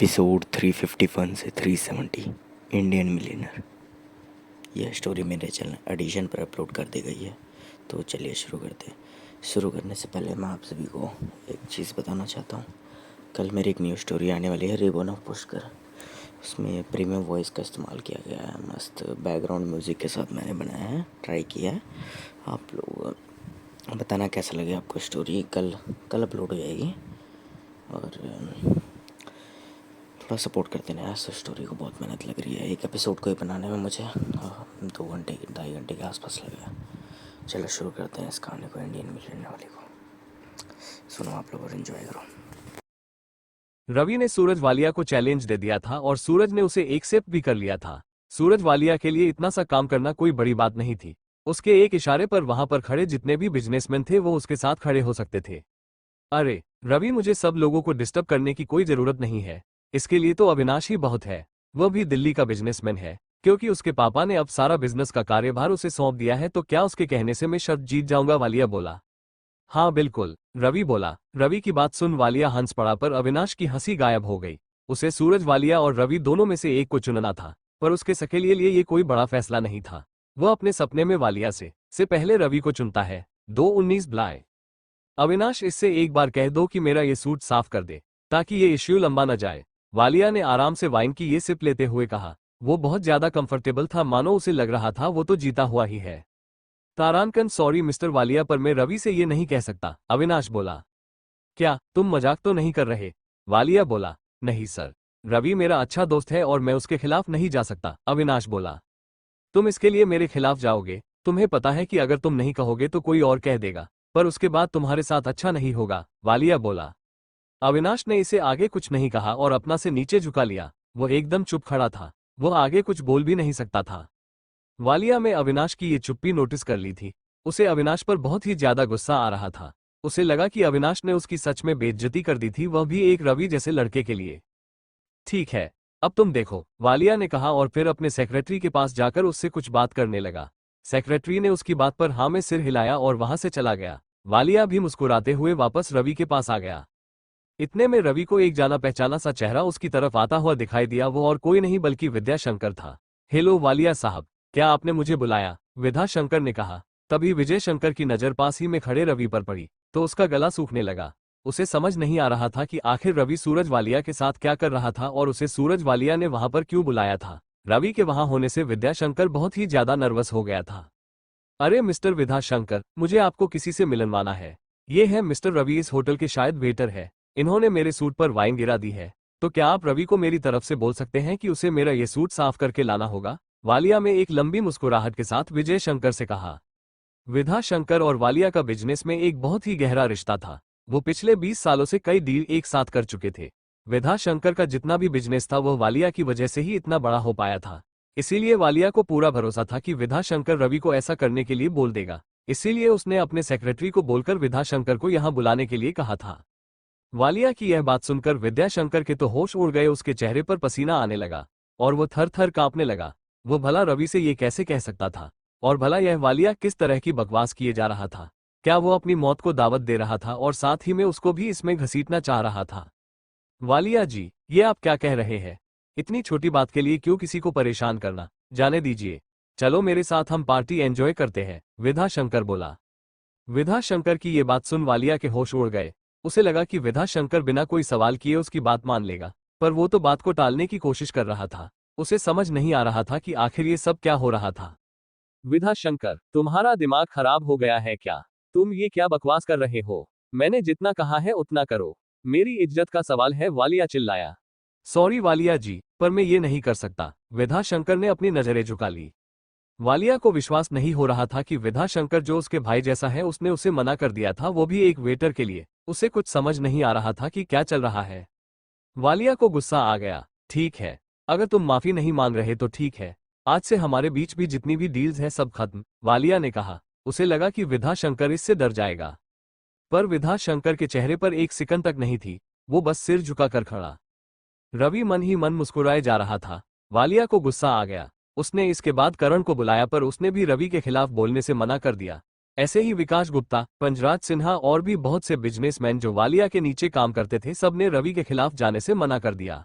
Episode 351 से 370 Indian millionaire. यह story मेरे चैनल एडिशन पर अपलोड कर दी गई है। तो चलिए शुरू करते हैं। शुरू करने से पहले मैं आप सभी को एक चीज़ बताना चाहता हूँ। कल मेरी एक न्यू स्टोरी आने वाली है, रिबन ऑफ पुष्कर। उसमें प्रीमियम वॉइस का इस्तेमाल किया गया है, मस्त बैकग्राउंड म्यूज़िक के साथ मैंने बनाया है, ट्राई किया है। आप लोग बताना कैसा लगे आपको स्टोरी। कल अपलोड हो जाएगी और थोड़ा सपोर्ट करते ना। ऐसे स्टोरी को बहुत मेहनत लग रही है, एक एपिसोड को ही बनाने में मुझे 2 घंटे 2.5 घंटे के आसपास लगेगा। चलो शुरू करते हैं इस कहानी को, इंडियन मिलियनर वाले को। सुनो आप लोग और एंजॉय करो। रवि ने सूरज वालिया को चैलेंज दे दिया था और सूरज ने उसे एक्सेप्ट भी कर लिया था। सूरज वालिया के लिए इतना सा काम करना कोई बड़ी बात नहीं थी। उसके एक इशारे पर वहां पर खड़े जितने भी बिजनेसमैन थे वो उसके साथ खड़े हो सकते थे। अरे रवि, मुझे सब लोगों को डिस्टर्ब करने की कोई जरूरत नहीं है। इसके लिए तो अविनाश ही बहुत है। वह भी दिल्ली का बिजनेसमैन है। क्योंकि उसके पापा ने अब सारा बिजनेस का कार्यभार उसे सौंप दिया है, तो क्या उसके कहने से मैं शर्त जीत जाऊंगा? वालिया बोला। हाँ बिल्कुल, रवि बोला। रवि की बात सुन वालिया हंस पड़ा, पर अविनाश की हंसी गायब हो गई। उसे सूरज वालिया और रवि दोनों में से एक को चुनना था, पर उसके सकेले लिए ये कोई बड़ा फैसला नहीं था। वह अपने सपने में वालिया से पहले रवि को चुनता है। 219 ब्लाय। अविनाश, इससे एक बार कह दो कि मेरा ये सूट साफ कर दे, ताकि ये इश्यू लंबा न जाए। वालिया ने आराम से वाइन की ये सिप लेते हुए कहा। वो बहुत ज्यादा कंफर्टेबल था, मानो उसे लग रहा था वो तो जीता हुआ ही है। तारांकन, सॉरी मिस्टर वालिया, पर मैं रवि से ये नहीं कह सकता, अविनाश बोला। क्या तुम मजाक तो नहीं कर रहे? वालिया बोला। नहीं सर, रवि मेरा अच्छा दोस्त है और मैं उसके खिलाफ नहीं जा सकता, अविनाश बोला। तुम इसके लिए मेरे खिलाफ जाओगे? तुम्हें पता है कि अगर तुम नहीं कहोगे तो कोई और कह देगा, पर उसके बाद तुम्हारे साथ अच्छा नहीं होगा, वालिया बोला। अविनाश ने इसे आगे कुछ नहीं कहा और अपना से नीचे झुका लिया। वो एकदम चुप खड़ा था। वो आगे कुछ बोल भी नहीं सकता था। वालिया में अविनाश की ये चुप्पी नोटिस कर ली थी। उसे अविनाश पर बहुत ही ज्यादा गुस्सा आ रहा था। उसे लगा कि अविनाश ने उसकी सच में बेइज्जती कर दी थी, वह भी एक रवि जैसे लड़के के लिए। ठीक है, अब तुम देखो, वालिया ने कहा और फिर अपने सेक्रेटरी के पास जाकर उससे कुछ बात करने लगा। सेक्रेटरी ने उसकी बात पर हाँ में सिर हिलाया और वहां से चला गया। वालिया भी मुस्कुराते हुए वापस रवि के पास आ गया। इतने में रवि को एक जाना पहचाना सा चेहरा उसकी तरफ आता हुआ दिखाई दिया। वो और कोई नहीं बल्कि विद्याशंकर था। हेलो वालिया साहब, क्या आपने मुझे बुलाया? विद्याशंकर ने कहा। तभी विजय शंकर की नजर पास ही में खड़े रवि पर पड़ी, तो उसका गला सूखने लगा। उसे समझ नहीं आ रहा था कि आखिर रवि सूरज वालिया के साथ क्या कर रहा था और उसे सूरज वालिया ने वहां पर क्यों बुलाया था। रवि के वहां होने से विद्याशंकर बहुत ही ज्यादा नर्वस हो गया था। अरे मिस्टर विद्याशंकर, मुझे आपको किसी से मिलवाना है। ये है मिस्टर रवि, इस होटल के शायद वेटर है। इन्होंने मेरे सूट पर वाइन गिरा दी है। तो क्या आप रवि को मेरी तरफ से बोल सकते हैं कि उसे मेरा ये सूट साफ करके लाना होगा? वालिया में एक लंबी मुस्कुराहट के साथ विजय शंकर से कहा। विधा शंकर और वालिया का बिजनेस में एक बहुत ही गहरा रिश्ता था। वो पिछले 20 सालों से कई डील एक साथ कर चुके थे। विधा शंकर का जितना भी बिजनेस था वह वालिया की वजह से ही इतना बड़ा हो पाया था। इसीलिए वालिया को पूरा भरोसा था कि विधा शंकर रवि को ऐसा करने के लिए बोल देगा। इसीलिए उसने अपने सेक्रेटरी को बोलकर विधा शंकर को यहां बुलाने के लिए कहा था। वालिया की यह बात सुनकर विद्याशंकर के तो होश उड़ गए। उसके चेहरे पर पसीना आने लगा और वो थर थर कांपने लगा। वो भला रवि से ये कैसे कह सकता था? और भला यह वालिया किस तरह की बकवास किए जा रहा था? क्या वो अपनी मौत को दावत दे रहा था और साथ ही में उसको भी इसमें घसीटना चाह रहा था? वालिया जी, ये आप क्या कह रहे हैं? इतनी छोटी बात के लिए क्यों किसी को परेशान करना? जाने दीजिए, चलो मेरे साथ हम पार्टी एंजॉय करते हैं, विधा शंकर बोला। विधा शंकर की ये बात सुन वालिया के होश उड़ गए। उसे लगा कि विधा शंकर बिना कोई सवाल किए उसकी बात मान लेगा, पर वो तो बात को टालने की कोशिश कर रहा था। उसे समझ नहीं आ रहा था कि आखिर ये सब क्या हो रहा था। विधा शंकर, तुम्हारा दिमाग खराब हो गया है क्या? तुम ये क्या बकवास कर रहे हो? मैंने जितना कहा है उतना करो। मेरी इज्जत का सवाल है, वालिया चिल्लाया। सॉरी वालिया जी, पर मैं ये नहीं कर सकता, विधा शंकर ने अपनी नजरें झुका ली। वालिया को विश्वास नहीं हो रहा था कि विधा शंकर जो उसके भाई जैसा है उसने उसे मना कर दिया था, वो भी एक वेटर के लिए। उसे कुछ समझ नहीं आ रहा था कि क्या चल रहा है। वालिया को गुस्सा आ गया। ठीक है, अगर तुम माफी नहीं मांग रहे तो ठीक है, आज से हमारे बीच भी जितनी भी डील्स है सब खत्म, वालिया ने कहा। उसे लगा कि विधा शंकर इससे डर जाएगा, पर विधा शंकर के चेहरे पर एक सिकन तक नहीं थी। वो बस सिर झुकाकर खड़ा। रवि मन ही मन मुस्कुराए जा रहा था। वालिया को गुस्सा आ गया। उसने इसके बाद करण को बुलाया, पर उसने भी रवि के खिलाफ बोलने से मना कर दिया। ऐसे ही विकास गुप्ता, पंजराज सिन्हा और भी बहुत से बिजनेसमैन जो वालिया के नीचे काम करते थे, सबने रवि के खिलाफ जाने से मना कर दिया।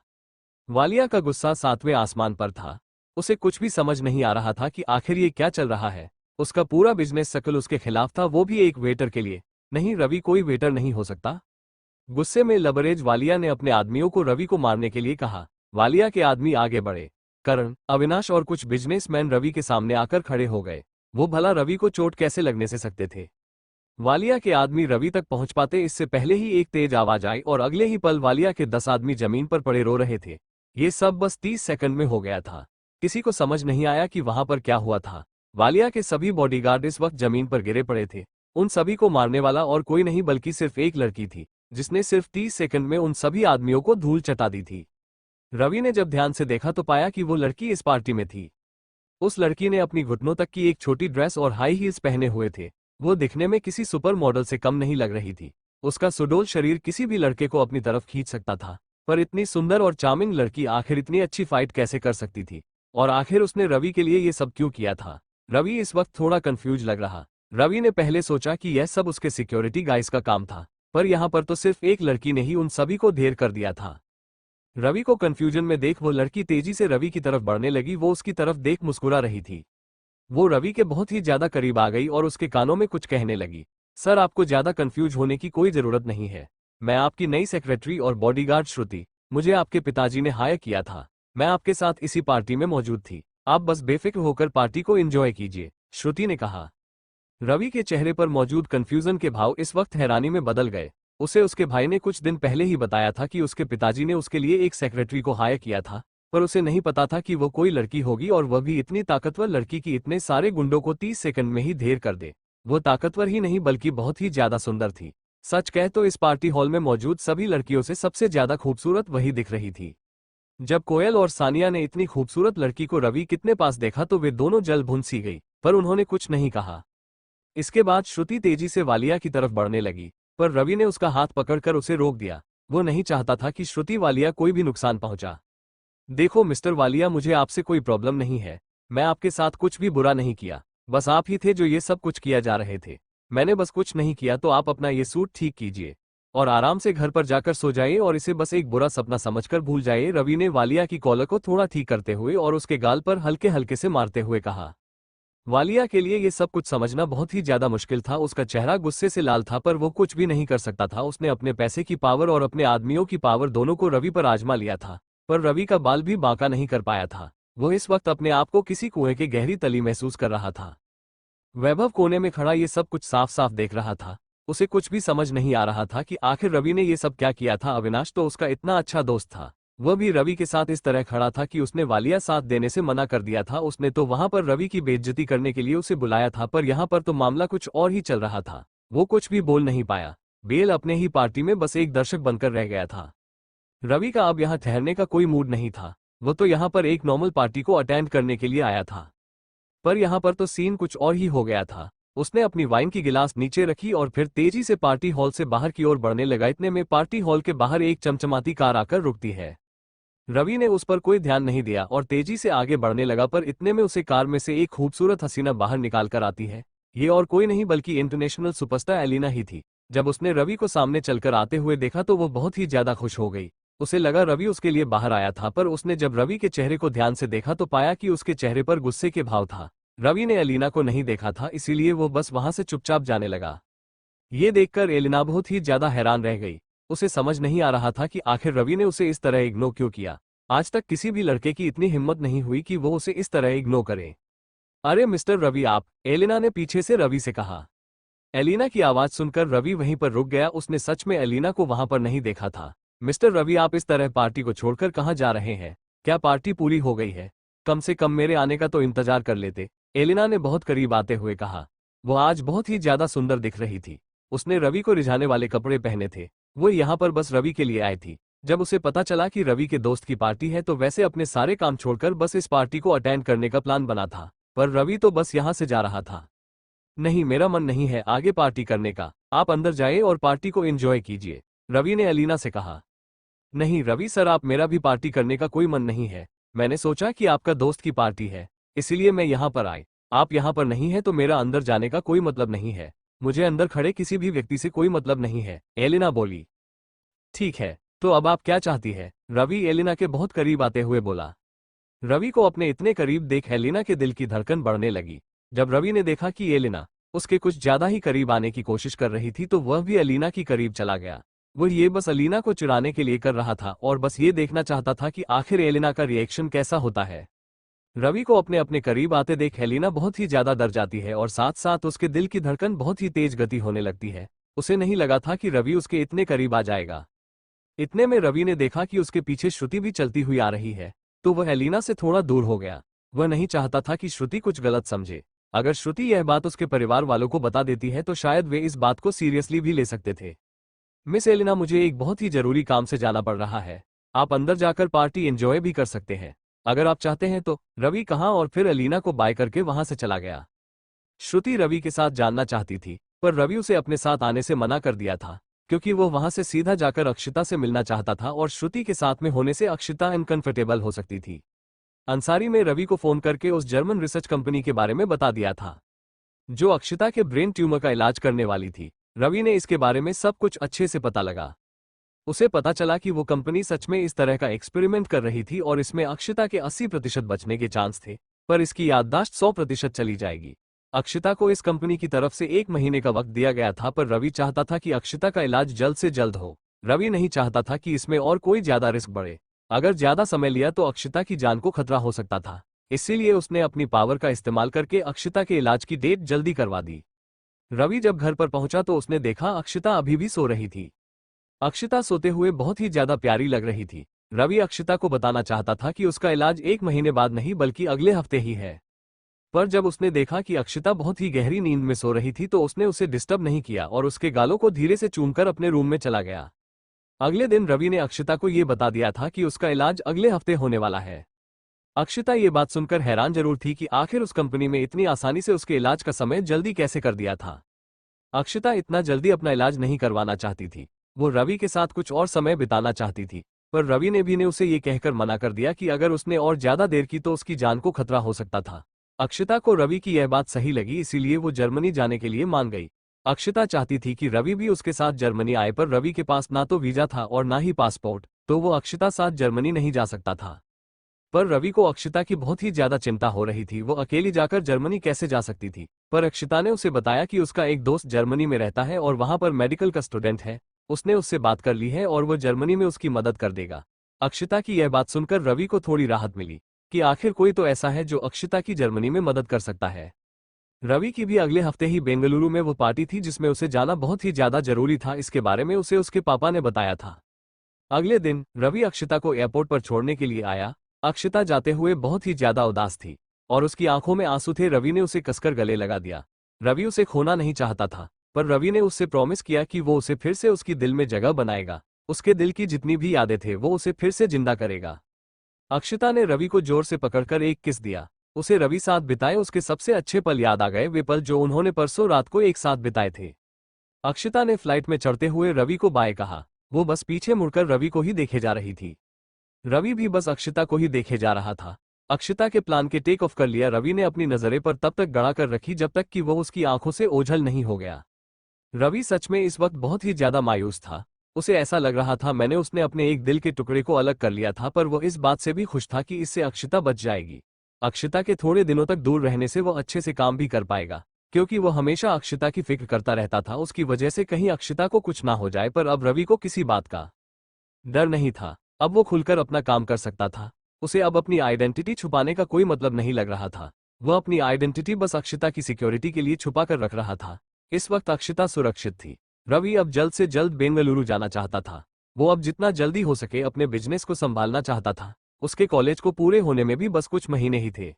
वालिया का गुस्सा 7वें आसमान पर था। उसे कुछ भी समझ नहीं आ रहा था कि आखिर ये क्या चल रहा है। उसका पूरा बिजनेस सर्कल उसके खिलाफ था, वो भी एक वेटर के लिए। नहीं, रवि कोई वेटर नहीं हो सकता। गुस्से में लबरेज वालिया ने अपने आदमियों को रवि को मारने के लिए कहा। वालिया के आदमी आगे बढ़े। करण, अविनाश और कुछ बिजनेसमैन रवि के सामने आकर खड़े हो गए। वो भला रवि को चोट कैसे लगने से सकते थे। वालिया के आदमी रवि तक पहुंच पाते इससे पहले ही एक तेज आवाज आई और अगले ही पल वालिया के 10 आदमी जमीन पर पड़े रो रहे थे। ये सब बस 30 सेकंड में हो गया था। किसी को समझ नहीं आया कि वहां पर क्या हुआ था। वालिया के सभी बॉडीगार्ड इस वक्त जमीन पर गिरे पड़े थे। उन सभी को मारने वाला और कोई नहीं बल्कि सिर्फ एक लड़की थी, जिसने सिर्फ 30 सेकंड में उन सभी आदमियों को धूल चटा दी थी। रवि ने जब ध्यान से देखा तो पाया कि वो लड़की इस पार्टी में थी। उस लड़की ने अपनी घुटनों तक की एक छोटी ड्रेस और हाई हील्स पहने हुए थे। वो दिखने में किसी सुपर मॉडल से कम नहीं लग रही थी। उसका सुडौल शरीर किसी भी लड़के को अपनी तरफ खींच सकता था। पर इतनी सुंदर और चार्मिंग लड़की आखिर इतनी अच्छी फाइट कैसे कर सकती थी, और आखिर उसने रवि के लिए ये सब क्यों किया था। रवि इस वक्त थोड़ा कंफ्यूज लग रहा। रवि ने पहले सोचा कि यह सब उसके सिक्योरिटी गाइस का काम था, पर यहाँ पर तो सिर्फ एक लड़की ने ही उन सभी को ढेर कर दिया था। रवि को कंफ्यूजन में देख वो लड़की तेजी से रवि की तरफ बढ़ने लगी। वो उसकी तरफ देख मुस्कुरा रही थी। वो रवि के बहुत ही ज्यादा करीब आ गई और उसके कानों में कुछ कहने लगी। सर, आपको ज्यादा कंफ्यूज होने की कोई जरूरत नहीं है। मैं आपकी नई सेक्रेटरी और बॉडीगार्ड श्रुति। मुझे आपके पिताजी ने हायर किया था। मैं आपके साथ इसी पार्टी में मौजूद थी। आप बस बेफिक्र होकर पार्टी को एंजॉय कीजिए, श्रुति ने कहा। रवि के चेहरे पर मौजूद कंफ्यूजन के भाव इस वक्त हैरानी में बदल गए। उसे उसके भाई ने कुछ दिन पहले ही बताया था कि उसके पिताजी ने उसके लिए एक सेक्रेटरी को हायर किया था, पर उसे नहीं पता था कि वो कोई लड़की होगी, और वह भी इतनी ताकतवर लड़की कि इतने सारे गुंडों को 30 सेकंड में ही ढेर कर दे। वो ताकतवर ही नहीं बल्कि बहुत ही ज्यादा सुंदर थी। सच कहे तो इस पार्टी हॉल में मौजूद सभी लड़कियों से सबसे ज्यादा खूबसूरत वही दिख रही थी। जब कोयल और सानिया ने इतनी खूबसूरत लड़की को रवि कितने पास देखा तो वे दोनों जल भुन सी गई, पर उन्होंने कुछ नहीं कहा। इसके बाद श्रुति तेजी से वालिया की तरफ बढ़ने लगी, पर रवि ने उसका हाथ पकड़कर उसे रोक दिया। वो नहीं चाहता था कि श्रुति वालिया कोई भी नुकसान पहुंचा। देखो मिस्टर वालिया, मुझे आपसे कोई प्रॉब्लम नहीं है। मैं आपके साथ कुछ भी बुरा नहीं किया। बस आप ही थे जो ये सब कुछ किया जा रहे थे। मैंने बस कुछ नहीं किया, तो आप अपना ये सूट ठीक कीजिए और आराम से घर पर जाकर सो जाइए और इसे बस एक बुरा सपना समझकर भूल जाइए। रवि ने वालिया की कॉलर को थोड़ा ठीक करते हुए और उसके गाल पर हल्के हल्के से मारते हुए कहा। वालिया के लिए ये सब कुछ समझना बहुत ही ज्यादा मुश्किल था। उसका चेहरा गुस्से से लाल था, पर वो कुछ भी नहीं कर सकता था। उसने अपने पैसे की पावर और अपने आदमियों की पावर दोनों को रवि पर आजमा लिया था, पर रवि का बाल भी बांका नहीं कर पाया था। वो इस वक्त अपने आप को किसी कुएं के गहरी तली महसूस कर रहा था। वैभव कोने में खड़ा ये सब कुछ साफ साफ देख रहा था। उसे कुछ भी समझ नहीं आ रहा था कि आखिर रवि ने ये सब क्या किया था। अविनाश तो उसका इतना अच्छा दोस्त था, वह भी रवि के साथ इस तरह खड़ा था कि उसने वालिया साथ देने से मना कर दिया था। उसने तो वहां पर रवि की बेइज्जती करने के लिए उसे बुलाया था, पर यहाँ पर तो मामला कुछ और ही चल रहा था। वो कुछ भी बोल नहीं पाया। बेल अपने ही पार्टी में बस एक दर्शक बनकर रह गया था। रवि का अब यहाँ ठहरने का कोई मूड नहीं था। वो तो यहाँ पर एक नॉर्मल पार्टी को अटेंड करने के लिए आया था, पर यहाँ पर तो सीन कुछ और ही हो गया था। उसने अपनी वाइन की गिलास नीचे रखी और फिर तेजी से पार्टी हॉल से बाहर की ओर बढ़ने लगा। इतने में पार्टी हॉल के बाहर एक चमचमाती कार आकर रुकती है। रवि ने उस पर कोई ध्यान नहीं दिया और तेजी से आगे बढ़ने लगा, पर इतने में उसे कार में से एक खूबसूरत हसीना बाहर निकाल कर आती है। ये और कोई नहीं बल्कि इंटरनेशनल सुपरस्टार एलिना ही थी। जब उसने रवि को सामने चलकर आते हुए देखा तो वो बहुत ही ज्यादा खुश हो गई। उसे लगा रवि उसके लिए बाहर आया था, पर उसने जब रवि के चेहरे को ध्यान से देखा तो पाया कि उसके चेहरे पर गुस्से के भाव था। रवि ने एलिना को नहीं देखा था, इसीलिए वो बस वहां से चुपचाप जाने लगा। ये देखकर एलिना बहुत ही ज्यादा हैरान रह गई। उसे समझ नहीं आ रहा था कि आखिर रवि ने उसे इस तरह इग्नोर क्यों किया। आज तक किसी भी लड़के की इतनी हिम्मत नहीं हुई कि वो उसे इस तरह इग्नोर करे। अरे मिस्टर रवि आप, एलिना ने पीछे से रवि से कहा। एलिना की आवाज सुनकर रवि वहीं पर रुक गया। उसने सच में एलिना को वहां पर नहीं देखा था। मिस्टर रवि, आप इस तरह पार्टी को छोड़कर कहाँ जा रहे हैं? क्या पार्टी पूरी हो गई है? कम से कम मेरे आने का तो इंतजार कर लेते, एलिना ने बहुत करीब आते हुए कहा। वो आज बहुत ही ज्यादा सुंदर दिख रही थी। उसने रवि को रिझाने वाले कपड़े पहने थे। वो यहाँ पर बस रवि के लिए आई थी। जब उसे पता चला कि रवि के दोस्त की पार्टी है तो वैसे अपने सारे काम छोड़कर बस इस पार्टी को अटेंड करने का प्लान बना था, पर रवि तो बस यहाँ से जा रहा था। नहीं, मेरा मन नहीं है आगे पार्टी करने का। आप अंदर जाइए और पार्टी को एंजॉय कीजिए, रवि ने एलिना से कहा। नहीं रवि सर, आप, मेरा भी पार्टी करने का कोई मन नहीं है। मैंने सोचा कि आपका दोस्त की पार्टी है, इसीलिए मैं यहाँ पर आई। आप यहाँ पर नहीं है तो मेरा अंदर जाने का कोई मतलब नहीं है। मुझे अंदर खड़े किसी भी व्यक्ति से कोई मतलब नहीं है, एलिना बोली। ठीक है, तो अब आप क्या चाहती है? रवि एलिना के बहुत करीब आते हुए बोला। रवि को अपने इतने करीब देख एलिना के दिल की धड़कन बढ़ने लगी। जब रवि ने देखा कि एलिना उसके कुछ ज्यादा ही करीब आने की कोशिश कर रही थी तो वह भी अलीना की करीब चला गया। वो ये बस अलीना को चिढ़ाने के लिए कर रहा था और बस ये देखना चाहता था कि आखिर एलिना का रिएक्शन कैसा होता है। रवि को अपने अपने करीब आते देख एलिना बहुत ही ज्यादा डर जाती है और साथ साथ उसके दिल की धड़कन बहुत ही तेज गति होने लगती है। उसे नहीं लगा था कि रवि उसके इतने करीब आ जाएगा। इतने में रवि ने देखा कि उसके पीछे श्रुति भी चलती हुई आ रही है, तो वह एलिना से थोड़ा दूर हो गया। वह नहीं चाहता था कि श्रुति कुछ गलत समझे। अगर श्रुति यह बात उसके परिवार वालों को बता देती है तो शायद वे इस बात को सीरियसली भी ले सकते थे। मिस एलिना, मुझे एक बहुत ही जरूरी काम से जाना पड़ रहा है। आप अंदर जाकर पार्टी एंजॉय भी कर सकते हैं अगर आप चाहते हैं तो, रवि कहा और फिर एलिना को बाय करके वहां से चला गया। श्रुति रवि के साथ जानना चाहती थी, पर रवि उसे अपने साथ आने से मना कर दिया था, क्योंकि वो वहां से सीधा जाकर अक्षिता से मिलना चाहता था और श्रुति के साथ में होने से अक्षिता अनकंफर्टेबल हो सकती थी। अंसारी ने रवि को फोन करके उस जर्मन रिसर्च कंपनी के बारे में बता दिया था, जो अक्षिता के ब्रेन ट्यूमर का इलाज करने वाली थी। रवि ने इसके बारे में सब कुछ अच्छे से पता लगा। उसे पता चला कि वो कंपनी सच में इस तरह का एक्सपेरिमेंट कर रही थी और इसमें अक्षिता के 80% बचने के चांस थे, पर इसकी याददाश्त 100% चली जाएगी। अक्षिता को इस कंपनी की तरफ से 1 महीने का वक्त दिया गया था, पर रवि चाहता था कि अक्षिता का इलाज जल्द से जल्द हो। रवि नहीं चाहता था कि इसमें और कोई ज्यादा रिस्क बढ़े। अगर ज्यादा समय लिया तो अक्षिता की जान को खतरा हो सकता था, इसीलिए उसने अपनी पावर का इस्तेमाल करके अक्षिता के इलाज की डेट जल्दी करवा दी। रवि जब घर पर पहुंचा तो उसने देखा अक्षिता अभी भी सो रही थी। अक्षिता सोते हुए बहुत ही ज्यादा प्यारी लग रही थी। रवि अक्षिता को बताना चाहता था कि उसका इलाज 1 महीने बाद नहीं बल्कि अगले हफ्ते ही है, पर जब उसने देखा कि अक्षिता बहुत ही गहरी नींद में सो रही थी तो उसने उसे डिस्टर्ब नहीं किया और उसके गालों को धीरे से चूमकर अपने रूम में चला गया। अगले दिन रवि ने अक्षिता को यह बता दिया था कि उसका इलाज अगले हफ्ते होने वाला है। अक्षिता ये बात सुनकर हैरान जरूर थी कि आखिर उस कंपनी में इतनी आसानी से उसके इलाज का समय जल्दी कैसे कर दिया था। अक्षिता इतना जल्दी अपना इलाज नहीं करवाना चाहती थी, वो रवि के साथ कुछ और समय बिताना चाहती थी, पर रवि ने भी उसे ये कहकर मना कर दिया कि अगर उसने और ज्यादा देर की तो उसकी जान को खतरा हो सकता था। अक्षिता को रवि की यह बात सही लगी, इसीलिए वो जर्मनी जाने के लिए मान गई। अक्षिता चाहती थी कि रवि भी उसके साथ जर्मनी आए, पर रवि के पास ना तो वीजा था और ना ही पासपोर्ट, तो वो अक्षिता साथ जर्मनी नहीं जा सकता था। पर रवि को अक्षिता की बहुत ही ज्यादा चिंता हो रही थी, वो अकेली जाकर जर्मनी कैसे जा सकती थी। पर अक्षिता ने उसे बताया कि उसका एक दोस्त जर्मनी में रहता है और वहां पर मेडिकल का स्टूडेंट है। उसने उससे बात कर ली है और वो जर्मनी में उसकी मदद कर देगा। अक्षिता की यह बात सुनकर रवि को थोड़ी राहत मिली कि आखिर कोई तो ऐसा है जो अक्षिता की जर्मनी में मदद कर सकता है। रवि की भी अगले हफ्ते ही बेंगलुरु में वो पार्टी थी जिसमें उसे जाना बहुत ही ज्यादा जरूरी था। इसके बारे में उसे उसके पापा ने बताया था। अगले दिन रवि अक्षिता को एयरपोर्ट पर छोड़ने के लिए आया। अक्षिता जाते हुए बहुत ही ज्यादा उदास थी और उसकी आंखों में आंसू थे। रवि ने उसे कसकर गले लगा दिया। रवि उसे खोना नहीं चाहता था, पर रवि ने उससे प्रॉमिस किया कि वो उसे फिर से उसकी दिल में जगह बनाएगा। उसके दिल की जितनी भी यादें थे वो उसे फिर से जिंदा करेगा। अक्षिता ने रवि को जोर से पकड़कर एक किस दिया। उसे रवि साथ बिताए उसके सबसे अच्छे पल याद आ गए, वे पल जो उन्होंने परसों रात को एक साथ बिताए थे। अक्षिता ने फ्लाइट में चढ़ते हुए रवि को बाय कहा। वो बस पीछे मुड़कर रवि को ही देखे जा रही थी। रवि भी बस अक्षिता को ही देखे जा रहा था। अक्षिता के प्लान के टेक ऑफ कर लिया रवि ने अपनी नजरें पर तब तक गड़ा कर रखी जब तक कि वो उसकी आंखों से ओझल नहीं हो गया। रवि सच में इस वक्त बहुत ही ज्यादा मायूस था। उसे ऐसा लग रहा था मैंने उसने अपने एक दिल के टुकड़े को अलग कर लिया था, पर वो इस बात से भी खुश था कि इससे अक्षिता बच जाएगी। अक्षिता के थोड़े दिनों तक दूर रहने से वो अच्छे से काम भी कर पाएगा, क्योंकि वो हमेशा अक्षिता की फिक्र करता रहता था उसकी वजह से कहीं अक्षिता को कुछ ना हो जाए। पर अब रवि को किसी बात का डर नहीं था। अब वो खुलकर अपना काम कर सकता था। उसे अब अपनी आइडेंटिटी छुपाने का कोई मतलब नहीं लग रहा था। वह अपनी आइडेंटिटी बस अक्षिता की सिक्योरिटी के लिए छुपा कर रख रहा था। इस वक्त अक्षिता सुरक्षित थी। रवि अब जल्द से जल्द बेंगलुरु जाना चाहता था। वो अब जितना जल्दी हो सके अपने बिजनेस को संभालना चाहता था। उसके कॉलेज को पूरे होने में भी बस कुछ महीने ही थे।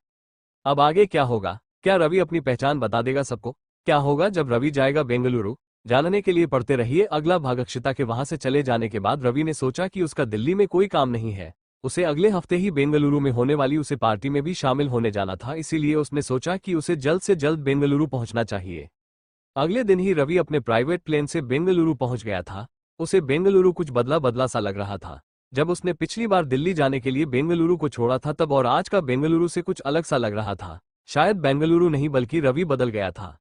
अब आगे क्या होगा? क्या रवि अपनी पहचान बता देगा सबको? क्या होगा जब रवि जाएगा बेंगलुरु? जानने के लिए पढ़ते रहिए अगला भाग। अक्षिता के वहां से चले जाने के बाद रवि ने सोचा कि उसका दिल्ली में कोई काम नहीं है। उसे अगले हफ्ते ही बेंगलुरु में होने वाली उसे पार्टी में भी शामिल होने जाना था, इसीलिए उसने सोचा कि उसे जल्द से जल्द बेंगलुरु पहुंचना चाहिए। अगले दिन ही रवि अपने प्राइवेट प्लेन से बेंगलुरु पहुंच गया था। उसे बेंगलुरु कुछ बदला बदला सा लग रहा था। जब उसने पिछली बार दिल्ली जाने के लिए बेंगलुरु को छोड़ा था तब और आज का बेंगलुरु से कुछ अलग सा लग रहा था। शायद बेंगलुरु नहीं बल्कि रवि बदल गया था।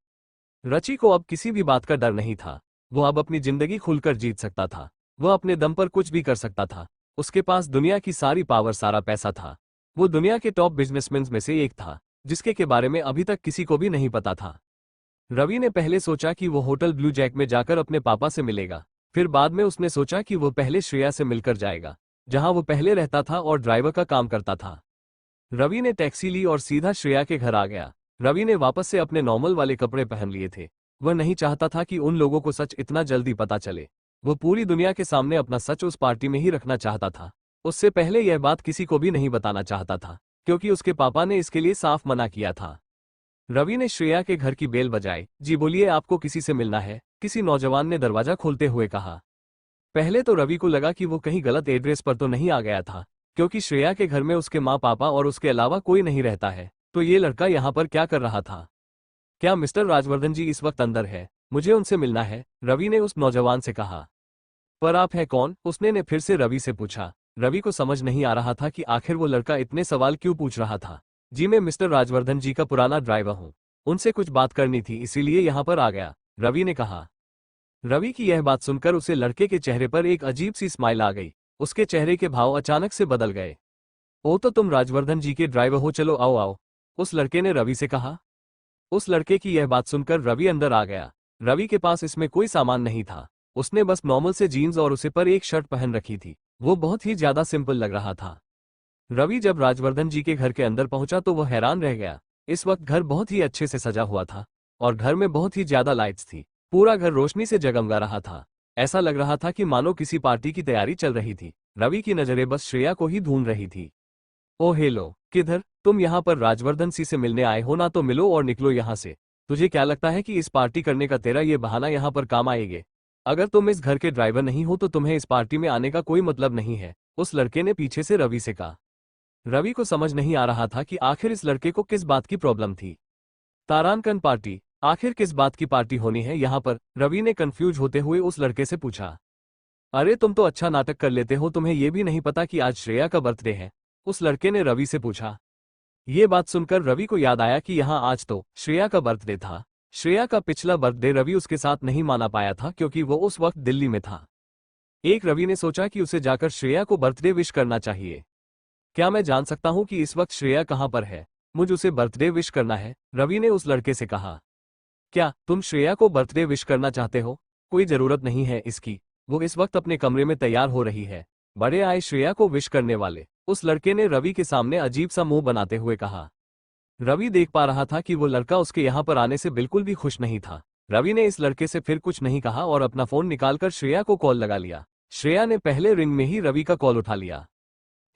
रचि को अब किसी भी बात का डर नहीं था। वो अब अपनी जिंदगी खुलकर जीत सकता था। वह अपने दम पर कुछ भी कर सकता था। उसके पास दुनिया की सारी पावर, सारा पैसा था। वो दुनिया के टॉप बिजनेसमैन में से एक था, जिसके के बारे में अभी तक किसी को भी नहीं पता था। रवि ने पहले सोचा कि वो होटल ब्लू जैक में जाकर अपने पापा से मिलेगा। फिर बाद में उसने सोचा कि वो पहले श्रेया से मिलकर जाएगा, जहां वो पहले रहता था और ड्राइवर का काम करता था। रवि ने टैक्सी ली और सीधा श्रेया के घर आ गया। रवि ने वापस से अपने नॉर्मल वाले कपड़े पहन लिए थे। वह नहीं चाहता था कि उन लोगों को सच इतना जल्दी पता चले। वो पूरी दुनिया के सामने अपना सच उस पार्टी में ही रखना चाहता था। उससे पहले यह बात किसी को भी नहीं बताना चाहता था, क्योंकि उसके पापा ने इसके लिए साफ मना किया था। रवि ने श्रेया के घर की बेल बजाई। जी बोलिए, आपको किसी से मिलना है? किसी नौजवान ने दरवाजा खोलते हुए कहा। पहले तो रवि को लगा कि वो कहीं गलत एड्रेस पर तो नहीं आ गया था, क्योंकि श्रेया के घर में उसके माँ पापा और उसके अलावा कोई नहीं रहता है। तो ये लड़का यहाँ पर क्या कर रहा था? क्या मिस्टर राजवर्धन जी इस वक्त अंदर है? मुझे उनसे मिलना है, रवि ने उस नौजवान से कहा। पर आप हैं कौन? उसने ने फिर से रवि से पूछा। रवि को समझ नहीं आ रहा था कि आखिर वो लड़का इतने सवाल क्यों पूछ रहा था। जी मैं मिस्टर राजवर्धन जी का पुराना ड्राइवर हूँ। उनसे कुछ बात करनी थी, इसीलिए यहाँ पर आ गया, रवि ने कहा। रवि की यह बात सुनकर उसे लड़के के चेहरे पर एक अजीब सी स्माइल आ गई। उसके चेहरे के भाव अचानक से बदल गए। ओ तो तुम राजवर्धन जी के ड्राइवर हो, चलो आओ आओ, उस लड़के ने रवि से कहा। उस लड़के की यह बात सुनकर रवि अंदर आ गया। रवि के पास इसमें कोई सामान नहीं था। उसने बस नॉर्मल से जीन्स और उसे पर एक शर्ट पहन रखी थी। वो बहुत ही ज्यादा सिंपल लग रहा था। रवि जब राजवर्धन जी के घर के अंदर पहुंचा तो वह हैरान रह गया। इस वक्त घर बहुत ही अच्छे से सजा हुआ था और घर में बहुत ही ज्यादा लाइट्स थी। पूरा घर रोशनी से जगमगा रहा था। ऐसा लग रहा था कि मानो किसी पार्टी की तैयारी चल रही थी। रवि की नजरें बस श्रेया को ही ढूंढ रही थी। ओ हेलो, किधर? तुम यहाँ पर राजवर्धन सी से मिलने आए हो ना? तो मिलो और निकलो यहाँ से। तुझे क्या लगता है कि इस पार्टी करने का तेरा ये बहाना यहाँ पर काम आएगा? अगर तुम इस घर के ड्राइवर नहीं हो तो तुम्हें इस पार्टी में आने का कोई मतलब नहीं है, उस लड़के ने पीछे से रवि से कहा। रवि को समझ नहीं आ रहा था कि आखिर इस लड़के को किस बात की प्रॉब्लम थी। तारांकन पार्टी? आखिर किस बात की पार्टी होनी है यहाँ पर? रवि ने कंफ्यूज होते हुए उस लड़के से पूछा। अरे तुम तो अच्छा नाटक कर लेते हो, तुम्हें यह भी नहीं पता कि आज श्रेया का बर्थडे है? उस लड़के ने रवि से पूछा। ये बात सुनकर रवि को याद आया कि यहाँ आज तो श्रेया का बर्थडे था। श्रेया का पिछला बर्थडे रवि उसके साथ नहीं माना पाया था, क्योंकि वो उस वक्त दिल्ली में था। एक रवि ने सोचा कि उसे जाकर श्रेया को बर्थडे विश करना चाहिए। क्या मैं जान सकता हूँ कि इस वक्त श्रेया कहाँ पर है? मुझे उसे बर्थडे विश करना है, रवि ने उस लड़के से कहा। क्या तुम श्रेया को बर्थडे विश करना चाहते हो? कोई जरूरत नहीं है इसकी, वो इस वक्त अपने कमरे में तैयार हो रही है। बड़े आए श्रेया को विश करने वाले, उस लड़के ने रवि के सामने अजीब सा मुंह बनाते हुए कहा। रवि देख पा रहा था कि वो लड़का उसके यहाँ पर आने से बिल्कुल भी खुश नहीं था। रवि ने इस लड़के से फिर कुछ नहीं कहा और अपना फोन निकालकर श्रेया को कॉल लगा लिया। श्रेया ने पहले रिंग में ही रवि का कॉल उठा लिया।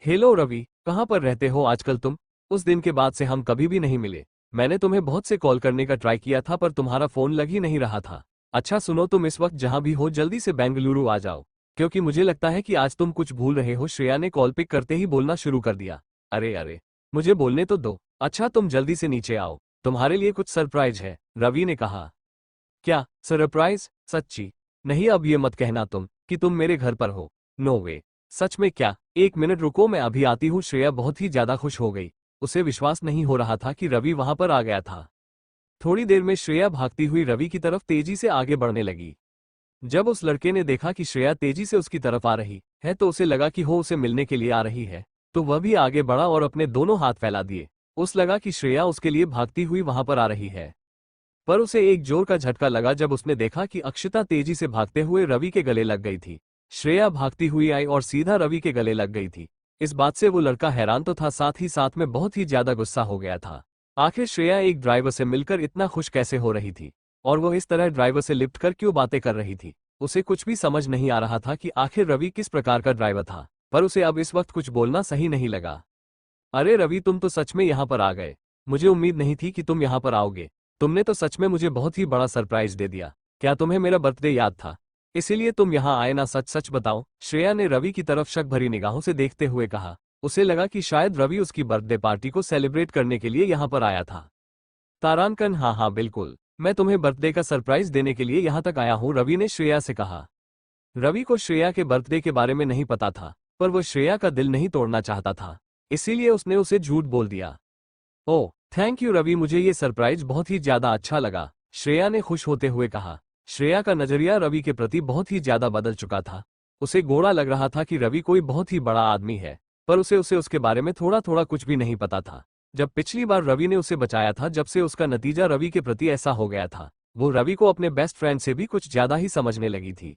हेलो रवि, कहाँ पर रहते हो आजकल तुम? उस दिन के बाद से हम कभी भी नहीं मिले। मैंने तुम्हें बहुत से कॉल करने का ट्राई किया था, पर तुम्हारा फोन लग ही नहीं रहा था। अच्छा सुनो, तुम इस वक्त जहां भी हो जल्दी से बेंगलुरु आ जाओ, क्योंकि मुझे लगता है कि आज तुम कुछ भूल रहे हो। श्रेया ने कॉल पिक करते ही बोलना शुरू कर दिया। अरे अरे, मुझे बोलने तो दो। अच्छा तुम जल्दी से नीचे आओ, तुम्हारे लिए कुछ सरप्राइज है, रवि ने कहा। क्या सरप्राइज? सच्ची? नहीं, अब ये मत कहना तुम कि तुम मेरे घर पर हो। नो वे। सच में क्या? एक मिनट रुको, मैं अभी आती हूँ। श्रेया बहुत ही ज्यादा खुश हो गई। उसे विश्वास नहीं हो रहा था कि रवि वहां पर आ गया था। थोड़ी देर में श्रेया भागती हुई रवि की तरफ तेजी से आगे बढ़ने लगी। जब उस लड़के ने देखा कि श्रेया तेजी से उसकी तरफ आ रही है तो उसे लगा कि वो उसे मिलने के लिए आ रही है, तो वह भी आगे बढ़ा और अपने दोनों हाथ फैला दिए। उस लगा कि श्रेया उसके लिए भागती हुई वहां पर आ रही है, पर उसे एक जोर का झटका लगा जब उसने देखा कि अक्षिता तेजी से भागते हुए रवि के गले लग गई थी। श्रेया भागती हुई आई और सीधा रवि के गले लग गई थी। इस बात से वो लड़का हैरान तो था, साथ ही साथ में बहुत ही ज्यादा गुस्सा हो गया था। आखिर श्रेया एक ड्राइवर से मिलकर इतना खुश कैसे हो रही थी, और वो इस तरह ड्राइवर से लिफ्ट कर क्यों बातें कर रही थी? उसे कुछ भी समझ नहीं आ रहा था कि आखिर रवि किस प्रकार का ड्राइवर था, पर उसे अब इस वक्त कुछ बोलना सही नहीं लगा। अरे रवि, तुम तो सच में यहाँ पर आ गए। मुझे उम्मीद नहीं थी कि तुम यहाँ पर आओगे। तुमने तो सच में मुझे बहुत ही बड़ा सरप्राइज दे दिया। क्या तुम्हें मेरा बर्थडे याद था, इसीलिए तुम यहाँ आए ना? सच सच बताओ, श्रेया ने रवि की तरफ शक भरी निगाहों से देखते हुए कहा। उसे लगा कि शायद रवि उसकी बर्थडे पार्टी को सेलिब्रेट करने के लिए यहाँ पर आया था। तारांकन, हाँ हाँ बिल्कुल, मैं तुम्हें बर्थडे का सरप्राइज देने के लिए यहाँ तक आया हूँ, रवि ने श्रेया से कहा। रवि को श्रेया के बर्थडे के बारे में नहीं पता था, पर वो श्रेया का दिल नहीं तोड़ना चाहता था, इसीलिए उसने उसे झूठ बोल दिया। ओह थैंक यू रवि, मुझे ये सरप्राइज बहुत ही ज्यादा अच्छा लगा, श्रेया ने खुश होते हुए कहा। श्रेया का नजरिया रवि के प्रति बहुत ही ज्यादा बदल चुका था। उसे गोड़ा लग रहा था कि रवि कोई बहुत ही बड़ा आदमी है, पर उसे उसे उसके बारे में थोड़ा थोड़ा कुछ भी नहीं पता था। जब पिछली बार रवि ने उसे बचाया था, जब से उसका नतीजा रवि के प्रति ऐसा हो गया था। वो रवि को अपने बेस्ट फ्रेंड से भी कुछ ज्यादा ही समझने लगी थी।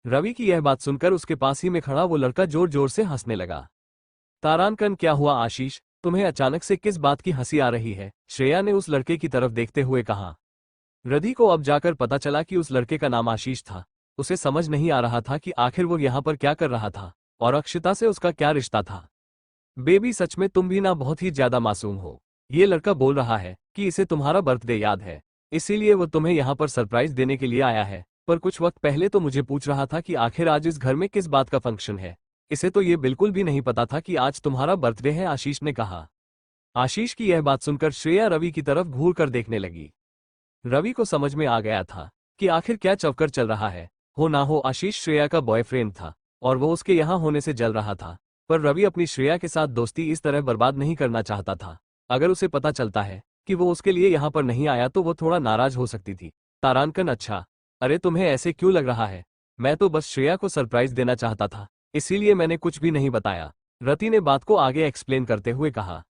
रवि की यह बात सुनकर उसके पास ही में खड़ा वो लड़का जोर जोर से हंसने लगा। तारांकन, क्या हुआ आशीष, तुम्हें अचानक से किस बात की हंसी आ रही है? श्रेया ने उस लड़के की तरफ देखते हुए कहा। रवि को अब जाकर पता चला कि उस लड़के का नाम आशीष था। उसे समझ नहीं आ रहा था कि आखिर वो यहाँ पर क्या कर रहा था और अक्षिता से उसका क्या रिश्ता था। बेबी, सच में तुम भी ना बहुत ही ज्यादा मासूम हो। ये लड़का बोल रहा है कि इसे तुम्हारा बर्थडे याद है, इसीलिए वो तुम्हें यहाँ पर सरप्राइज देने के लिए आया है। पर कुछ वक्त पहले तो मुझे पूछ रहा था कि आखिर आज इस घर में किस बात का फंक्शन है। इसे तो ये बिल्कुल भी नहीं पता था कि आज तुम्हारा बर्थडे है, आशीष ने कहा। आशीष की यह बात सुनकर श्रेया रवि की तरफ घूर कर देखने लगी। रवि को समझ में आ गया था कि आखिर क्या चौकर चल रहा है। हो ना हो आशीष श्रेया का बॉयफ्रेंड था और वो उसके यहाँ होने से जल रहा था। पर रवि अपनी श्रेया के साथ दोस्ती इस तरह बर्बाद नहीं करना चाहता था। अगर उसे पता चलता है कि वो उसके लिए यहाँ पर नहीं आया तो वो थोड़ा नाराज हो सकती थी। तारांकन, अच्छा, अरे तुम्हें ऐसे क्यों लग रहा है? मैं तो बस श्रेया को सरप्राइज देना चाहता था, इसीलिए मैंने कुछ भी नहीं बताया, रति ने बात को आगे एक्सप्लेन करते हुए कहा।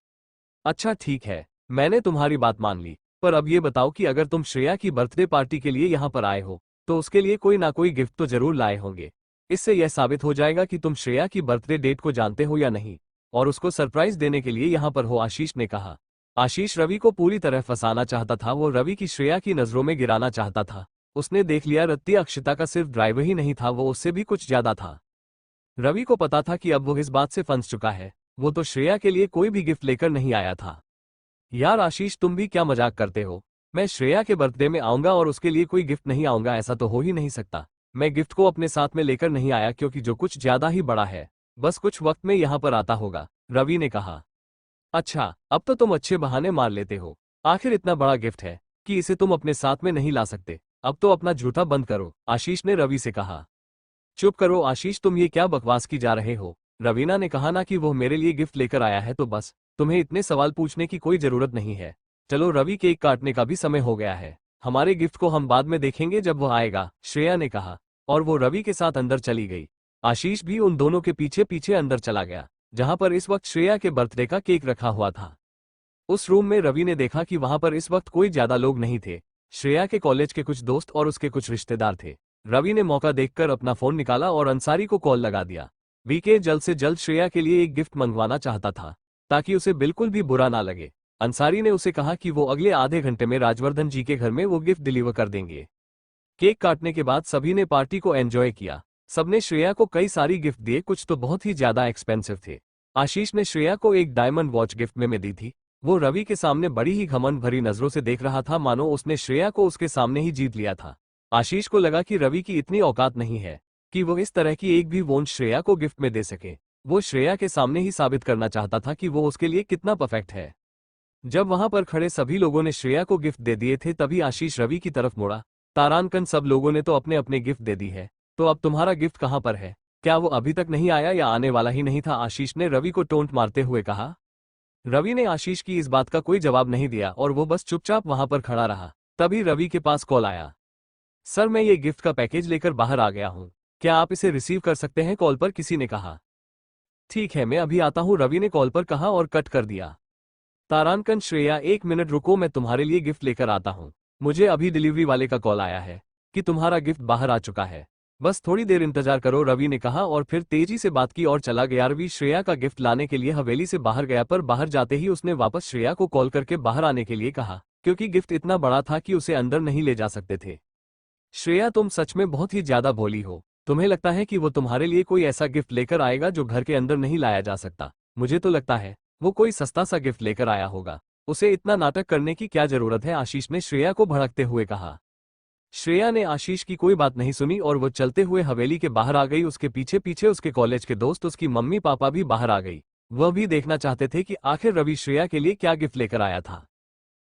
अच्छा ठीक है, मैंने तुम्हारी बात मान ली, पर अब ये बताओ कि अगर तुम श्रेया की बर्थडे पार्टी के लिए यहाँ पर आए हो तो उसके लिए कोई ना कोई गिफ्ट तो जरूर लाए होंगे। इससे यह साबित हो जाएगा कि तुम श्रेया की बर्थडे डेट को जानते हो या नहीं और उसको सरप्राइज देने के लिए यहाँ पर हो, आशीष ने कहा। आशीष रवि को पूरी तरह फंसाना चाहता था। वो रवि की श्रेया की नजरों में गिराना चाहता था। उसने देख लिया रत्ती अक्षिता का सिर्फ ड्राइवर ही नहीं था, वो उससे भी कुछ ज्यादा था। रवि को पता था कि अब वो इस बात से फंस चुका है। वो तो श्रेया के लिए कोई भी गिफ्ट लेकर नहीं आया था। यार आशीष, तुम भी क्या मजाक करते हो? मैं श्रेया के बर्थडे में आऊंगा और उसके लिए कोई गिफ्ट नहीं आऊंगा, ऐसा तो हो ही नहीं सकता। मैं गिफ्ट को अपने साथ में लेकर नहीं आया क्योंकि जो कुछ ज्यादा ही बड़ा है, बस कुछ वक्त में यहाँ पर आता होगा, रवि ने कहा। अच्छा, अब तो तुम अच्छे बहाने मार लेते हो। आखिर इतना बड़ा गिफ्ट है कि इसे तुम अपने साथ में नहीं ला सकते। अब तो अपना झूठा बंद करो, आशीष ने रवि से कहा। चुप करो आशीष, तुम ये क्या बकवास की जा रहे हो? रवीना ने कहा ना कि वो मेरे लिए गिफ्ट लेकर आया है तो बस तुम्हें इतने सवाल पूछने की कोई जरूरत नहीं है। चलो रवि, केक काटने का भी समय हो गया है। हमारे गिफ्ट को हम बाद में देखेंगे जब वो आएगा, श्रेया ने कहा और वो रवि के साथ अंदर चली गई। आशीष भी उन दोनों के पीछे पीछे अंदर चला गया जहां पर इस वक्त श्रेया के बर्थडे का केक रखा हुआ था। उस रूम में रवि ने देखा कि वहां पर इस वक्त कोई ज्यादा लोग नहीं थे। श्रेया के कॉलेज के कुछ दोस्त और उसके कुछ रिश्तेदार थे। रवि ने मौका देखकर अपना फोन निकाला और अंसारी को कॉल लगा दिया। वीके जल्द से जल्द श्रेया के लिए एक गिफ्ट मंगवाना चाहता था ताकि उसे बिल्कुल भी बुरा ना लगे। अंसारी ने उसे कहा कि वो अगले आधे घंटे में राजवर्धन जी के घर में वो गिफ्ट डिलीवर कर देंगे। केक काटने के बाद सभी ने पार्टी को एंजॉय किया। सबने श्रेया को कई सारी गिफ्ट दिए, कुछ तो बहुत ही ज्यादा एक्सपेंसिव थे। आशीष ने श्रेया को एक डायमंड वॉच गिफ्ट में दी थी। वो रवि के सामने बड़ी ही घमंड भरी नजरों से देख रहा था, मानो उसने श्रेया को उसके सामने ही जीत लिया था। आशीष को लगा कि रवि की इतनी औकात नहीं है कि वो इस तरह की एक भी वॉच श्रेया को गिफ्ट में दे सके। वो श्रेया के सामने ही साबित करना चाहता था कि वो उसके लिए कितना परफेक्ट है। जब वहां पर खड़े सभी लोगों ने श्रेया को गिफ्ट दे दिए थे तभी आशीष रवि की तरफ मुड़ा। तारांकन, सब लोगों ने तो अपने अपने गिफ्ट दे दी है, तो अब तुम्हारा गिफ्ट कहां पर है? क्या वो अभी तक नहीं आया या आने वाला ही नहीं था? आशीष ने रवि को टोंट मारते हुए कहा। रवि ने आशीष की इस बात का कोई जवाब नहीं दिया और वो बस चुपचाप वहां पर खड़ा रहा। तभी रवि के पास कॉल आया। सर, मैं ये गिफ्ट का पैकेज लेकर बाहर आ गया हूँ, क्या आप इसे रिसीव कर सकते हैं? कॉल पर किसी ने कहा। ठीक है, मैं अभी आता हूँ, रवि ने कॉल पर कहा और कट कर दिया। तारांकन, श्रेया, एक मिनट रुको, मैं तुम्हारे लिए गिफ्ट लेकर आता हूँ। मुझे अभी डिलीवरी वाले का कॉल आया है कि तुम्हारा गिफ्ट बाहर आ चुका है, बस थोड़ी देर इंतजार करो, रवि ने कहा और फिर तेजी से बात की और चला गया। रवि श्रेया का गिफ्ट लाने के लिए हवेली से बाहर गया, पर बाहर जाते ही उसने वापस श्रेया को कॉल करके बाहर आने के लिए कहा क्योंकि गिफ्ट इतना बड़ा था कि उसे अंदर नहीं ले जा सकते थे। श्रेया, तुम सच में बहुत ही ज्यादा भोली हो। तुम्हें लगता है कि वो तुम्हारे लिए कोई ऐसा गिफ्ट लेकर आएगा जो घर के अंदर नहीं लाया जा सकता? मुझे तो लगता है वो कोई सस्ता सा गिफ्ट लेकर आया होगा। उसे इतना नाटक करने की क्या जरूरत है? आशीष ने श्रेया को भड़कते हुए कहा। श्रेया ने आशीष की कोई बात नहीं सुनी और वो चलते हुए हवेली के बाहर आ गई। उसके पीछे पीछे उसके कॉलेज के दोस्त, उसकी मम्मी पापा भी बाहर आ गई। वह भी देखना चाहते थे कि आखिर रवि श्रेया के लिए क्या गिफ्ट लेकर आया था।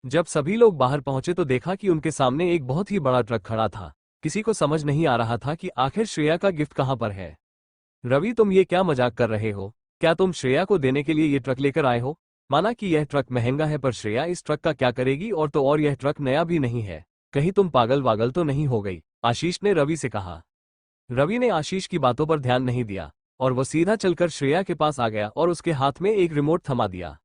जब सभी लोग बाहर पहुंचे तो देखा कि उनके सामने एक बहुत ही बड़ा ट्रक खड़ा था। किसी को समझ नहीं आ रहा था कि आखिर श्रेया का गिफ्ट कहां पर है। रवि, तुम ये क्या मजाक कर रहे हो? क्या तुम श्रेया को देने के लिए ये ट्रक लेकर आए हो? माना कि यह ट्रक महंगा है, पर श्रेया इस ट्रक का क्या करेगी? और तो और यह ट्रक नया भी नहीं है, कहीं तुम पागल वागल तो नहीं हो गई? आशीष ने रवि से कहा। रवि ने आशीष की बातों पर ध्यान नहीं दिया और वह सीधा चलकर श्रेया के पास आ गया और उसके हाथ में एक रिमोट थमा दिया।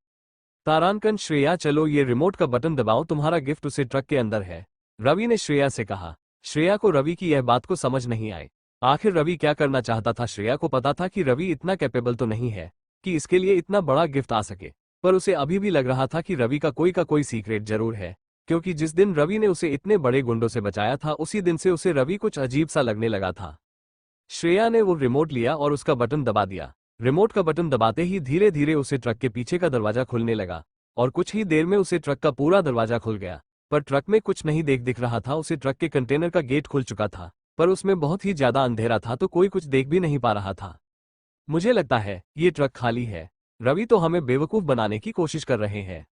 तारांकन, श्रेया चलो ये रिमोट का बटन दबाओ, तुम्हारा गिफ्ट उसे ट्रक के अंदर है, रवि ने श्रेया से कहा। श्रेया को रवि की यह बात को समझ नहीं आई। आखिर रवि क्या करना चाहता था। श्रेया को पता था कि रवि इतना कैपेबल तो नहीं है कि इसके लिए इतना बड़ा गिफ्ट आ सके, पर उसे अभी भी लग रहा था कि रवि का कोई सीक्रेट जरूर है, क्योंकि जिस दिन रवि ने उसे इतने बड़े गुंडों से बचाया था उसी दिन से उसे रवि कुछ अजीब सा लगने लगा था। श्रेया ने वो रिमोट लिया और उसका बटन दबा दिया। रिमोट का बटन दबाते ही धीरे धीरे उसे ट्रक के पीछे का दरवाजा खुलने लगा और कुछ ही देर में उसे ट्रक का पूरा दरवाजा खुल गया। पर ट्रक में कुछ नहीं दिख रहा था। उसे ट्रक के कंटेनर का गेट खुल चुका था, पर उसमें बहुत ही ज्यादा अंधेरा था तो कोई कुछ देख भी नहीं पा रहा था। मुझे लगता है ये ट्रक खाली है। रवि तो हमें बेवकूफ बनाने की कोशिश कर रहे हैं।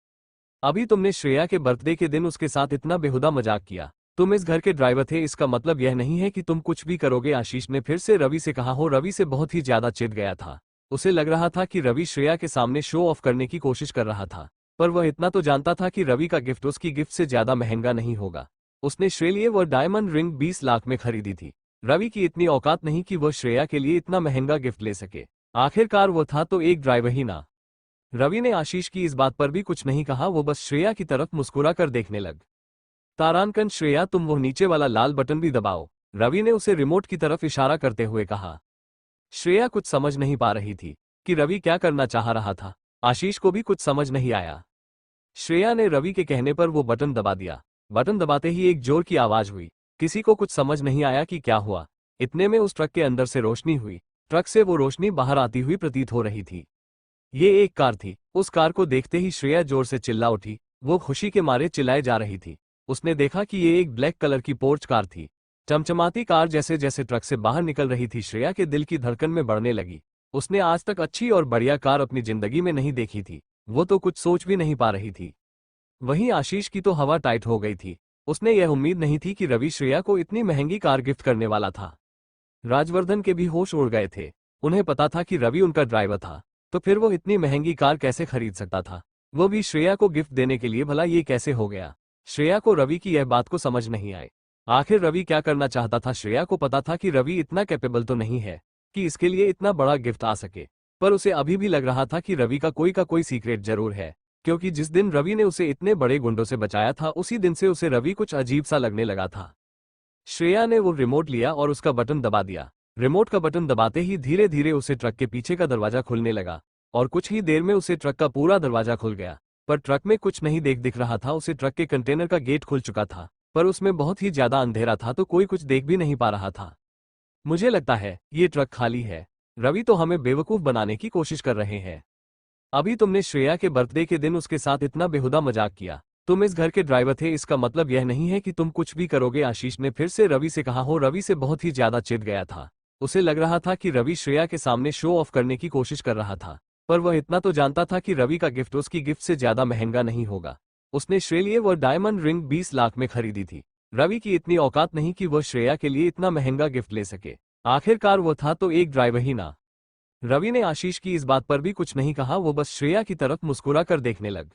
अभी तुमने श्रेया के बर्थडे के दिन उसके साथ इतना बेहुदा मजाक किया। तुम इस घर के ड्राइवर थे, इसका मतलब यह नहीं है कि तुम कुछ भी करोगे। आशीष ने फिर से रवि से कहा। हो रवि से बहुत ही ज्यादा चिढ़ गया था। उसे लग रहा था कि रवि श्रेया के सामने शो ऑफ करने की कोशिश कर रहा था, पर वह इतना तो जानता था कि रवि का गिफ्ट उसकी गिफ्ट से ज्यादा महंगा नहीं होगा। उसने श्रेया लिए वह डायमंड रिंग 20 लाख में खरीदी थी। रवि की इतनी औकात नहीं कि वह श्रेया के लिए इतना महंगा गिफ्ट ले सके। आखिरकार वो था तो एक ड्राइवर ही ना। रवि ने आशीष की इस बात पर भी कुछ नहीं कहा, वो बस श्रेया की तरफ मुस्कुरा कर देखने लग। तारांकन, श्रेया तुम वो नीचे वाला लाल बटन भी दबाओ, रवि ने उसे रिमोट की तरफ इशारा करते हुए कहा। श्रेया कुछ समझ नहीं पा रही थी कि रवि क्या करना चाह रहा था। आशीष को भी कुछ समझ नहीं आया। श्रेया ने रवि के कहने पर वो बटन दबा दिया। बटन दबाते ही एक जोर की आवाज हुई। किसी को कुछ समझ नहीं आया कि क्या हुआ। इतने में उस ट्रक के अंदर से रोशनी हुई। ट्रक से वो रोशनी बाहर आती हुई प्रतीत हो रही थी। ये एक कार थी। उस कार को देखते ही श्रेया जोर से चिल्ला उठी। वो खुशी के मारे चिल्लाए जा रही थी। उसने देखा कि ये एक ब्लैक कलर की पोर्च कार थी। चमचमाती कार जैसे जैसे ट्रक से बाहर निकल रही थी, श्रेया के दिल की धड़कन में बढ़ने लगी। उसने आज तक अच्छी और बढ़िया कार अपनी जिंदगी में नहीं देखी थी। वो तो कुछ सोच भी नहीं पा रही थी। वहीं आशीष की तो हवा टाइट हो गई थी। उसने यह उम्मीद नहीं थी कि रवि श्रेया को इतनी महंगी कार गिफ्ट करने वाला था। राजवर्धन के भी होश उड़ गए थे। उन्हें पता था कि रवि उनका ड्राइवर था, तो फिर वो इतनी महंगी कार कैसे खरीद सकता था, वो भी श्रेया को गिफ्ट देने के लिए। भला ये कैसे हो गया। श्रेया को रवि की यह बात को समझ नहीं आई। आखिर रवि क्या करना चाहता था। श्रेया को पता था कि रवि इतना कैपेबल तो नहीं है कि इसके लिए इतना बड़ा गिफ्ट आ सके, पर उसे अभी भी लग रहा था कि रवि का कोई सीक्रेट जरूर है, क्योंकि जिस दिन रवि ने उसे इतने बड़े गुंडों से बचाया था उसी दिन से उसे रवि कुछ अजीब सा लगने लगा था। श्रेया ने वो रिमोट लिया और उसका बटन दबा दिया। रिमोट का बटन दबाते ही धीरे धीरे उसे ट्रक के पीछे का दरवाजा खुलने लगा और कुछ ही देर में उसे ट्रक का पूरा दरवाजा खुल गया। पर ट्रक में कुछ नहीं दिख रहा था। उसे ट्रक के कंटेनर का गेट खुल चुका था, पर उसमें बहुत ही ज्यादा अंधेरा था तो कोई कुछ देख भी नहीं पा रहा था। मुझे लगता है ये ट्रक खाली है। रवि तो हमें बेवकूफ बनाने की कोशिश कर रहे हैं। अभी तुमने श्रेया के बर्थडे के दिन उसके साथ इतना बेहुदा मजाक किया। तुम इस घर के ड्राइवर थे, इसका मतलब यह नहीं है कि तुम कुछ भी करोगे। आशीष ने फिर से रवि से कहा। हो रवि से बहुत ही ज्यादा चिढ़ गया था। उसे लग रहा था कि रवि श्रेया के सामने शो ऑफ करने की कोशिश कर रहा था, पर वह इतना तो जानता था कि रवि का गिफ्ट उसकी गिफ्ट से ज्यादा महंगा नहीं होगा। उसने श्रेया लिए वह डायमंड रिंग 20 लाख में खरीदी थी। रवि की इतनी औकात नहीं कि वह श्रेया के लिए इतना महंगा गिफ्ट ले सके। आखिरकार वो था तो एक ड्राइवर ही ना। रवि ने आशीष की इस बात पर भी कुछ नहीं कहा, वो बस श्रेया की तरफ मुस्कुरा कर देखने लग।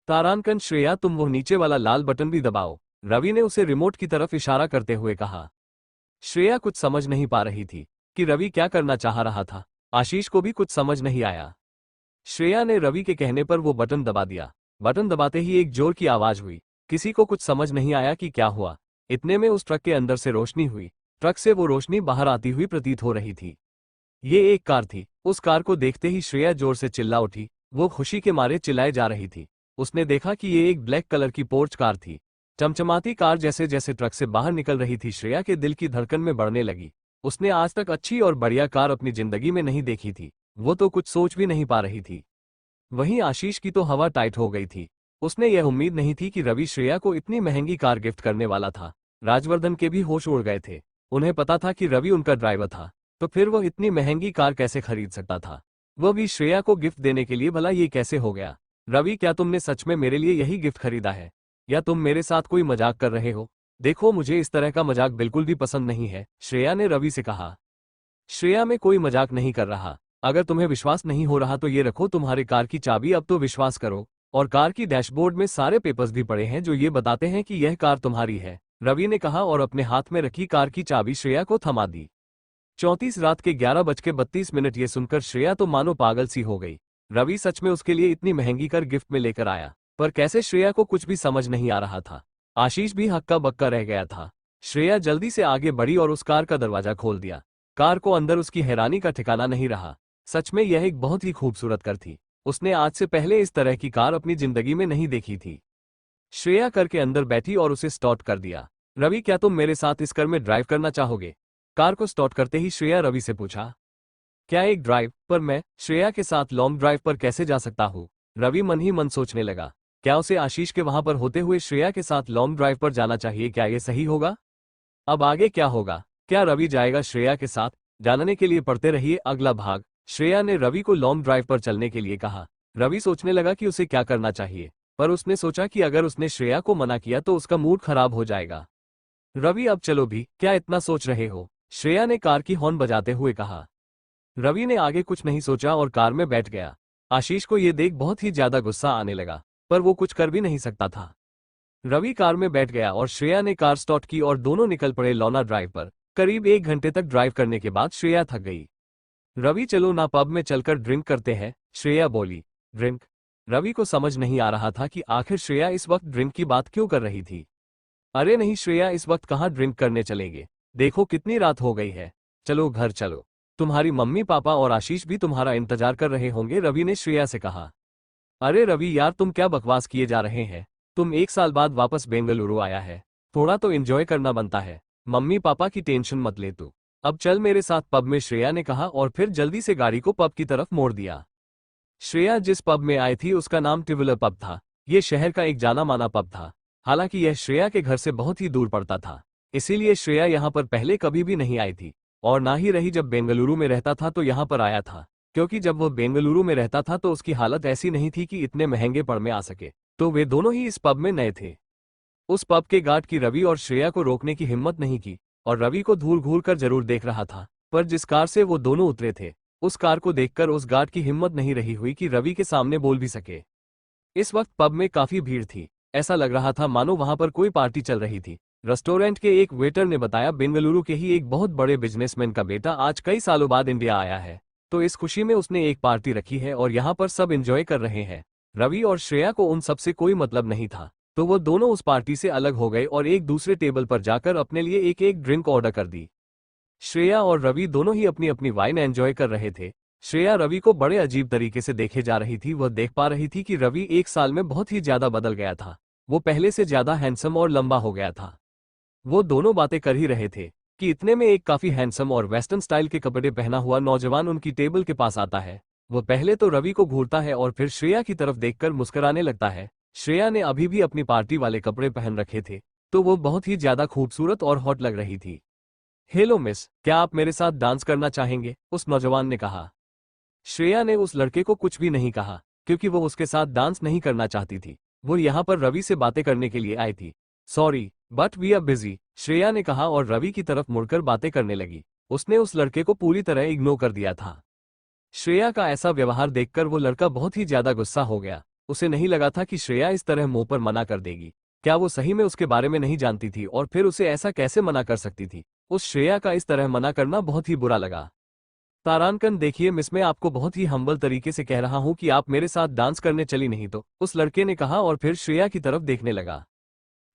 तारांकन, श्रेया तुम वो नीचे वाला लाल बटन भी दबाओ, रवि ने उसे रिमोट की तरफ इशारा करते हुए कहा। श्रेया कुछ समझ नहीं पा रही थी कि रवि क्या करना चाह रहा था। आशीष को भी कुछ समझ नहीं आया। श्रेया ने रवि के कहने पर वो बटन दबा दिया। बटन दबाते ही एक जोर की आवाज हुई। किसी को कुछ समझ नहीं आया कि क्या हुआ। इतने में उस ट्रक के अंदर से रोशनी हुई। ट्रक से वो रोशनी बाहर आती हुई प्रतीत हो रही थी। ये एक कार थी। उस कार को देखते ही श्रेया जोर से चिल्ला उठी। वो खुशी के मारे चिल्लाए जा रही थी। उसने देखा कि ये एक ब्लैक कलर की पोर्च कार थी। चमचमाती कार जैसे जैसे ट्रक से बाहर निकल रही थी, श्रेया के दिल की धड़कन में बढ़ने लगी। उसने आज तक अच्छी और बढ़िया कार अपनी जिंदगी में नहीं देखी थी। वो तो कुछ सोच भी नहीं पा रही थी। वहीं आशीष की तो हवा टाइट हो गई थी। उसने यह उम्मीद नहीं थी कि रवि श्रेया को इतनी महंगी कार गिफ्ट करने वाला था। राजवर्धन के भी होश उड़ गए थे। उन्हें पता था कि रवि उनका ड्राइवर था, तो फिर वो इतनी महंगी कार कैसे खरीद सकता था, वह भी श्रेया को गिफ्ट देने के लिए। भला ये कैसे हो गया। रवि, क्या तुमने सच में मेरे लिए यही गिफ्ट खरीदा है, या तुम मेरे साथ कोई मजाक कर रहे हो। देखो, मुझे इस तरह का मजाक बिल्कुल भी पसंद नहीं है, श्रेया ने रवि से कहा। श्रेया, मैं कोई मजाक नहीं कर रहा। अगर तुम्हें विश्वास नहीं हो रहा तो ये रखो तुम्हारे कार की चाबी, अब तो विश्वास करो। और कार की डैशबोर्ड में सारे पेपर्स भी पड़े हैं जो ये बताते हैं कि यह कार तुम्हारी है, रवि ने कहा और अपने हाथ में रखी कार की चाबी श्रेया को थमा दी। 34 रात के 11:32 ये सुनकर श्रेया तो मानो पागल सी हो गई। रवि सच में उसके लिए इतनी महंगी कार गिफ्ट में लेकर आया, पर कैसे श्रेया को कुछ भी समझ नहीं आ रहा था। आशीष भी हक्का बक्का रह गया था। श्रेया जल्दी से आगे बढ़ी और उस कार का दरवाजा खोल दिया। कार को अंदर उसकी हैरानी का ठिकाना नहीं रहा। सच में यह एक बहुत ही खूबसूरत कार थी। उसने आज से पहले इस तरह की कार अपनी जिंदगी में नहीं देखी थी। श्रेया कार के अंदर बैठी और उसे स्टार्ट कर दिया। रवि, क्या तुम मेरे साथ इस कार में ड्राइव करना चाहोगे? कार को स्टार्ट करते ही श्रेया रवि से पूछा। क्या एक ड्राइव पर? मैं श्रेया के साथ लॉन्ग ड्राइव पर कैसे जा सकता हूँ? रवि मन ही मन सोचने लगा। क्या उसे आशीष के वहां पर होते हुए श्रेया के साथ लॉन्ग ड्राइव पर जाना चाहिए? क्या ये सही होगा? अब आगे क्या होगा? क्या रवि जाएगा श्रेया के साथ? जानने के लिए पढ़ते रहिए अगला भाग। श्रेया ने रवि को लॉन्ग ड्राइव पर चलने के लिए कहा। रवि सोचने लगा कि उसे क्या करना चाहिए, पर उसने सोचा कि अगर उसने श्रेया को मना किया तो उसका मूड खराब हो जाएगा। रवि, अब चलो भी, क्या इतना सोच रहे हो? श्रेया ने कार की हॉर्न बजाते हुए कहा। रवि ने आगे कुछ नहीं सोचा और कार में बैठ गया। आशीष को यह देख बहुत ही ज्यादा गुस्सा आने लगा, पर वो कुछ कर भी नहीं सकता था। रवि कार में बैठ गया और श्रेया ने कार स्टार्ट की और दोनों निकल पड़े लौना ड्राइव पर। करीब 1 घंटे तक ड्राइव करने के बाद श्रेया थक गई। रवि, चलो ना पब में चलकर ड्रिंक करते हैं, श्रेया बोली। ड्रिंक? रवि को समझ नहीं आ रहा था कि आखिर श्रेया इस वक्त ड्रिंक की बात क्यों कर रही थी। अरे नहीं श्रेया, इस वक्त कहाँ ड्रिंक करने चलेंगे? देखो कितनी रात हो गई है। चलो घर चलो, तुम्हारी मम्मी पापा और आशीष भी तुम्हारा इंतजार कर रहे होंगे, रवि ने श्रेया से कहा। अरे रवि यार, तुम क्या बकवास किए जा रहे हैं? तुम 1 साल बाद वापस बेंगलुरु आया है, थोड़ा तो एंजॉय करना बनता है। मम्मी पापा की टेंशन मत ले तू, अब चल मेरे साथ पब में, श्रेया ने कहा और फिर जल्दी से गाड़ी को पब की तरफ मोड़ दिया। श्रेया जिस पब में आई थी उसका नाम टिवलर पब था। ये शहर का एक जाना माना पब था। हालांकि यह श्रेया के घर से बहुत ही दूर पड़ता था, इसीलिए श्रेया यहाँ पर पहले कभी भी नहीं आई थी और ना ही रही जब बेंगलुरु में रहता था तो यहाँ पर आया था, क्योंकि जब वो बेंगलुरु में रहता था तो उसकी हालत ऐसी नहीं थी कि इतने महंगे पब में आ सके, तो वे दोनों ही इस पब में नए थे। उस पब के गार्ड की रवि और श्रेया को रोकने की हिम्मत नहीं की और रवि को घूर घूर कर जरूर देख रहा था, पर जिस कार से वो दोनों उतरे थे उस कार को देखकर उस गार्ड की हिम्मत नहीं रही हुई कि रवि के सामने बोल भी सके। इस वक्त पब में काफी भीड़ थी। ऐसा लग रहा था मानो वहां पर कोई पार्टी चल रही थी। रेस्टोरेंट के एक वेटर ने बताया, बेंगलुरु के ही एक बहुत बड़े बिजनेसमैन का बेटा आज कई सालों बाद इंडिया आया है, तो इस खुशी में उसने एक पार्टी रखी है और यहाँ पर सब एंजॉय कर रहे हैं। रवि और श्रेया को उन सब से कोई मतलब नहीं था, तो वो दोनों उस पार्टी से अलग हो गए और एक दूसरे टेबल पर जाकर अपने लिए एक एक ड्रिंक ऑर्डर कर दी। श्रेया और रवि दोनों ही अपनी अपनी वाइन एंजॉय कर रहे थे। श्रेया रवि को बड़े अजीब तरीके से देखे जा रही थी। वह देख पा रही थी कि रवि 1 साल में बहुत ही ज्यादा बदल गया था। वो पहले से ज्यादा हैंडसम और लंबा हो गया था। वो दोनों बातें कर ही रहे थे कि इतने में एक काफी हैंडसम और वेस्टर्न स्टाइल के कपड़े पहना हुआ नौजवान उनकी टेबल के पास आता है। वो पहले तो रवि को घूरता है और फिर श्रेया की तरफ देखकर मुस्कुराने लगता है। श्रेया ने अभी भी अपनी पार्टी वाले कपड़े पहन रखे थे, तो वो बहुत ही ज्यादा खूबसूरत और हॉट लग रही थी। हेलो मिस, क्या आप मेरे साथ डांस करना चाहेंगे? उस नौजवान ने कहा। श्रेया ने उस लड़के को कुछ भी नहीं कहा, क्योंकि वो उसके साथ डांस नहीं करना चाहती थी। वो यहाँ पर रवि से बातें करने के लिए आई थी। Sorry but we are busy, Shreya ने कहा और रवि की तरफ मुड़कर बातें करने लगी। उसने उस लड़के को पूरी तरह इग्नोर कर दिया था। श्रेया का ऐसा व्यवहार देखकर वो लड़का बहुत ही ज्यादा गुस्सा हो गया। उसे नहीं लगा था कि श्रेया इस तरह मुंह पर मना कर देगी। क्या वो सही में उसके बारे में नहीं जानती थी और फिर उसे ऐसा कैसे मना कर सकती थी? उस श्रेया का इस तरह मना करना बहुत ही बुरा लगा। तारांकन, देखिए मिस, मैं आपको बहुत ही हम्बल तरीके से कह रहा हूं कि आप मेरे साथ डांस करने चली नहीं तो, उस लड़के ने कहा और फिर श्रेया की तरफ देखने लगा।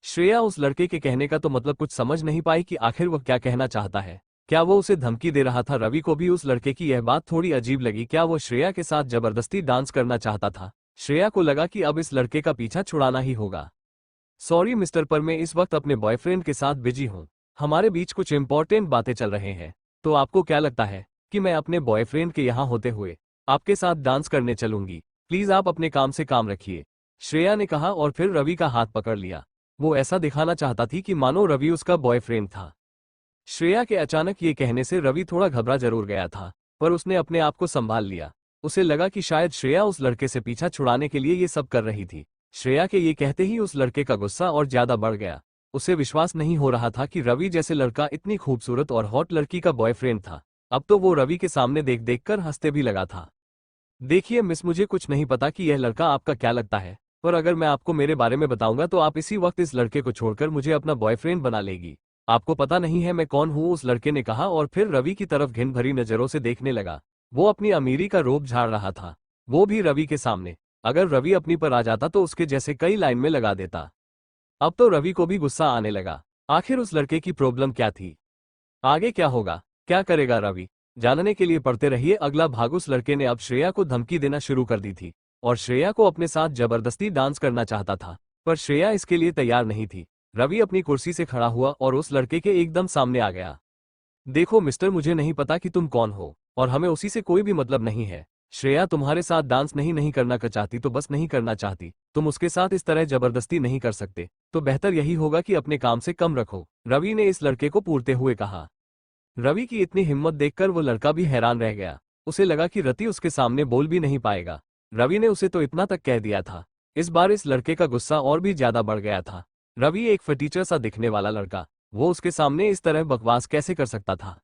श्रेया उस लड़के के कहने का तो मतलब कुछ समझ नहीं पाई कि आखिर वह क्या कहना चाहता है। क्या वो उसे धमकी दे रहा था? रवि को भी उस लड़के की यह बात थोड़ी अजीब लगी। क्या वो श्रेया के साथ जबरदस्ती डांस करना चाहता था? श्रेया को लगा कि अब इस लड़के का पीछा छुड़ाना ही होगा। सॉरी मिस्टर, पर मैं इस वक्त अपने बॉयफ्रेंड के साथ बिजी हूँ। हमारे बीच कुछ इंपॉर्टेंट बातें चल रहे हैं। तो आपको क्या लगता है कि मैं अपने बॉयफ्रेंड के यहाँ होते हुए आपके साथ डांस करने चलूंगी? प्लीज आप अपने काम से काम रखिए, श्रेया ने कहा और फिर रवि का हाथ पकड़ लिया। वो ऐसा दिखाना चाहता थी कि मानो रवि उसका बॉयफ्रेंड था। श्रेया के अचानक ये कहने से रवि थोड़ा घबरा जरूर गया था, पर उसने अपने आप को संभाल लिया। उसे लगा कि शायद श्रेया उस लड़के से पीछा छुड़ाने के लिए ये सब कर रही थी। श्रेया के ये कहते ही उस लड़के का गुस्सा और ज्यादा बढ़ गया। उसे विश्वास नहीं हो रहा था कि रवि जैसे लड़का इतनी खूबसूरत और हॉट लड़की का बॉयफ्रेंड था। अब तो वो रवि के सामने देख देख कर हंसते भी लगा था। देखिए मिस, मुझे कुछ नहीं पता कि यह लड़का आपका क्या लगता है, पर अगर मैं आपको मेरे बारे में बताऊंगा तो आप इसी वक्त इस लड़के को छोड़कर मुझे अपना बॉयफ्रेंड बना लेगी। आपको पता नहीं है मैं कौन हूँ, उस लड़के ने कहा और फिर रवि की तरफ घिन भरी नजरों से देखने लगा। वो अपनी अमीरी का रोब झाड़ रहा था, वो भी रवि के सामने। अगर रवि अपनी पर आ जाता तो उसके जैसे कई लाइन में लगा देता। अब तो रवि को भी गुस्सा आने लगा। आखिर उस लड़के की प्रॉब्लम क्या थी? आगे क्या होगा, क्या करेगा रवि? जानने के लिए पढ़ते रहिए अगला भाग। उस लड़के ने अब श्रेया को धमकी देना शुरू कर दी थी और श्रेया को अपने साथ जबरदस्ती डांस करना चाहता था, पर श्रेया इसके लिए तैयार नहीं थी। रवि अपनी कुर्सी से खड़ा हुआ और उस लड़के के एकदम सामने आ गया। देखो मिस्टर, मुझे नहीं पता कि तुम कौन हो और हमें उसी से कोई भी मतलब नहीं है। श्रेया तुम्हारे साथ डांस नहीं करना चाहती तो बस नहीं करना चाहती, तुम उसके साथ इस तरह जबरदस्ती नहीं कर सकते, तो बेहतर यही होगा कि अपने काम से कम रखो, रवि ने इस लड़के को पूरते हुए कहा। रवि की इतनी हिम्मत देखकर वो लड़का भी हैरान रह गया। उसे लगा कि रति उसके सामने बोल भी नहीं पाएगा। रवि ने उसे तो इतना तक कह दिया था। इस बार इस लड़के का गुस्सा और भी ज्यादा बढ़ गया था। रवि एक फटीचर सा दिखने वाला लड़का, वो उसके सामने इस तरह बकवास कैसे कर सकता था?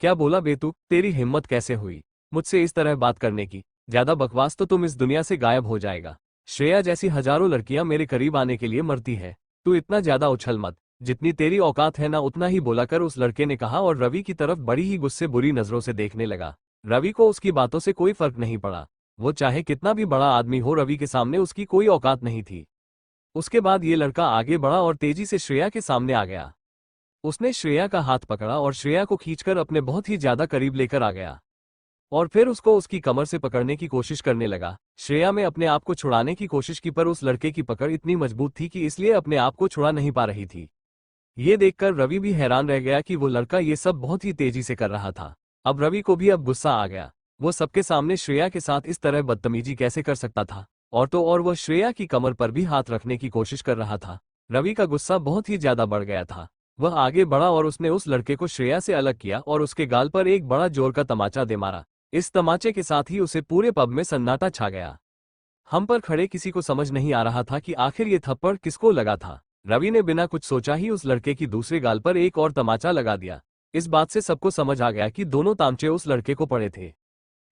क्या बोला बे तू? तेरी हिम्मत कैसे हुई मुझसे इस तरह बात करने की? ज्यादा बकवास तो तुम इस दुनिया से गायब हो जाएगा। श्रेया जैसी हजारों लड़कियां मेरे करीब आने के लिए मरती है, तू इतना ज्यादा उछल मत, जितनी तेरी औकात है ना उतना ही बोला कर, उस लड़के ने कहा और रवि की तरफ बड़ी ही गुस्से बुरी नजरों से देखने लगा। रवि को उसकी बातों से कोई फर्क नहीं पड़ा। वो चाहे कितना भी बड़ा आदमी हो, रवि के सामने उसकी कोई औकात नहीं थी। उसके बाद ये लड़का आगे बढ़ा और तेजी से श्रेया के सामने आ गया। उसने श्रेया का हाथ पकड़ा और श्रेया को खींचकर अपने बहुत ही ज्यादा करीब लेकर आ गया और फिर उसको उसकी कमर से पकड़ने की कोशिश करने लगा। श्रेया में अपने आप को छुड़ाने की कोशिश की, पर उस लड़के की पकड़ इतनी मजबूत थी कि इसलिए अपने आप को छुड़ा नहीं पा रही थी। ये देखकर रवि भी हैरान रह गया कि वो लड़का ये सब बहुत ही तेजी से कर रहा था। अब रवि को भी अब गुस्सा आ गया। वो सबके सामने श्रेया के साथ इस तरह बदतमीजी कैसे कर सकता था? और तो और वह श्रेया की कमर पर भी हाथ रखने की कोशिश कर रहा था। रवि का गुस्सा बहुत ही ज्यादा बढ़ गया था। वह आगे बढ़ा और उसने उस लड़के को श्रेया से अलग किया और उसके गाल पर एक बड़ा जोर का तमाचा दे मारा। इस तमाचे के साथ ही उसे पूरे पब में सन्नाटा छा गया। हम पर खड़े किसी को समझ नहीं आ रहा था कि आखिर ये थप्पड़ किसको लगा था। रवि ने बिना कुछ सोचा ही उस लड़के की दूसरे गाल पर एक और तमाचा लगा दिया। इस बात से सबको समझ आ गया कि दोनों तामचे उस लड़के को पड़े थे।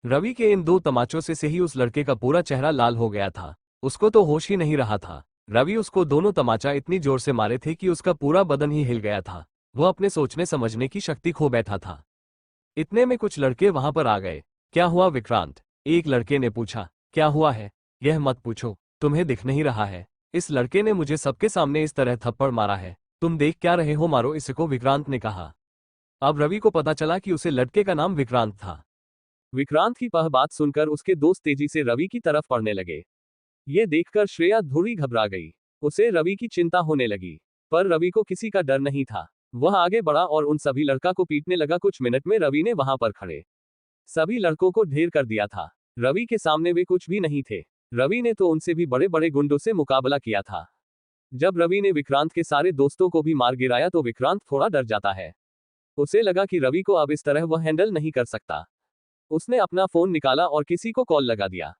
रवि के इन दो तमाचों से ही उस लड़के का पूरा चेहरा लाल हो गया था। उसको तो होश ही नहीं रहा था। रवि उसको दोनों तमाचा इतनी जोर से मारे थे कि उसका पूरा बदन ही हिल गया था। वह अपने सोचने समझने की शक्ति खो बैठा था। इतने में कुछ लड़के वहां पर आ गए। क्या हुआ विक्रांत? एक लड़के ने पूछा। क्या हुआ है? यह मत पूछो, तुम्हें दिख नहीं रहा है? इस लड़के ने मुझे सबके सामने इस तरह थप्पड़ मारा है, तुम देख क्या रहे हो? मारो इसको, विक्रांत ने कहा। अब रवि को पता चला कि उसे लड़के का नाम विक्रांत था। विक्रांत की वह बात सुनकर उसके दोस्त तेजी से रवि की तरफ पढ़ने लगे। ये देखकर श्रेया थोड़ी घबरा गई। उसे रवि की चिंता होने लगी, पर रवि को किसी का डर नहीं था। वह आगे बढ़ा और उन सभी लड़का को पीटने लगा। कुछ मिनट में रवि ने वहां पर खड़े सभी लड़कों को ढेर कर दिया था। रवि के सामने वे कुछ भी नहीं थे। रवि ने तो उनसे भी बड़े बड़े गुंडों से मुकाबला किया था। जब रवि ने विक्रांत के सारे दोस्तों को भी मार गिराया तो विक्रांत थोड़ा डर जाता है। उसे लगा कि रवि को अब इस तरह वह हैंडल नहीं कर सकता। उसने अपना फोन निकाला और किसी को कॉल लगा दिया।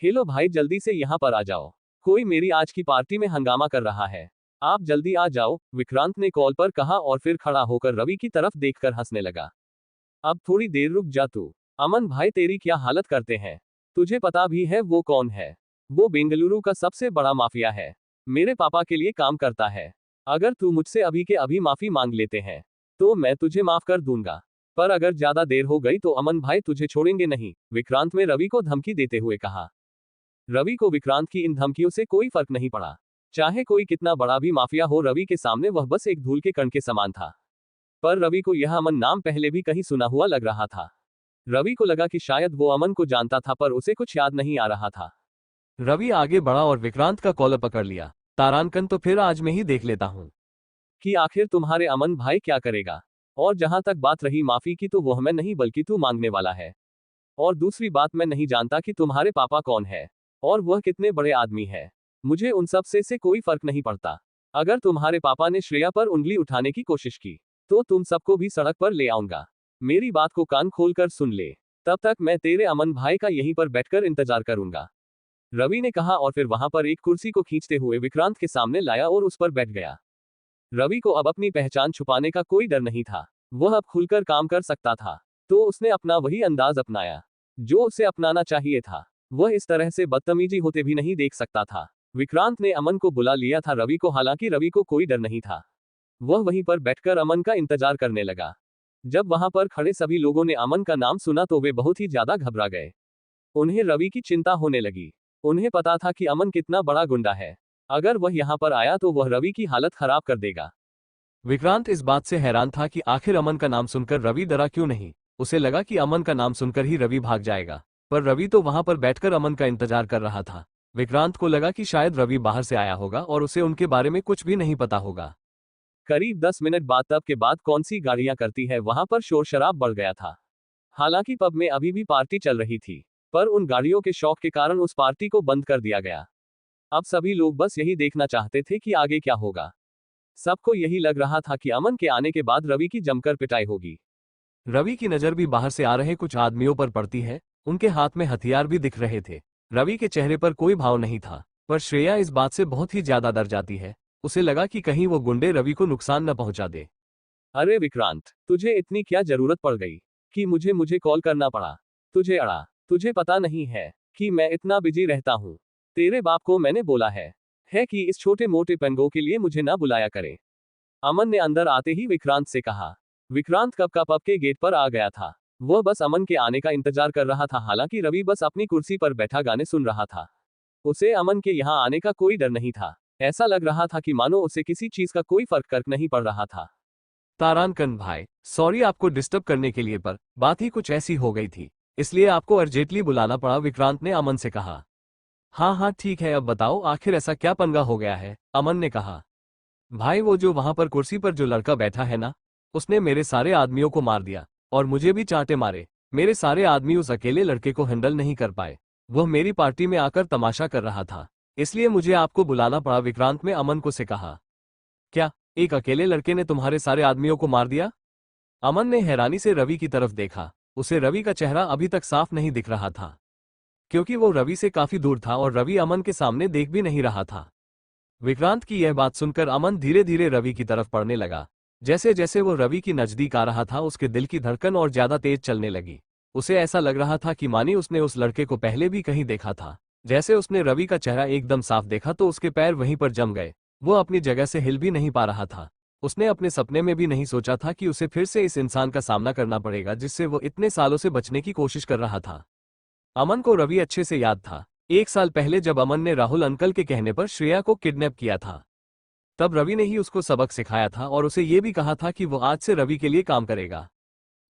हेलो भाई, जल्दी से यहाँ पर आ जाओ, कोई मेरी आज की पार्टी में हंगामा कर रहा है, आप जल्दी आ जाओ, विक्रांत ने कॉल पर कहा और फिर खड़ा होकर रवि की तरफ देखकर हंसने लगा। अब थोड़ी देर रुक जा तू। अमन भाई, तेरी क्या हालत करते हैं? तुझे पता भी है वो कौन है? वो बेंगलुरु का सबसे बड़ा माफिया है, मेरे पापा के लिए काम करता है। अगर तू मुझसे अभी के अभी माफी मांग लेते हैं तो मैं तुझे माफ कर दूंगा, पर अगर ज्यादा देर हो गई तो अमन भाई तुझे छोड़ेंगे नहीं, विक्रांत ने रवि को धमकी देते हुए कहा। रवि को विक्रांत की इन धमकियों से कोई फर्क नहीं पड़ा। चाहे कोई कितना बड़ा भी माफिया हो, रवि के सामने वह बस एक धूल के कण के समान था। पर रवि को यह अमन नाम पहले भी कहीं सुना हुआ लग रहा था। रवि को लगा कि शायद वो अमन को जानता था, पर उसे कुछ याद नहीं आ रहा था। रवि आगे बढ़ा और विक्रांत का कॉलर पकड़ लिया। तारांकन तो फिर आज मैं ही देख लेता हूं कि आखिर तुम्हारे अमन भाई क्या करेगा। और जहां तक बात रही माफी की, तो वह मैं नहीं बल्कि तू मांगने वाला है। और दूसरी बात, मैं नहीं जानता कि तुम्हारे पापा कौन है और वह कितने बड़े आदमी है। मुझे उन सब से कोई फर्क नहीं पड़ता। अगर तुम्हारे पापा ने श्रेया पर उंगली उठाने की कोशिश की तो तुम सबको भी सड़क पर ले आऊंगा। मेरी बात को कान खोलकर सुन ले, तब तक मैं तेरे अमन भाई का यहीं पर बैठकर इंतजार करूंगा, रवि ने कहा और फिर वहां पर एक कुर्सी को खींचते हुए विक्रांत के सामने लाया और उस पर बैठ गया। रवि को अब अपनी पहचान छुपाने का कोई डर नहीं था। वह अब खुलकर काम कर सकता था, तो उसने अपना वही अंदाज अपनाया जो उसे अपनाना चाहिए था। वह इस तरह से बदतमीजी होते भी नहीं देख सकता था। विक्रांत ने अमन को बुला लिया था रवि को, हालांकि रवि को कोई डर नहीं था। वह वहीं पर बैठकर अमन का इंतजार करने लगा। जब वहां पर खड़े सभी लोगों ने अमन का नाम सुना तो वे बहुत ही ज्यादा घबरा गए। उन्हें रवि की चिंता होने लगी। उन्हें पता था कि अमन कितना बड़ा गुंडा है। अगर वह यहाँ पर आया तो वह रवि की हालत खराब कर देगा। विक्रांत इस बात से हैरान था कि आखिर अमन का नाम सुनकर रवि डरा क्यों नहीं। उसे लगा कि अमन का नाम सुनकर ही रवि भाग जाएगा, पर रवि तो वहां पर बैठकर अमन का इंतजार कर रहा था। विक्रांत को लगा कि शायद रवि बाहर से आया होगा और उसे उनके बारे में कुछ भी नहीं पता होगा। करीब 10 मिनट बाद तब के बाद कौन सी गाड़ियां करती है वहां पर शोर शराब बढ़ गया था। हालांकि पब में अभी भी पार्टी चल रही थी, पर उन गाड़ियों के शौक के कारण उस पार्टी को बंद कर दिया गया। अब सभी लोग बस यही देखना चाहते थे कि आगे क्या होगा। सबको यही लग रहा था कि अमन के आने के बाद रवि की जमकर पिटाई होगी। रवि की नजर भी बाहर से आ रहे कुछ आदमियों पर पड़ती है। उनके हाथ में हथियार भी दिख रहे थे। रवि के चेहरे पर कोई भाव नहीं था, पर श्रेया इस बात से बहुत ही ज्यादा डर जाती है। उसे लगा कि कहीं वो गुंडे रवि को नुकसान न पहुंचा दे। अरे विक्रांत, तुझे इतनी क्या जरूरत पड़ गई कि मुझे कॉल करना पड़ा? तुझे अड़ा, तुझे पता नहीं है कि मैं इतना बिजी रहता हूँ। तेरे बाप को मैंने बोला है कि इस छोटे मोटे पंगों के लिए मुझे ना बुलाया करे। अमन ने अंदर आते ही विक्रांत से कहा। विक्रांत कब का पब के गेट पर आ गया था। वह बस अमन के आने का इंतजार कर रहा था। हालांकि रवि बस अपनी कुर्सी पर बैठा गाने सुन रहा था। उसे अमन के यहाँ आने का कोई डर नहीं था। ऐसा लग रहा था कि मानो उसे किसी चीज का कोई फर्क नहीं पड़ रहा था। तारानकन भाई, सॉरी आपको डिस्टर्ब करने के लिए, पर बात ही कुछ ऐसी हो गई थी, इसलिए आपको अर्जेंटली बुलाना पड़ा, विक्रांत ने अमन से कहा। हाँ हाँ ठीक है, अब बताओ आखिर ऐसा क्या पंगा हो गया है, अमन ने कहा। भाई वो जो वहां पर कुर्सी पर जो लड़का बैठा है ना, उसने मेरे सारे आदमियों को मार दिया और मुझे भी चांटे मारे। मेरे सारे आदमी उस अकेले लड़के को हैंडल नहीं कर पाए। वह मेरी पार्टी में आकर तमाशा कर रहा था, इसलिए मुझे आपको बुलाना पड़ा, विक्रांत ने अमन को से कहा। क्या एक अकेले लड़के ने तुम्हारे सारे आदमियों को मार दिया? अमन ने हैरानी से रवि की तरफ देखा। उसे रवि का चेहरा अभी तक साफ नहीं दिख रहा था, क्योंकि वो रवि से काफी दूर था और रवि अमन के सामने देख भी नहीं रहा था। विक्रांत की यह बात सुनकर अमन धीरे धीरे रवि की तरफ पड़ने लगा। जैसे जैसे वो रवि की नजदीक आ रहा था उसके दिल की धड़कन और ज्यादा तेज चलने लगी। उसे ऐसा लग रहा था कि मानी उसने उस लड़के को पहले भी कहीं देखा था। जैसे उसने रवि का चेहरा एकदम साफ देखा तो उसके पैर वहीं पर जम गए। वो अपनी जगह से हिल भी नहीं पा रहा था। उसने अपने सपने में भी नहीं सोचा था कि उसे फिर से इस इंसान का सामना करना पड़ेगा जिससे वो इतने सालों से बचने की कोशिश कर रहा था। अमन को रवि अच्छे से याद था। 1 साल पहले जब अमन ने राहुल अंकल के कहने पर श्रेया को किडनैप किया था, तब रवि ने ही उसको सबक सिखाया था और उसे ये भी कहा था कि वो आज से रवि के लिए काम करेगा।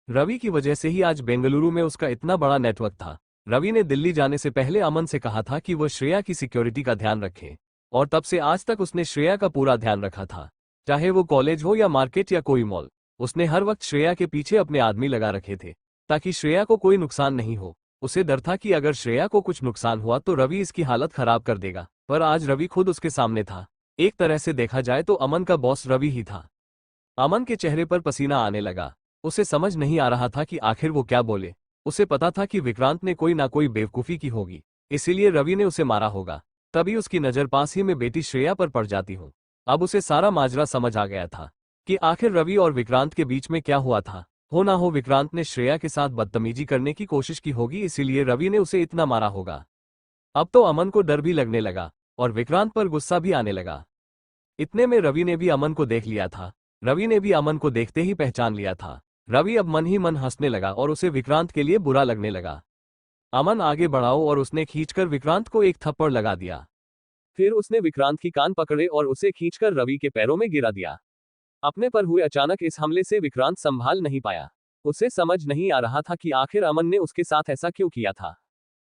रवि की वजह से ही आज बेंगलुरु में उसका इतना बड़ा नेटवर्क था। रवि ने दिल्ली जाने से पहले अमन से कहा था कि वह श्रेया की सिक्योरिटी का ध्यान रखे, और तब से आज तक उसने श्रेया का पूरा ध्यान रखा था। चाहे वो कॉलेज हो या मार्केट या कोई मॉल, उसने हर वक्त श्रेया के पीछे अपने आदमी लगा रखे थे ताकि श्रेया को कोई नुकसान नहीं हो। उसे डर था कि अगर श्रेया को कुछ नुकसान हुआ तो रवि इसकी हालत खराब कर देगा, पर आज रवि खुद उसके सामने था। एक तरह से देखा जाए तो अमन का बॉस रवि ही था। अमन के चेहरे पर पसीना आने लगा। उसे समझ नहीं आ रहा था कि आखिर वो क्या बोले। उसे पता था कि विक्रांत ने कोई ना कोई बेवकूफी की होगी, इसीलिए रवि ने उसे मारा होगा। तभी उसकी नजर पास ही में बेटी श्रेया पर पड़ जाती हूँ। अब उसे सारा माजरा समझ आ गया था कि आखिर रवि और विक्रांत के बीच में क्या हुआ था। हो ना हो विक्रांत ने श्रेया के साथ बदतमीजी करने की कोशिश की होगी, इसीलिए रवि ने उसे इतना मारा होगा। अब तो अमन को डर भी लगने लगा और विक्रांत पर गुस्सा भी आने लगा। इतने में रवि ने भी अमन को देख लिया था। रवि ने भी अमन को देखते ही पहचान लिया था। रवि अब मन ही मन हंसने लगा और उसे विक्रांत के लिए बुरा लगने लगा। अमन आगे बढ़ाओ और उसने खींचकर विक्रांत को एक थप्पड़ लगा दिया। फिर उसने विक्रांत की कान पकड़े और उसे खींचकर रवि के पैरों में गिरा दिया। अपने पर हुए अचानक इस हमले से विक्रांत संभाल नहीं पाया। उसे समझ नहीं आ रहा था कि आखिर अमन ने उसके साथ ऐसा क्यों किया था,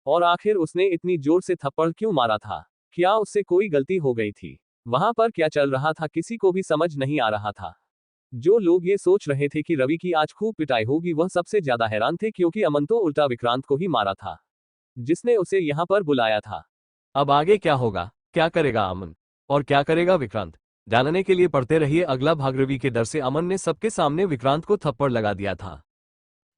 और आखिर उसने इतनी जोर से थप्पड़ क्यों मारा था। क्या उससे कोई गलती हो गई थी? वहां पर क्या चल रहा था किसी को भी समझ नहीं आ रहा था। जो लोग ये सोच रहे थे कि रवि की आज खूब पिटाई होगी, वह सबसे ज्यादा हैरान थे, क्योंकि अमन तो उल्टा विक्रांत को ही मारा था जिसने उसे यहाँ पर बुलाया था। अब आगे क्या होगा, क्या करेगा अमन और क्या करेगा विक्रांत, जानने के लिए पढ़ते रहिए अगला भाग। रवि के डर से अमन ने सबके सामने विक्रांत को थप्पड़ लगा दिया था।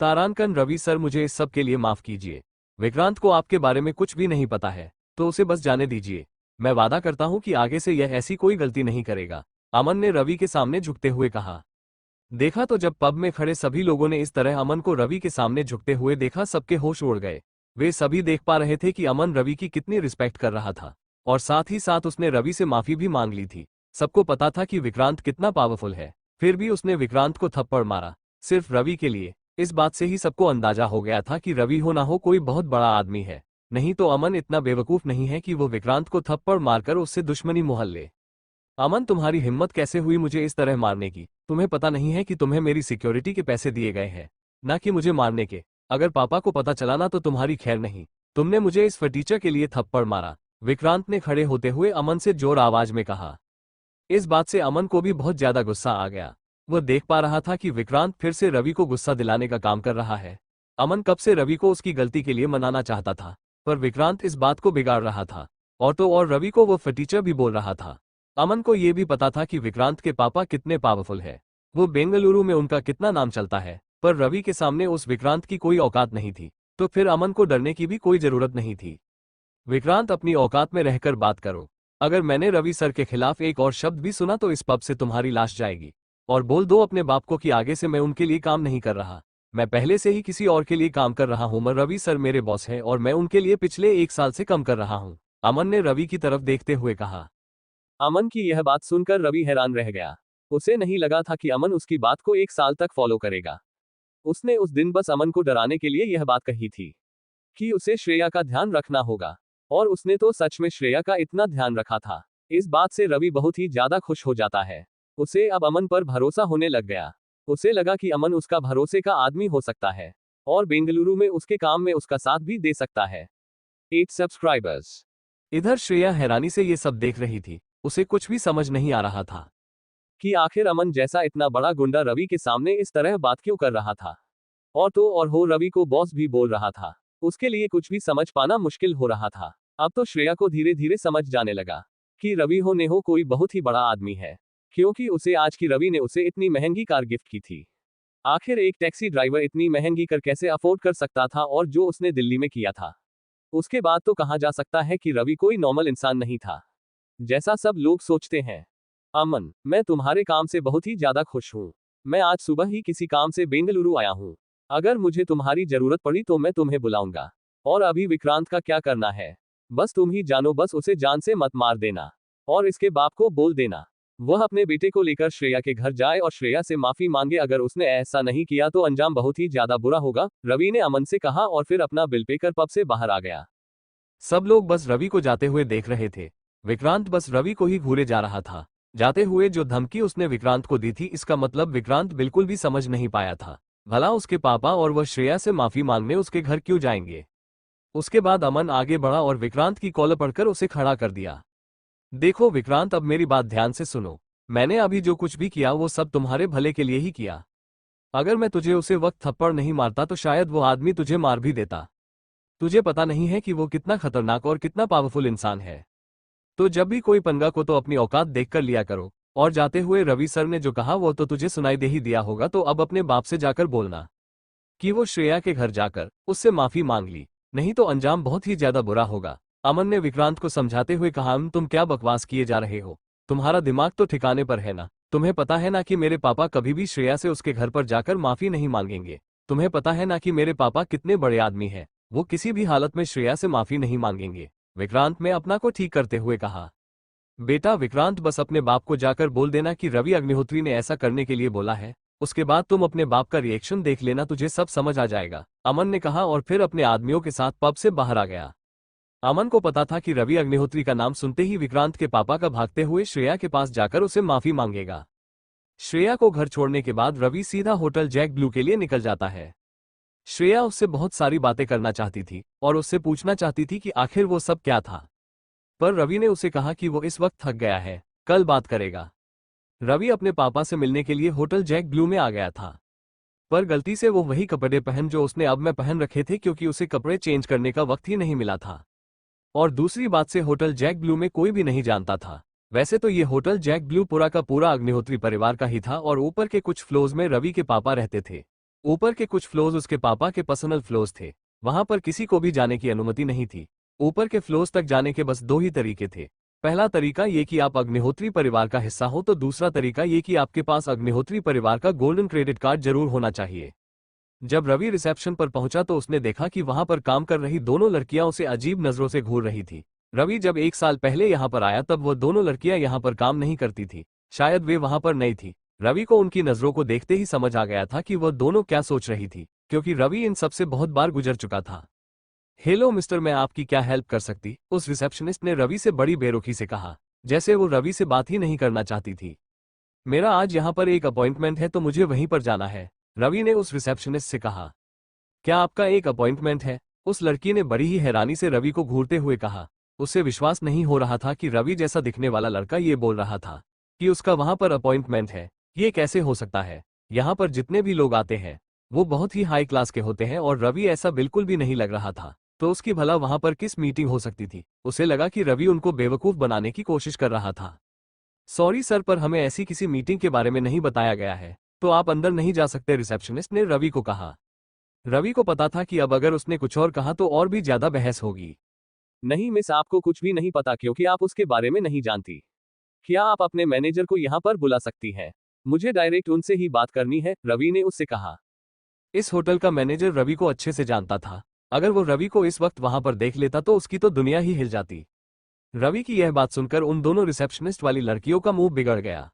तारानकन रवि सर, मुझे इस सब के लिए माफ कीजिए। विक्रांत को आपके बारे में कुछ भी नहीं पता है, तो उसे बस जाने दीजिए। मैं वादा करता हूं कि आगे से यह ऐसी कोई गलती नहीं करेगा, अमन ने रवि के सामने झुकते हुए कहा। देखा तो जब पब में खड़े सभी लोगों ने इस तरह अमन को रवि के सामने झुकते हुए देखा, सबके होश उड़ गए। वे सभी देख पा रहे थे कि अमन रवि की कितनी रिस्पेक्ट कर रहा था और साथ ही साथ उसने रवि से माफी भी मांग ली थी। सबको पता था कि विक्रांत कितना पावरफुल है, फिर भी उसने विक्रांत को थप्पड़ मारा, सिर्फ रवि के लिए। इस बात से ही सबको अंदाजा हो गया था कि रवि हो ना हो कोई बहुत बड़ा आदमी है, नहीं तो अमन इतना बेवकूफ नहीं है कि वो विक्रांत को थप्पड़ मारकर उससे दुश्मनी मोल ले। अमन, तुम्हारी हिम्मत कैसे हुई मुझे इस तरह मारने की? तुम्हें पता नहीं है कि तुम्हें मेरी सिक्योरिटी के पैसे दिए गए हैं, ना कि मुझे मारने के। अगर पापा को पता चला ना तो तुम्हारी खैर नहीं। तुमने मुझे इस फटीचर के लिए थप्पड़ मारा, विक्रांत ने खड़े होते हुए अमन से जोर आवाज में कहा। इस बात से अमन को भी बहुत ज्यादा गुस्सा आ गया। वह देख पा रहा था कि विक्रांत फिर से रवि को गुस्सा दिलाने का काम कर रहा है। अमन कब से रवि को उसकी गलती के लिए मनाना चाहता था, पर विक्रांत इस बात को बिगाड़ रहा था, और तो और रवि को वो फटीचर भी बोल रहा था। अमन को यह भी पता था कि विक्रांत के पापा कितने पावरफुल है, वो बेंगलुरु में उनका कितना नाम चलता है, पर रवि के सामने उस विक्रांत की कोई औकात नहीं थी, तो फिर अमन को डरने की भी कोई जरूरत नहीं थी। विक्रांत, अपनी औकात में रहकर बात करो। अगर मैंने रवि सर के खिलाफ एक और शब्द भी सुना तो इस पब से तुम्हारी लाश जाएगी। और बोल दो अपने बाप को कि आगे से मैं उनके लिए काम नहीं कर रहा, मैं पहले से ही किसी और के लिए काम कर रहा हूं। मैं रवि सर मेरे बॉस है और मैं उनके लिए पिछले 1 साल से कम कर रहा हूं, अमन ने रवि की तरफ देखते हुए कहा। अमन की यह बात सुनकर रवि हैरान रह गया। उसे नहीं लगा था कि अमन उसकी बात को 1 साल तक फॉलो करेगा। उसने उस दिन बस अमन को डराने के लिए यह बात कही थी कि उसे श्रेया का ध्यान रखना होगा, और उसने तो सच में श्रेया का इतना ध्यान रखा था। इस बात से रवि बहुत ही ज्यादा खुश हो जाता है। उसे अब अमन पर भरोसा होने लग गया। उसे लगा कि अमन उसका भरोसे का आदमी हो सकता है, और बेंगलुरु में उसके काम में उसका साथ भी दे सकता है। 8 सब्सक्राइबर्स। इधर श्रेया हैरानी से ये सब देख रही थी। उसे कुछ भी समझ नहीं आ रहा था कि आखिर अमन जैसा इतना बड़ा गुंडा रवि के सामने इस तरह बात क्यों कर रहा था, और तो और हो रवि को बॉस भी बोल रहा था। उसके लिए कुछ भी समझ पाना मुश्किल हो रहा था। अब तो श्रेया को धीरे धीरे समझ जाने लगा कि रवि हो ने हो कोई बहुत ही बड़ा आदमी है, क्योंकि उसे आज की रवि ने उसे इतनी महंगी कार गिफ्ट की थी। आखिर एक टैक्सी ड्राइवर इतनी महंगी कार कैसे अफोर्ड कर सकता था, और जो उसने दिल्ली में किया था, उसके बाद तो कहा जा सकता है कि रवि कोई नॉर्मल इंसान नहीं था, जैसा सब लोग सोचते हैं। अमन, मैं तुम्हारे काम से बहुत ही ज्यादा खुश हूँ। मैं आज सुबह ही किसी काम से बेंगलुरु आया हूँ। अगर मुझे तुम्हारी जरूरत पड़ी तो मैं तुम्हें बुलाऊंगा। और अभी विक्रांत का क्या करना है, बस तुम ही जानो। बस उसे जान से मत मार देना, और इसके बाप को बोल देना वह अपने बेटे को लेकर श्रेया के घर जाए और श्रेया से माफी मांगे। अगर उसने ऐसा नहीं किया तो अंजाम बहुत ही ज्यादा बुरा होगा, रवि ने अमन से कहा, और फिर अपना बिल पे कर पब से बाहर आ गया। सब लोग बस रवि को जाते हुए देख रहे थे। विक्रांत बस रवि को ही घूरे जा रहा था। जाते हुए जो धमकी उसने विक्रांत को दी थी, इसका मतलब विक्रांत बिल्कुल भी समझ नहीं पाया था। भला उसके पापा और वह श्रेया से माफी मांगने उसके घर क्यों जाएंगे? उसके बाद अमन आगे बढ़ा और विक्रांत की कॉलर पकड़कर उसे खड़ा कर दिया। देखो विक्रांत, अब मेरी बात ध्यान से सुनो। मैंने अभी जो कुछ भी किया वो सब तुम्हारे भले के लिए ही किया। अगर मैं तुझे उसे वक्त थप्पड़ नहीं मारता तो शायद वो आदमी तुझे मार भी देता। तुझे पता नहीं है कि वो कितना खतरनाक और कितना पावरफुल इंसान है। तो जब भी कोई पंगा को तो अपनी औकात देखकर लिया करो। और जाते हुए रवि सर ने जो कहा वो तो तुझे सुनाई दे ही दिया होगा, तो अब अपने बाप से जाकर बोलना कि वो श्रेया के घर जाकर उससे माफी मांग ली, नहीं तो अंजाम बहुत ही ज्यादा बुरा होगा। अमन ने विक्रांत को समझाते हुए कहा, तुम क्या बकवास किए जा रहे हो? तुम्हारा दिमाग तो ठिकाने पर है ना? तुम्हें पता है ना कि मेरे पापा कभी भी श्रेया से उसके घर पर जाकर माफी नहीं मांगेंगे? तुम्हें पता है ना कि मेरे पापा कितने बड़े आदमी हैं, वो किसी भी हालत में श्रेया से माफी नहीं मांगेंगे। विक्रांत ने अपना को ठीक करते हुए कहा। बेटा विक्रांत, बस अपने बाप को जाकर बोल देना कि रवि अग्निहोत्री ने ऐसा करने के लिए बोला है। उसके बाद तुम अपने बाप का रिएक्शन देख लेना, तुझे सब समझ आ जाएगा, अमन ने कहा, और फिर अपने आदमियों के साथ पब से बाहर आ गया। अमन को पता था कि रवि अग्निहोत्री का नाम सुनते ही विक्रांत के पापा का भागते हुए श्रेया के पास जाकर उसे माफी मांगेगा। श्रेया को घर छोड़ने के बाद रवि सीधा होटल जैक ब्लू के लिए निकल जाता है। श्रेया उससे बहुत सारी बातें करना चाहती थी और उससे पूछना चाहती थी कि आखिर वो सब क्या था, पर रवि ने उसे कहा कि वो इस वक्त थक गया है, कल बात करेगा। रवि अपने पापा से मिलने के लिए होटल जैक ब्लू में आ गया था, पर गलती से वो वही कपड़े पहन जो उसने अब में पहन रखे थे, क्योंकि उसे कपड़े चेंज करने का वक्त ही नहीं मिला था। और दूसरी बात से होटल जैक ब्लू में कोई भी नहीं जानता था। वैसे तो ये होटल जैक ब्लू पूरा का पूरा अग्निहोत्री परिवार का ही था, और ऊपर के कुछ फ्लोर्स में रवि के पापा रहते थे। ऊपर के कुछ फ्लोर्स उसके पापा के पर्सनल फ्लोर्स थे, वहां पर किसी को भी जाने की अनुमति नहीं थी। ऊपर के फ्लोर्स तक जाने के बस दो ही तरीके थे। पहला तरीका ये कि आप अग्निहोत्री परिवार का हिस्सा हो, तो दूसरा तरीका ये कि आपके पास अग्निहोत्री परिवार का गोल्डन क्रेडिट कार्ड जरूर होना चाहिए। जब रवि रिसेप्शन पर पहुंचा तो उसने देखा कि वहां पर काम कर रही दोनों लड़कियां उसे अजीब नजरों से घूर रही थी। रवि जब 1 साल पहले यहाँ पर आया तब वो दोनों लड़कियां यहाँ पर काम नहीं करती थी, शायद वे वहां पर नई थी। रवि को उनकी नजरों को देखते ही समझ आ गया था कि वह दोनों क्या सोच रही थी, क्योंकि रवि इन सबसे बहुत बार गुजर चुका था। हेलो मिस्टर, मैं आपकी क्या हेल्प कर सकती? उस रिसेप्शनिस्ट ने रवि से बड़ी बेरुखी से कहा, जैसे वो रवि से बात ही नहीं करना चाहती थी। मेरा आज यहाँ पर एक अपॉइंटमेंट है तो मुझे वहीं पर जाना है, रवि ने उस रिसेप्शनिस्ट से कहा। क्या आपका एक अपॉइंटमेंट है? उस लड़की ने बड़ी ही हैरानी से रवि को घूरते हुए कहा। उसे विश्वास नहीं हो रहा था कि रवि जैसा दिखने वाला लड़का ये बोल रहा था कि उसका वहां पर अपॉइंटमेंट है। ये कैसे हो सकता है? यहाँ पर जितने भी लोग आते हैं वो बहुत ही हाई क्लास के होते हैं और रवि ऐसा बिल्कुल भी नहीं लग रहा था, तो उसकी भला वहां पर किस मीटिंग हो सकती थी? उसे लगा कि रवि उनको बेवकूफ बनाने की कोशिश कर रहा था। सॉरी सर, पर हमें ऐसी किसी मीटिंग के बारे में नहीं बताया गया है, तो आप अंदर नहीं जा सकते, रिसेप्शनिस्ट ने रवि को कहा। रवि को पता था कि अब अगर उसने कुछ और कहा तो और भी ज्यादा बहस होगी। नहीं मिस, आपको कुछ भी नहीं पता क्योंकि आप उसके बारे में नहीं जानती। क्या आप अपने मैनेजर को यहाँ पर बुला सकती हैं? मुझे डायरेक्ट उनसे ही बात करनी है, रवि ने उससे कहा। इस होटल का मैनेजर रवि को अच्छे से जानता था। अगर वो रवि को इस वक्त वहां पर देख लेता तो उसकी तो दुनिया ही हिल जाती। रवि की यह बात सुनकर उन दोनों रिसेप्शनिस्ट वाली लड़कियों का मुंह बिगड़ गया।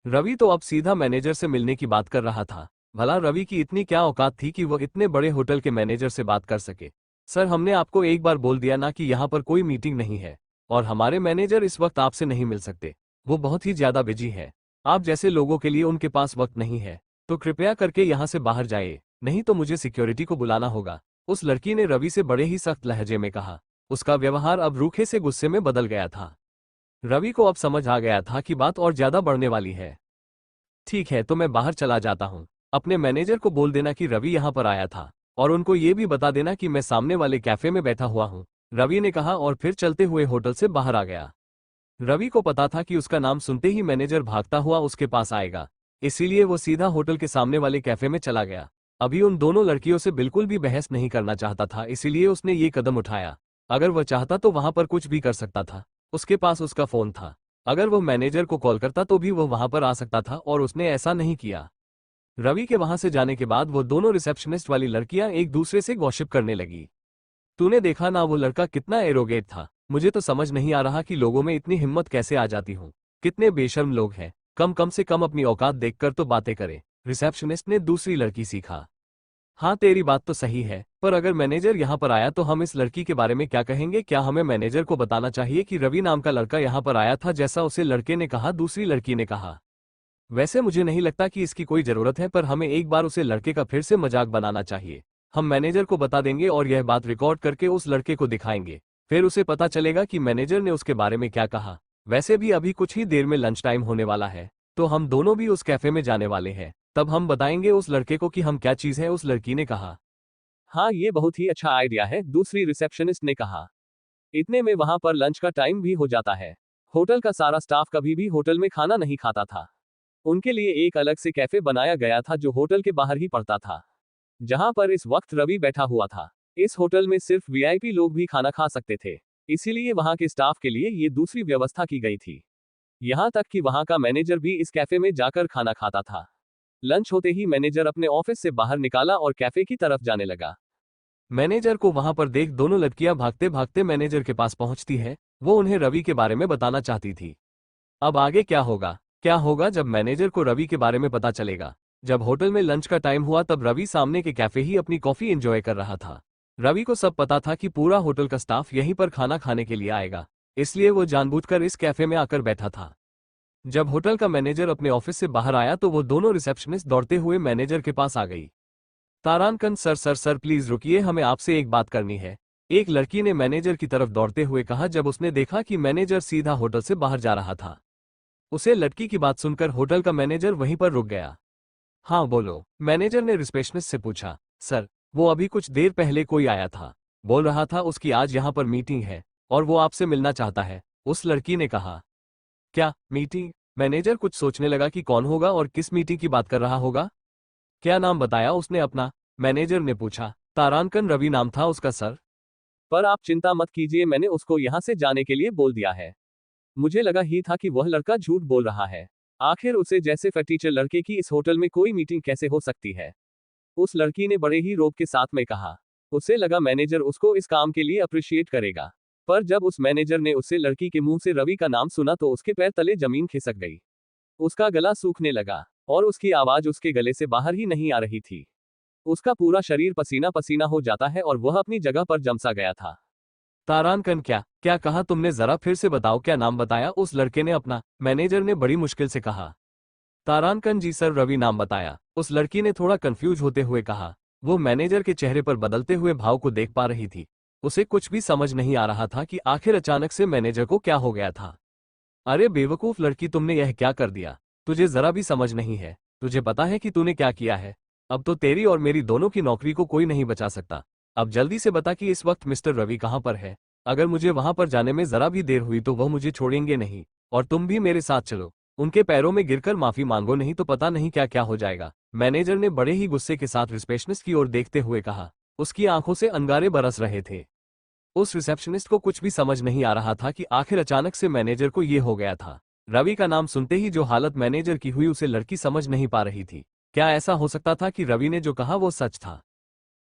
रवि तो अब सीधा मैनेजर से मिलने की बात कर रहा था। भला रवि की इतनी क्या औकात थी कि वो इतने बड़े होटल के मैनेजर से बात कर सके? सर, हमने आपको एक बार बोल दिया ना कि यहाँ पर कोई मीटिंग नहीं है, और हमारे मैनेजर इस वक्त आपसे नहीं मिल सकते। वो बहुत ही ज्यादा बिजी है। आप जैसे लोगों के लिए उनके पास वक्त नहीं है, तो कृपया करके यहाँ से बाहर जाइए, नहीं तो मुझे सिक्योरिटी को बुलाना होगा। उस लड़की ने रवि से बड़े ही सख्त लहजे में कहा। उसका व्यवहार अब रूखे से गुस्से में बदल गया था। रवि को अब समझ आ गया था कि बात और ज्यादा बढ़ने वाली है। ठीक है, तो मैं बाहर चला जाता हूँ। अपने मैनेजर को बोल देना कि रवि यहाँ पर आया था, और उनको ये भी बता देना कि मैं सामने वाले कैफे में बैठा हुआ हूँ, रवि ने कहा और फिर चलते हुए होटल से बाहर आ गया। रवि को पता था कि उसका नाम सुनते ही मैनेजर भागता हुआ उसके पास आएगा, इसीलिए वो सीधा होटल के सामने वाले कैफे में चला गया। अभी उन दोनों लड़कियों से बिल्कुल भी बहस नहीं करना चाहता था, इसीलिए उसने ये कदम उठाया। अगर वह चाहता तो वहां पर कुछ भी कर सकता था। उसके पास उसका फोन था। अगर वो मैनेजर को कॉल करता तो भी वो वहां पर आ सकता था, और उसने ऐसा नहीं किया। रवि के वहां से जाने के बाद वो दोनों रिसेप्शनिस्ट वाली लड़कियां एक दूसरे से गॉसिप करने लगी। तूने देखा ना वो लड़का कितना एरोगेट था? मुझे तो समझ नहीं आ रहा कि लोगों में इतनी हिम्मत कैसे आ जाती हूँ। कितने बेशर्म लोग हैं, कम से कम अपनी औकात देखकर तो बातें करे, रिसेप्शनिस्ट ने दूसरी लड़की सीखा। हाँ, तेरी बात तो सही है, पर अगर मैनेजर यहाँ पर आया तो हम इस लड़की के बारे में क्या कहेंगे? क्या हमें मैनेजर को बताना चाहिए कि रवि नाम का लड़का यहाँ पर आया था, जैसा उसे लड़के ने कहा? दूसरी लड़की ने कहा। वैसे मुझे नहीं लगता कि इसकी कोई जरूरत है, पर हमें एक बार उसे लड़के का फिर से मजाक बनाना चाहिए। हम मैनेजर को बता देंगे और यह बात रिकॉर्ड करके उस लड़के को दिखाएंगे, फिर उसे पता चलेगा कि मैनेजर ने उसके बारे में क्या कहा। वैसे भी अभी कुछ ही देर में लंच टाइम होने वाला है, तो हम दोनों भी उस कैफे में जाने वाले हैं, तब हम बताएंगे उस लड़के को कि हम क्या चीज है, उस लड़की ने कहा। हाँ, ये बहुत ही अच्छा आइडिया है, दूसरी रिसेप्शनिस्ट ने कहा। इतने में वहां पर लंच का टाइम भी हो जाता है। होटल का सारा स्टाफ कभी भी होटल में खाना नहीं खाता था। उनके लिए एक अलग से कैफे बनाया गया था जो होटल के बाहर ही पड़ता था, जहां पर इस वक्त रवि बैठा हुआ था। इस होटल में सिर्फ वीआईपी लोग भी खाना खा सकते थे, इसीलिए वहां के स्टाफ के लिए ये दूसरी व्यवस्था की गई थी। यहां तक कि वहां का मैनेजर भी इस कैफे में जाकर खाना खाता था। लंच होते ही मैनेजर अपने ऑफिस से बाहर निकाला और कैफे की तरफ जाने लगा। मैनेजर को वहां पर देख दोनों लड़कियां भागते भागते मैनेजर के पास पहुंचती है। वो उन्हें रवि के बारे में बताना चाहती थी। अब आगे क्या होगा? क्या होगा जब मैनेजर को रवि के बारे में पता चलेगा? जब होटल में लंच का टाइम हुआ तब रवि सामने के कैफे ही अपनी कॉफी एंजॉय कर रहा था। रवि को सब पता था कि पूरा होटल का स्टाफ यहीं पर खाना खाने के लिए आएगा, इसलिए वो जानबूझकर इस कैफे में आकर बैठा था। जब होटल का मैनेजर अपने ऑफिस से बाहर आया तो वो दोनों रिसेप्शनिस्ट दौड़ते हुए मैनेजर के पास आ गई। तारानकन सर सर सर प्लीज रुकिए, हमें आपसे एक बात करनी है, एक लड़की ने मैनेजर की तरफ दौड़ते हुए कहा जब उसने देखा कि मैनेजर सीधा होटल से बाहर जा रहा था। उसे लड़की की बात सुनकर होटल का मैनेजर वहीं पर रुक गया। हाँ बोलो, मैनेजर ने रिसेप्शनिस्ट से पूछा। सर, वो अभी कुछ देर पहले कोई आया था, बोल रहा था उसकी आज यहाँ पर मीटिंग है और वो आपसे मिलना चाहता है, उस लड़की ने कहा। क्या मीटिंग? मैनेजर कुछ सोचने लगा कि कौन होगा और किस मीटिंग की बात कर रहा होगा। क्या नाम बताया उसने अपना? मैनेजर ने पूछा। तारानकन रवि नाम था उसका सर। पर आप चिंता मत कीजिए, मैंने उसको यहाँ से जाने के लिए बोल दिया है। मुझे लगा ही था कि वह लड़का झूठ बोल रहा है। आखिर उसे जैसे फटीचर लड़के की इस होटल में कोई मीटिंग कैसे हो सकती है? उस लड़की ने बड़े ही रोब के साथ में कहा। उसे लगा मैनेजर उसको इस काम के लिए अप्रिशिएट करेगा। पर जब उस मैनेजर ने उससे लड़की के मुंह से रवि का नाम सुना तो उसके पैर तले जमीन खिसक गई। उसका गला सूखने लगा और उसकी आवाज उसके गले से बाहर ही नहीं आ रही थी। उसका पूरा शरीर पसीना पसीना हो जाता है और वह अपनी जगह पर जमसा गया था। तारानकन, क्या क्या कहा तुमने? जरा फिर से बताओ, क्या नाम बताया उस लड़के ने अपना? मैनेजर ने बड़ी मुश्किल से कहा। तारानकन, जी सर, रवि नाम बताया, उस लड़की ने थोड़ा कंफ्यूज होते हुए कहा। वो मैनेजर के चेहरे पर बदलते हुए भाव को देख पा रही थी। उसे कुछ भी समझ नहीं आ रहा था कि आखिर अचानक से मैनेजर को क्या हो गया था। अरे बेवकूफ लड़की, तुमने यह क्या कर दिया? तुझे जरा भी समझ नहीं है? तुझे पता है कि तूने क्या किया है? अब तो तेरी और मेरी दोनों की नौकरी को कोई नहीं बचा सकता। अब जल्दी से बता कि इस वक्त मिस्टर रवि कहाँ पर है। अगर मुझे वहां पर जाने में जरा भी देर हुई तो वह मुझे छोड़ेंगे नहीं, और तुम भी मेरे साथ चलो। उनके पैरों में गिरकर माफी मांगो, नहीं तो पता नहीं क्या क्या हो जाएगा। मैनेजर ने बड़े ही गुस्से के साथ रिसेप्शनिस्ट की ओर देखते हुए कहा। उसकी आंखों से अंगारे बरस रहे थे। उस रिसेप्शनिस्ट को कुछ भी समझ नहीं आ रहा था कि आखिर अचानक से मैनेजर को ये हो गया था। रवि का नाम सुनते ही जो हालत मैनेजर की हुई उसे लड़की समझ नहीं पा रही थी। क्या ऐसा हो सकता था कि रवि ने जो कहा वो सच था?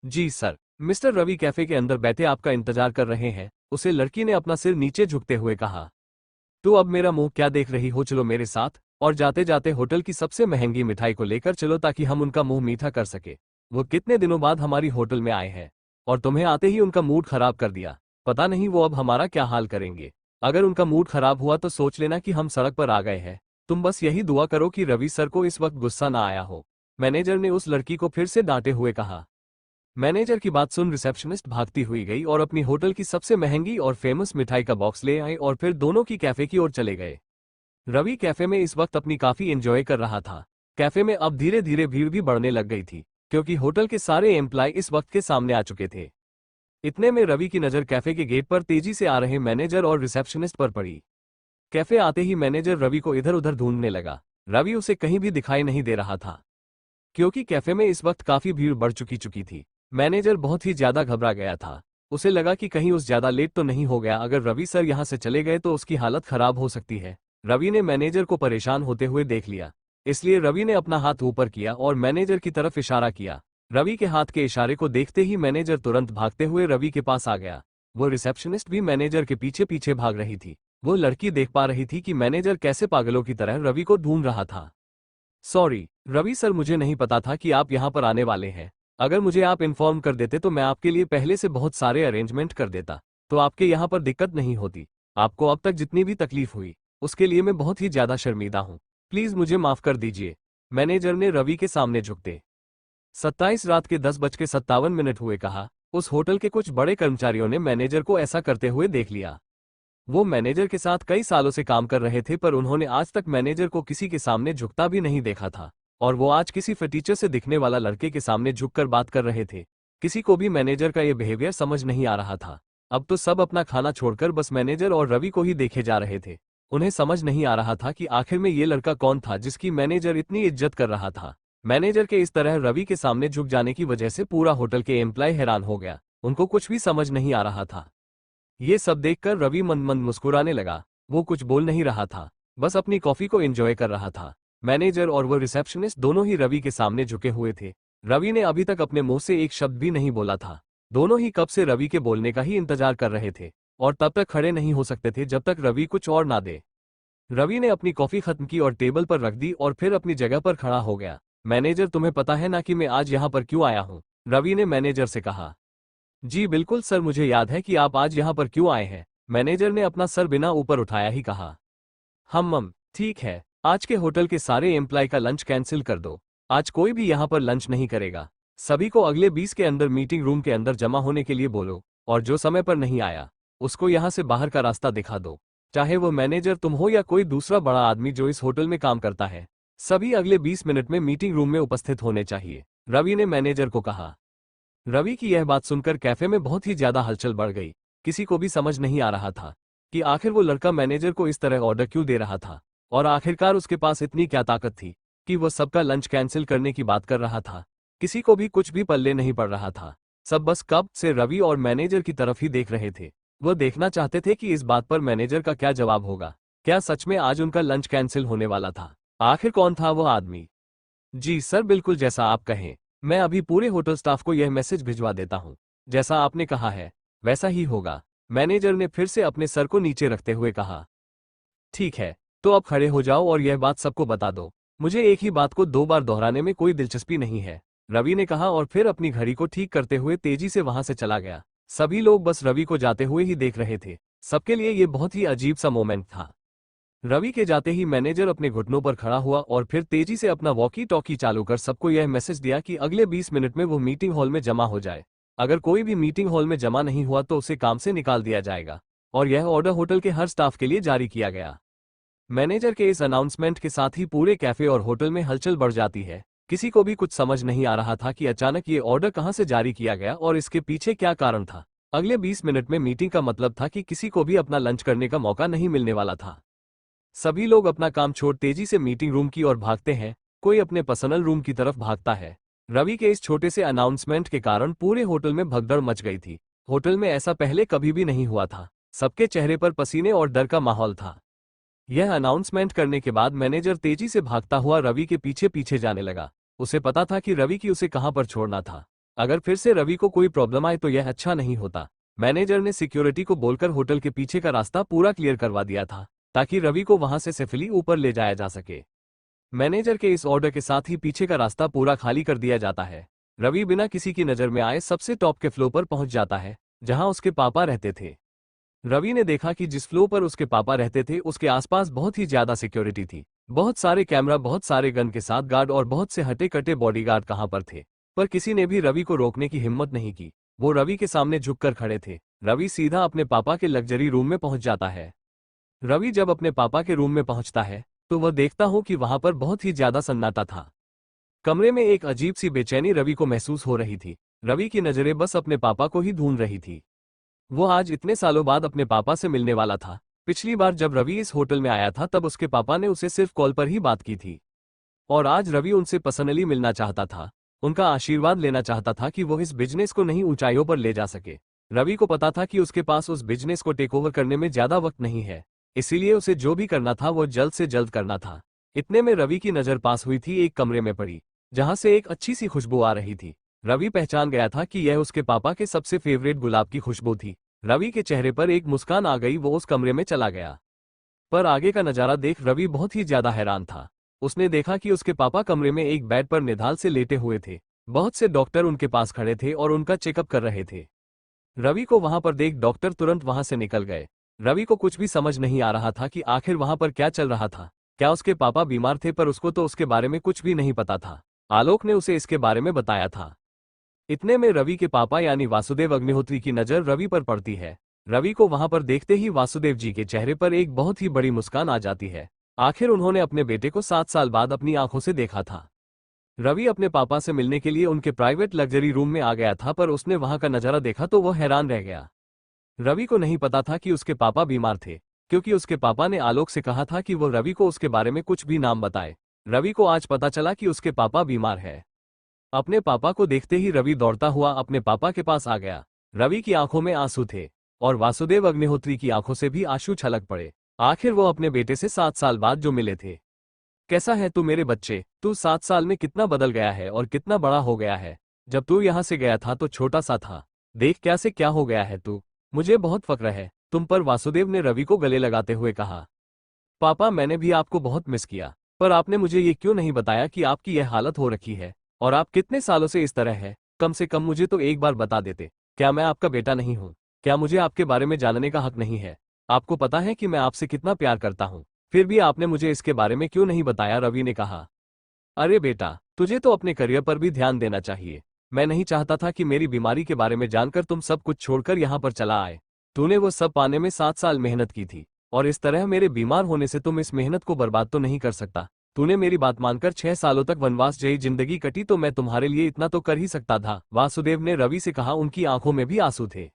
जी सर, मिस्टर रवि कैफे के अंदर बैठे आपका इंतजार कर रहे हैं, उसे लड़की ने अपना सिर नीचे झुकते हुए कहा। तो अब मेरा मुंह क्या देख रही हो? चलो मेरे साथ, और जाते जाते होटल की सबसे महंगी मिठाई को लेकर चलो ताकि हम उनका मुंह मीठा कर सके। वो कितने दिनों बाद हमारी होटल में आए हैं और तुम्हें आते ही उनका मूड खराब कर दिया। पता नहीं वो अब हमारा क्या हाल करेंगे। अगर उनका मूड खराब हुआ तो सोच लेना कि हम सड़क पर आ गए हैं। तुम बस यही दुआ करो कि रवि सर को इस वक्त गुस्सा ना आया हो। मैनेजर ने उस लड़की को फिर से डांटे हुए कहा। मैनेजर की बात सुन रिसेप्शनिस्ट भागती हुई गई और अपनी होटल की सबसे महंगी और फेमस मिठाई का बॉक्स ले आई और फिर दोनों की कैफे की ओर चले गए। रवि कैफे में इस वक्त अपनी काफी एंजॉय कर रहा था। कैफे में अब धीरे धीरे भीड़ भी बढ़ने लग गई थी, क्योंकि होटल के सारे एम्प्लॉय इस वक्त के सामने आ चुके थे। इतने में रवि की नजर कैफे के गेट पर तेजी से आ रहे मैनेजर और रिसेप्शनिस्ट पर पड़ी। कैफे आते ही मैनेजर रवि को इधर उधर ढूंढने लगा। रवि उसे कहीं भी दिखाई नहीं दे रहा था, क्योंकि कैफे में इस वक्त काफी भीड़ बढ़ चुकी थी। मैनेजर बहुत ही ज्यादा घबरा गया था। उसे लगा कि कहीं उस ज्यादा लेट तो नहीं हो गया। अगर रवि सर यहां से चले गए तो उसकी हालत खराब हो सकती है। रवि ने मैनेजर को परेशान होते हुए देख लिया, इसलिए रवि ने अपना हाथ ऊपर किया और मैनेजर की तरफ इशारा किया। रवि के हाथ के इशारे को देखते ही मैनेजर तुरंत भागते हुए रवि के पास आ गया। वो रिसेप्शनिस्ट भी मैनेजर के पीछे पीछे भाग रही थी। वो लड़की देख पा रही थी कि मैनेजर कैसे पागलों की तरह रवि को ढूंढ रहा था। सॉरी रवि सर, मुझे नहीं पता था कि आप यहाँ पर आने वाले हैं। अगर मुझे आप इन्फॉर्म कर देते तो मैं आपके लिए पहले से बहुत सारे अरेंजमेंट कर देता, तो आपके यहाँ पर दिक्कत नहीं होती। आपको अब तक जितनी भी तकलीफ हुई उसके लिए मैं बहुत ही ज्यादा शर्मिंदा हूँ। प्लीज मुझे माफ कर दीजिए। मैनेजर ने रवि के सामने झुकते 27 रात के 10:57 हुए कहा। उस होटल के कुछ बड़े कर्मचारियों ने मैनेजर को ऐसा करते हुए देख लिया। वो मैनेजर के साथ कई सालों से काम कर रहे थे, पर उन्होंने आज तक मैनेजर को किसी के सामने झुकता भी नहीं देखा था। और वो आज किसी फटीचर से दिखने वाला लड़के के सामने झुककर बात कर रहे थे। किसी को भी मैनेजर का ये बिहेवियर समझ नहीं आ रहा था। अब तो सब अपना खाना छोड़कर बस मैनेजर और रवि को ही देखे जा रहे थे। उन्हें समझ नहीं आ रहा था कि आखिर में ये लड़का कौन था जिसकी मैनेजर इतनी इज्जत कर रहा था। मैनेजर के इस तरह रवि के सामने झुक जाने की वजह से पूरा होटल के एम्प्लॉय हैरान हो गया। उनको कुछ भी समझ नहीं आ रहा था। ये सब देखकर रवि मंद मंद मुस्कुराने लगा। वो कुछ बोल नहीं रहा था, बस अपनी कॉफी को एंजॉय कर रहा था। मैनेजर और वो रिसेप्शनिस्ट दोनों ही रवि के सामने झुके हुए थे। रवि ने अभी तक अपने मुंह से एक शब्द भी नहीं बोला था। दोनों ही कब से रवि के बोलने का ही इंतजार कर रहे थे और तब तक खड़े नहीं हो सकते थे जब तक रवि कुछ और ना दे। रवि ने अपनी कॉफी खत्म की और टेबल पर रख दी और फिर अपनी जगह पर खड़ा हो गया। मैनेजर, तुम्हें पता है ना कि मैं आज यहाँ पर क्यों आया हूँ? रवि ने मैनेजर से कहा। जी बिल्कुल सर, मुझे याद है कि आप आज यहाँ पर क्यों आए हैं। मैनेजर ने अपना सर बिना ऊपर उठाया ही कहा। ठीक है, आज के होटल के सारे एम्प्लॉय का लंच कैंसिल कर दो। आज कोई भी यहाँ पर लंच नहीं करेगा। सभी को अगले 20 के अंदर मीटिंग रूम के अंदर जमा होने के लिए बोलो, और जो समय पर नहीं आया उसको यहाँ से बाहर का रास्ता दिखा दो। चाहे वो मैनेजर तुम हो या कोई दूसरा बड़ा आदमी जो इस होटल में काम करता है, सभी अगले 20 मिनट में मीटिंग रूम में उपस्थित होने चाहिए, रवि ने मैनेजर को कहा। रवि की यह बात सुनकर कैफे में बहुत ही ज्यादा हलचल बढ़ गई। किसी को भी समझ नहीं आ रहा था कि आखिर वो लड़का मैनेजर को इस तरह ऑर्डर क्यों दे रहा था, और आखिरकार उसके पास इतनी क्या ताकत थी कि वो सबका लंच कैंसिल करने की बात कर रहा था। किसी को भी कुछ भी पल्ले नहीं पड़ रहा था। सब बस कब से रवि और मैनेजर की तरफ ही देख रहे थे। वो देखना चाहते थे कि इस बात पर मैनेजर का क्या जवाब होगा। क्या सच में आज उनका लंच कैंसिल होने वाला था? आखिर कौन था वो आदमी? जी सर, बिल्कुल जैसा आप कहें। मैं अभी पूरे होटल स्टाफ को यह मैसेज भिजवा देता हूँ। जैसा आपने कहा है वैसा ही होगा। मैनेजर ने फिर से अपने सर को नीचे रखते हुए कहा। ठीक है, तो अब खड़े हो जाओ और यह बात सबको बता दो। मुझे एक ही बात को 2 बार दोहराने में कोई दिलचस्पी नहीं है, रवि ने कहा और फिर अपनी घड़ी को ठीक करते हुए तेजी से वहां से चला गया। सभी लोग बस रवि को जाते हुए ही देख रहे थे। सबके लिए ये बहुत ही अजीब सा मोमेंट था। रवि के जाते ही मैनेजर अपने घुटनों पर खड़ा हुआ और फिर तेजी से अपना वॉकी टॉकी चालू कर सबको यह मैसेज दिया कि अगले 20 मिनट में वो मीटिंग हॉल में जमा हो जाए। अगर कोई भी मीटिंग हॉल में जमा नहीं हुआ तो उसे काम से निकाल दिया जाएगा। और यह ऑर्डर होटल के हर स्टाफ के लिए जारी किया गया। मैनेजर के इस अनाउंसमेंट के साथ ही पूरे कैफे और होटल में हलचल बढ़ जाती है। किसी को भी कुछ समझ नहीं आ रहा था कि अचानक ये ऑर्डर कहां से जारी किया गया और इसके पीछे क्या कारण था। अगले 20 मिनट में मीटिंग का मतलब था कि किसी को भी अपना लंच करने का मौका नहीं मिलने वाला था। सभी लोग अपना काम छोड़ तेजी से मीटिंग रूम की ओर भागते हैं, कोई अपने पर्सनल रूम की तरफ भागता है। रवि के इस छोटे से अनाउंसमेंट के कारण पूरे होटल में भगदड़ मच गई थी। होटल में ऐसा पहले कभी भी नहीं हुआ था। सबके चेहरे पर पसीने और डर का माहौल था। यह अनाउंसमेंट करने के बाद मैनेजर तेजी से भागता हुआ रवि के पीछे पीछे जाने लगा। उसे पता था कि रवि की उसे कहां पर छोड़ना था। अगर फिर से रवि को कोई प्रॉब्लम आए तो यह अच्छा नहीं होता। मैनेजर ने सिक्योरिटी को बोलकर होटल के पीछे का रास्ता पूरा क्लियर करवा दिया था, ताकि रवि को वहां से सेफली ऊपर ले जाया जा सके। मैनेजर के इस ऑर्डर के साथ ही पीछे का रास्ता पूरा खाली कर दिया जाता है। रवि बिना किसी की नजर में आए सबसे टॉप के फ्लोर पर पहुंच जाता है, जहां उसके पापा रहते थे। रवि ने देखा कि जिस फ्लोर पर उसके पापा रहते थे उसके आसपास बहुत ही ज्यादा सिक्योरिटी थी। बहुत सारे कैमरा, बहुत सारे गन के साथ गार्ड और बहुत से हटे कटे बॉडीगार्ड कहां पर थे, पर किसी ने भी रवि को रोकने की हिम्मत नहीं की। वो रवि के सामने झुककर खड़े थे। रवि सीधा अपने पापा के लग्जरी रूम में पहुंच जाता है। रवि जब अपने पापा के रूम में पहुंचता है तो वह देखता हो कि वहां पर बहुत ही ज्यादा सन्नाटा था। कमरे में एक अजीब सी बेचैनी रवि को महसूस हो रही थी। रवि की नजरें बस अपने पापा को ही ढूंढ रही थी। वो आज इतने सालों बाद अपने पापा से मिलने वाला था। पिछली बार जब रवि इस होटल में आया था तब उसके पापा ने उसे सिर्फ कॉल पर ही बात की थी। और आज रवि उनसे पर्सनली मिलना चाहता था, उनका आशीर्वाद लेना चाहता था कि वो इस बिजनेस को नई ऊंचाइयों पर ले जा सके। रवि को पता था कि उसके पास उस बिजनेस को टेक ओवर करने में ज्यादा वक्त नहीं है, इसीलिए उसे जो भी करना था वो जल्द से जल्द करना था। इतने में रवि की नजर पास हुई थी एक कमरे में पड़ी, जहां से एक अच्छी सी खुशबू आ रही थी। रवि पहचान गया था कि यह उसके पापा के सबसे फेवरेट गुलाब की खुशबू थी। रवि के चेहरे पर एक मुस्कान आ गई। वो उस कमरे में चला गया। पर आगे का नजारा देख रवि बहुत ही ज्यादा हैरान था। उसने देखा कि उसके पापा कमरे में एक बेड पर निढाल से लेटे हुए थे। बहुत से डॉक्टर उनके पास खड़े थे और उनका चेकअप कर रहे थे। रवि को वहां पर देख डॉक्टर तुरंत वहां से निकल गए। रवि को कुछ भी समझ नहीं आ रहा था कि आखिर वहां पर क्या चल रहा था। क्या उसके पापा बीमार थे? पर उसको तो उसके बारे में कुछ भी नहीं पता था। आलोक ने उसे इसके बारे में बताया था। इतने में रवि के पापा यानी वासुदेव अग्निहोत्री की नजर रवि पर पड़ती है। रवि को वहां पर देखते ही वासुदेव जी के चेहरे पर एक बहुत ही बड़ी मुस्कान आ जाती है। आखिर उन्होंने अपने बेटे को 7 साल बाद अपनी आंखों से देखा था। रवि अपने पापा से मिलने के लिए उनके प्राइवेट लग्जरी रूम में आ गया था, पर उसने वहां का नजारा देखा तो वह हैरान रह गया। रवि को नहीं पता था कि उसके पापा बीमार थे, क्योंकि उसके पापा ने आलोक से कहा था कि वो रवि को उसके बारे में कुछ भी नाम बताए। रवि को आज पता चला कि उसके पापा बीमार है। अपने पापा को देखते ही रवि दौड़ता हुआ अपने पापा के पास आ गया। रवि की आंखों में आंसू थे और वासुदेव अग्निहोत्री की आंखों से भी आंसू छलक पड़े। आखिर वो अपने बेटे से 7 साल बाद जो मिले थे। कैसा है तू मेरे बच्चे? तू 7 साल में कितना बदल गया है और कितना बड़ा हो गया है। जब तू यहाँ से गया था तो छोटा सा था, देख क्या से क्या हो गया है तू। मुझे बहुत फक्र है तुम पर, वासुदेव ने रवि को गले लगाते हुए कहा। पापा, मैंने भी आपको बहुत मिस किया, पर आपने मुझे ये क्यों नहीं बताया कि आपकी यह हालत हो रखी है और आप कितने सालों से इस तरह है। कम से कम मुझे तो एक बार बता देते। क्या मैं आपका बेटा नहीं हूँ? क्या मुझे आपके बारे में जानने का हक नहीं है? आपको पता है कि मैं आपसे कितना प्यार करता हूँ, फिर भी आपने मुझे इसके बारे में क्यों नहीं बताया? रवि ने कहा। अरे बेटा, तुझे तो अपने करियर पर भी ध्यान देना चाहिए। मैं नहीं चाहता था कि मेरी बीमारी के बारे में जानकर तुम सब कुछ छोड़कर यहाँ पर चला आए। तूने वो सब पाने में 7 साल मेहनत की थी और इस तरह मेरे बीमार होने से तुम इस मेहनत को बर्बाद तो नहीं कर सकता। तूने मेरी बात मानकर 6 सालों तक वनवास जयी जिंदगी कटी तो मैं तुम्हारे लिए इतना तो कर ही सकता था, वासुदेव ने रवि से कहा। उनकी आंखों में भी आंसू थे।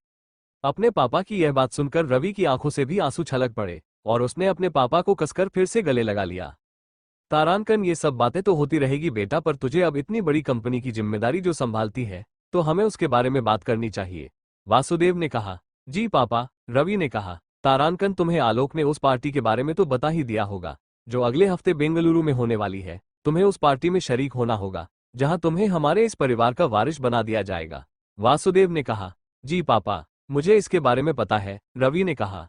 अपने पापा की यह बात सुनकर रवि की आंखों से भी आंसू छलक पड़े और उसने अपने पापा को कसकर फिर से गले लगा लिया। तारानकन, ये सब बातें तो होती रहेगी बेटा, पर तुझे अब इतनी बड़ी कंपनी की जिम्मेदारी जो संभालती है तो हमें उसके बारे में बात करनी चाहिए, वासुदेव ने कहा। जी पापा, रवि ने कहा। तारानकन, तुम्हें आलोक ने उस पार्टी के बारे में तो बता ही दिया होगा जो अगले हफ्ते बेंगलुरु में होने वाली है। तुम्हें उस पार्टी में शरीक होना होगा जहां तुम्हें हमारे इस परिवार का वारिस बना दिया जाएगा, वासुदेव ने कहा। जी पापा, मुझे इसके बारे में पता है, रवि ने कहा।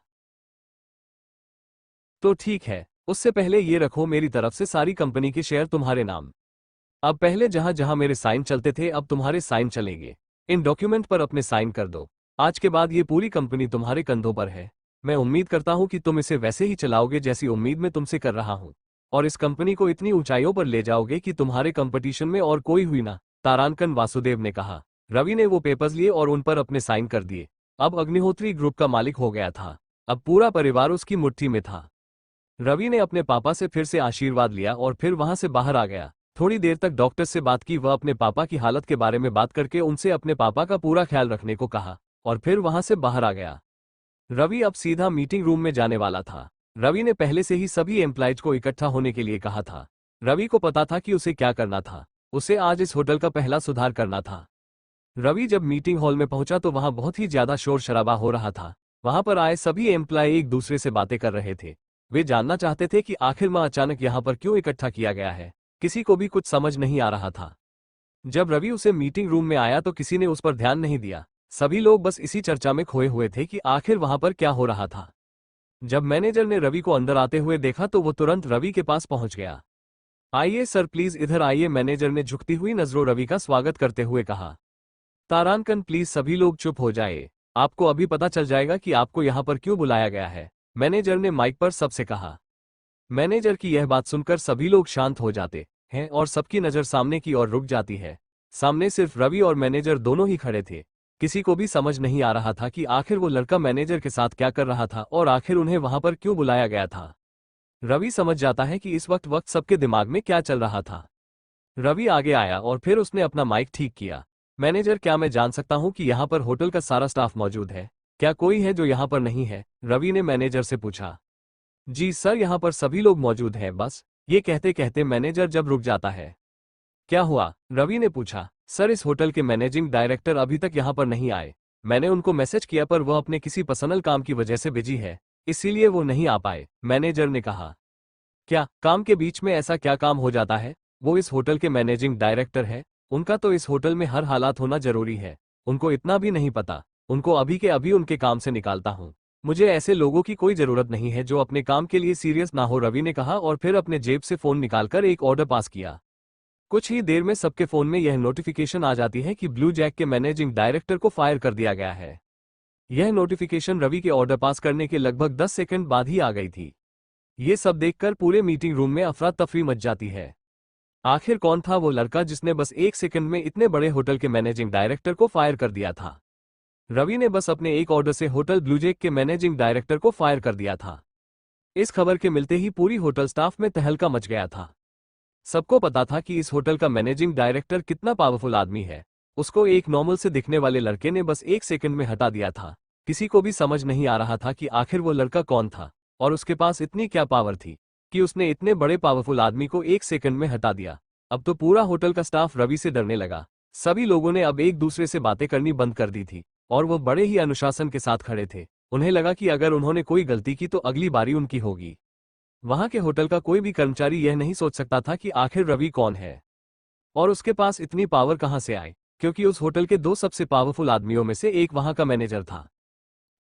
तो ठीक है, उससे पहले ये रखो, मेरी तरफ से सारी कंपनी के शेयर तुम्हारे नाम। अब पहले जहां जहां मेरे साइन चलते थे अब तुम्हारे साइन चलेंगे। इन डॉक्यूमेंट पर अपने साइन कर दो। आज के बाद ये पूरी कंपनी तुम्हारे कंधों पर है। मैं उम्मीद करता हूं कि तुम इसे वैसे ही चलाओगे जैसी उम्मीद मैं तुमसे कर रहा हूं, और इस कंपनी को इतनी ऊंचाइयों पर ले जाओगे कि तुम्हारे कंपटीशन में और कोई हुई ना। तारानकन वासुदेव ने कहा। रवि ने वो पेपर्स लिए और उन पर अपने साइन कर दिए। अब अग्निहोत्री ग्रुप का मालिक हो गया था। अब पूरा परिवार उसकी मुट्ठी में था। रवि ने अपने पापा से फिर से आशीर्वाद लिया और फिर वहां से बाहर आ गया। थोड़ी देर तक डॉक्टर से बात की। वह अपने पापा की हालत के बारे में बात करके उनसे अपने पापा का पूरा ख्याल रखने को कहा और फिर वहां से बाहर आ गया। रवि अब सीधा मीटिंग रूम में जाने वाला था। रवि ने पहले से ही सभी एम्प्लॉयज को इकट्ठा होने के लिए कहा था। रवि को पता था कि उसे क्या करना था। उसे आज इस होटल का पहला सुधार करना था। रवि जब मीटिंग हॉल में पहुंचा तो वहां बहुत ही ज्यादा शोर शराबा हो रहा था। वहां पर आए सभी एम्प्लॉय एक दूसरे से बातें कर रहे थे। वे जानना चाहते थे कि आखिर में अचानक यहां पर क्यों इकट्ठा किया गया है। किसी को भी कुछ समझ नहीं आ रहा था। जब रवि उसे मीटिंग रूम में आया तो किसी ने उस पर ध्यान नहीं दिया। सभी लोग बस इसी चर्चा में खोए हुए थे कि आखिर वहां पर क्या हो रहा था। जब मैनेजर ने रवि को अंदर आते हुए देखा तो वो तुरंत रवि के पास पहुंच गया। आइए सर, प्लीज इधर आइए, मैनेजर ने झुकती हुई नजरों रवि का स्वागत करते हुए कहा। तारानकन, प्लीज सभी लोग चुप हो जाए। आपको अभी पता चल जाएगा कि आपको यहां पर क्यों बुलाया गया है, मैनेजर ने माइक पर सबसे कहा। मैनेजर की यह बात सुनकर सभी लोग शांत हो जाते हैं और सबकी नजर सामने की ओर रुक जाती है। सामने सिर्फ रवि और मैनेजर दोनों ही खड़े थे। किसी को भी समझ नहीं आ रहा था कि आखिर वो लड़का मैनेजर के साथ क्या कर रहा था और आखिर उन्हें वहां पर क्यों बुलाया गया था। रवि समझ जाता है कि इस वक्त सबके दिमाग में क्या चल रहा था। रवि आगे आया और फिर उसने अपना माइक ठीक किया। मैनेजर, क्या मैं जान सकता हूं कि यहाँ पर होटल का सारा स्टाफ मौजूद है? क्या कोई है जो यहाँ पर नहीं है? रवि ने मैनेजर से पूछा। जी सर, यहाँ पर सभी लोग मौजूद हैं, बस। ये कहते कहते मैनेजर जब रुक जाता है। क्या हुआ? रवि ने पूछा। सर, इस होटल के मैनेजिंग डायरेक्टर अभी तक यहाँ पर नहीं आए। मैंने उनको मैसेज किया पर वह अपने किसी पर्सनल काम की वजह से बिजी है, इसीलिए वो नहीं आ पाए, मैनेजर ने कहा। क्या काम के बीच में ऐसा क्या काम हो जाता है? वो इस होटल के मैनेजिंग डायरेक्टर है, उनका तो इस होटल में हर हालात होना जरूरी है। उनको इतना भी नहीं पता? उनको अभी के अभी उनके काम से निकालता हूँ। मुझे ऐसे लोगों की कोई जरूरत नहीं है जो अपने काम के लिए सीरियस ना हो, रवि ने कहा और फिर अपने जेब से फोन निकालकर एक ऑर्डर पास किया। कुछ ही देर में सबके फोन में यह नोटिफिकेशन आ जाती है कि ब्लू जैक के मैनेजिंग डायरेक्टर को फायर कर दिया गया है। यह नोटिफिकेशन रवि के ऑर्डर पास करने के लगभग 10 सेकंड बाद ही आ गई थी। ये सब देखकर पूरे मीटिंग रूम में अफरा तफरी मच जाती है। आखिर कौन था वो लड़का जिसने बस 1 सेकंड में इतने बड़े होटल के मैनेजिंग डायरेक्टर को फायर कर दिया था? रवि ने बस अपने एक ऑर्डर से होटल ब्लूजैक के मैनेजिंग डायरेक्टर को फायर कर दिया था। इस खबर के मिलते ही पूरी होटल स्टाफ में तहलका मच गया था। सबको पता था कि इस होटल का मैनेजिंग डायरेक्टर कितना पावरफुल आदमी है। उसको एक नॉर्मल से दिखने वाले लड़के ने बस 1 सेकंड में हटा दिया था। किसी को भी समझ नहीं आ रहा था कि आखिर वो लड़का कौन था और उसके पास इतनी क्या पावर थी कि उसने इतने बड़े पावरफुल आदमी को 1 सेकंड में हटा दिया। अब तो पूरा होटल का स्टाफ रवि से डरने लगा। सभी लोगों ने अब एक दूसरे से बातें करनी बंद कर दी थी और वो बड़े ही अनुशासन के साथ खड़े थे। उन्हें लगा कि अगर उन्होंने कोई गलती की तो अगली बारी उनकी होगी। वहां के होटल का कोई भी कर्मचारी यह नहीं सोच सकता था कि आखिर रवि कौन है और उसके पास इतनी पावर कहां से आए, क्योंकि उस होटल के 2 सबसे पावरफुल आदमियों में से एक वहां का मैनेजर था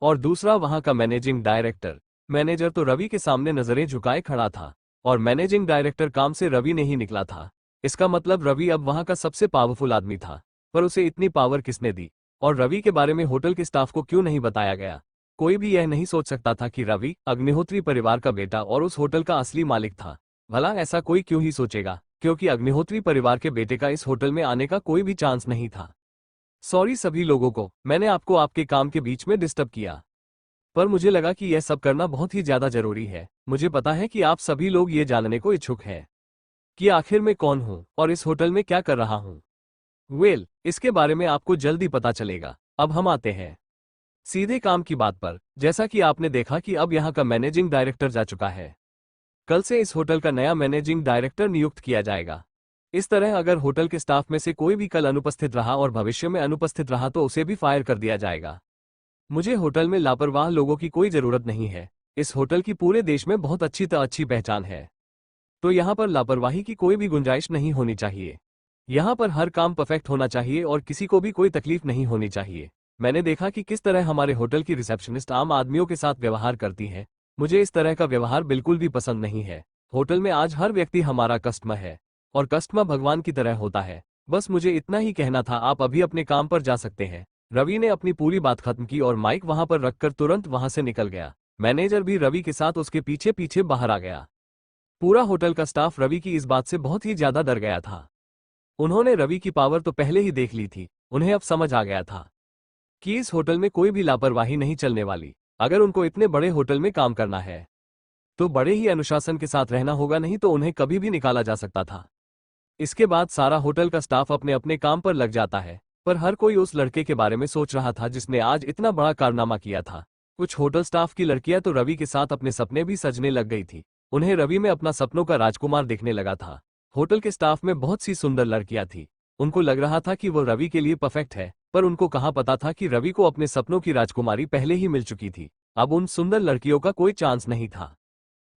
और दूसरा वहां का मैनेजिंग डायरेक्टर। मैनेजर तो रवि के सामने नजरें झुकाए खड़ा था और मैनेजिंग डायरेक्टर काम से रवि ने ही निकला था। इसका मतलब रवि अब वहां का सबसे पावरफुल आदमी था। पर उसे इतनी पावर किसने दी और रवि के बारे में होटल के स्टाफ को क्यों नहीं बताया गया? कोई भी यह नहीं सोच सकता था कि रवि अग्निहोत्री परिवार का बेटा और उस होटल का असली मालिक था। भला ऐसा कोई क्यों ही सोचेगा, क्योंकि अग्निहोत्री परिवार के बेटे का इस होटल में आने का कोई भी चांस नहीं था। सॉरी सभी लोगों को, मैंने आपको आपके काम के बीच में डिस्टर्ब किया, पर मुझे लगा कि यह सब करना बहुत ही ज्यादा जरूरी है। मुझे पता है कि आप सभी लोग ये जानने को इच्छुक हैं कि आखिर मैं कौन हूं और इस होटल में क्या कर रहा हूं। इसके बारे में आपको जल्दी पता चलेगा। अब हम आते हैं सीधे काम की बात पर। जैसा कि आपने देखा कि अब यहाँ का मैनेजिंग डायरेक्टर जा चुका है। कल से इस होटल का नया मैनेजिंग डायरेक्टर नियुक्त किया जाएगा। इस तरह अगर होटल के स्टाफ में से कोई भी कल अनुपस्थित रहा और भविष्य में अनुपस्थित रहा तो उसे भी फायर कर दिया जाएगा। मुझे होटल में लापरवाह लोगों की कोई जरूरत नहीं है। इस होटल की पूरे देश में बहुत अच्छी पहचान है, तो यहाँ पर लापरवाही की कोई भी गुंजाइश नहीं होनी चाहिए। यहाँ पर हर काम परफेक्ट होना चाहिए और किसी को भी कोई तकलीफ नहीं होनी चाहिए। मैंने देखा कि किस तरह हमारे होटल की रिसेप्शनिस्ट आम आदमियों के साथ व्यवहार करती है। मुझे इस तरह का व्यवहार बिल्कुल भी पसंद नहीं है। होटल में आज हर व्यक्ति हमारा कस्टमर है और कस्टमर भगवान की तरह होता है। बस मुझे इतना ही कहना था, आप अभी अपने काम पर जा सकते हैं। रवि ने अपनी पूरी बात खत्म की और माइक वहां पर रखकर तुरंत वहां से निकल गया। मैनेजर भी रवि के साथ उसके पीछे पीछे बाहर आ गया। पूरा होटल का स्टाफ रवि की इस बात से बहुत ही ज्यादा डर गया था। उन्होंने रवि की पावर तो पहले ही देख ली थी। उन्हें अब समझ आ गया था कि इस होटल में कोई भी लापरवाही नहीं चलने वाली। अगर उनको इतने बड़े होटल में काम करना है तो बड़े ही अनुशासन के साथ रहना होगा, नहीं तो उन्हें कभी भी निकाला जा सकता था। इसके बाद सारा होटल का स्टाफ अपने अपने काम पर लग जाता है, पर हर कोई उस लड़के के बारे में सोच रहा था जिसने आज इतना बड़ा कारनामा किया था। कुछ होटल स्टाफ की लड़कियां तो रवि के साथ अपने सपने भी सजने लग गई थी। उन्हें रवि में अपना सपनों का राजकुमार दिखने लगा था। होटल के स्टाफ में बहुत सी सुंदर लड़कियां थी। उनको लग रहा था कि वो रवि के लिए परफेक्ट है, पर उनको कहाँ पता था कि रवि को अपने सपनों की राजकुमारी पहले ही मिल चुकी थी। अब उन सुंदर लड़कियों का कोई चांस नहीं था।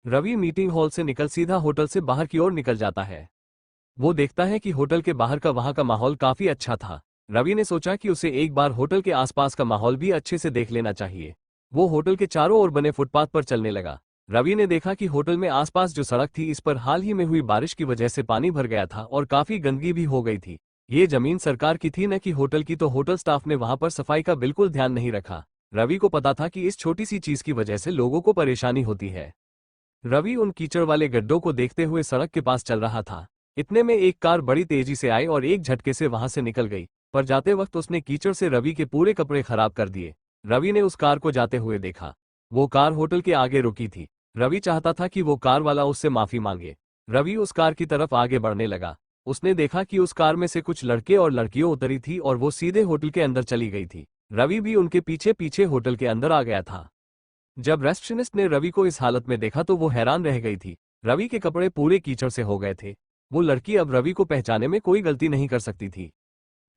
रवि मीटिंग हॉल से निकल सीधा होटल से बाहर की ओर निकल जाता है। वो देखता है कि होटल के बाहर का वहां का माहौल काफी अच्छा था। रवि ने सोचा कि उसे एक बार होटल के आसपास का माहौल भी अच्छे से देख लेना चाहिए। वो होटल के चारों ओर बने फुटपाथ पर चलने लगा। रवि ने देखा कि होटल में आसपास जो सड़क थी इस पर हाल ही में हुई बारिश की वजह से पानी भर गया था और काफी गंदगी भी हो गई थी। ये जमीन सरकार की थी न कि होटल की, तो होटल स्टाफ ने वहां पर सफाई का बिल्कुल ध्यान नहीं रखा। रवि को पता था कि इस छोटी सी चीज की वजह से लोगों को परेशानी होती है। रवि उन कीचड़ वाले गड्ढों को देखते हुए सड़क के पास चल रहा था। इतने में एक कार बड़ी तेजी से आई और एक झटके से वहां से निकल गई, पर जाते वक्त उसने कीचड़ से रवि के पूरे कपड़े खराब कर दिए। रवि ने उस कार को जाते हुए देखा। वो कार होटल के आगे रुकी थी। रवि चाहता था कि वो कार वाला उससे माफी मांगे। रवि उस कार की तरफ आगे बढ़ने लगा। उसने देखा कि उस कार में से कुछ लड़के और लड़कियों उतरी थी और वो सीधे होटल के अंदर चली गई थी। रवि भी उनके पीछे पीछे होटल के अंदर आ गया था। जब रिसेप्शनिस्ट ने रवि को इस हालत में देखा तो वो हैरान रह गई थी। रवि के कपड़े पूरे कीचड़ से हो गए थे। वो लड़की अब रवि को पहचानने में कोई गलती नहीं कर सकती थी।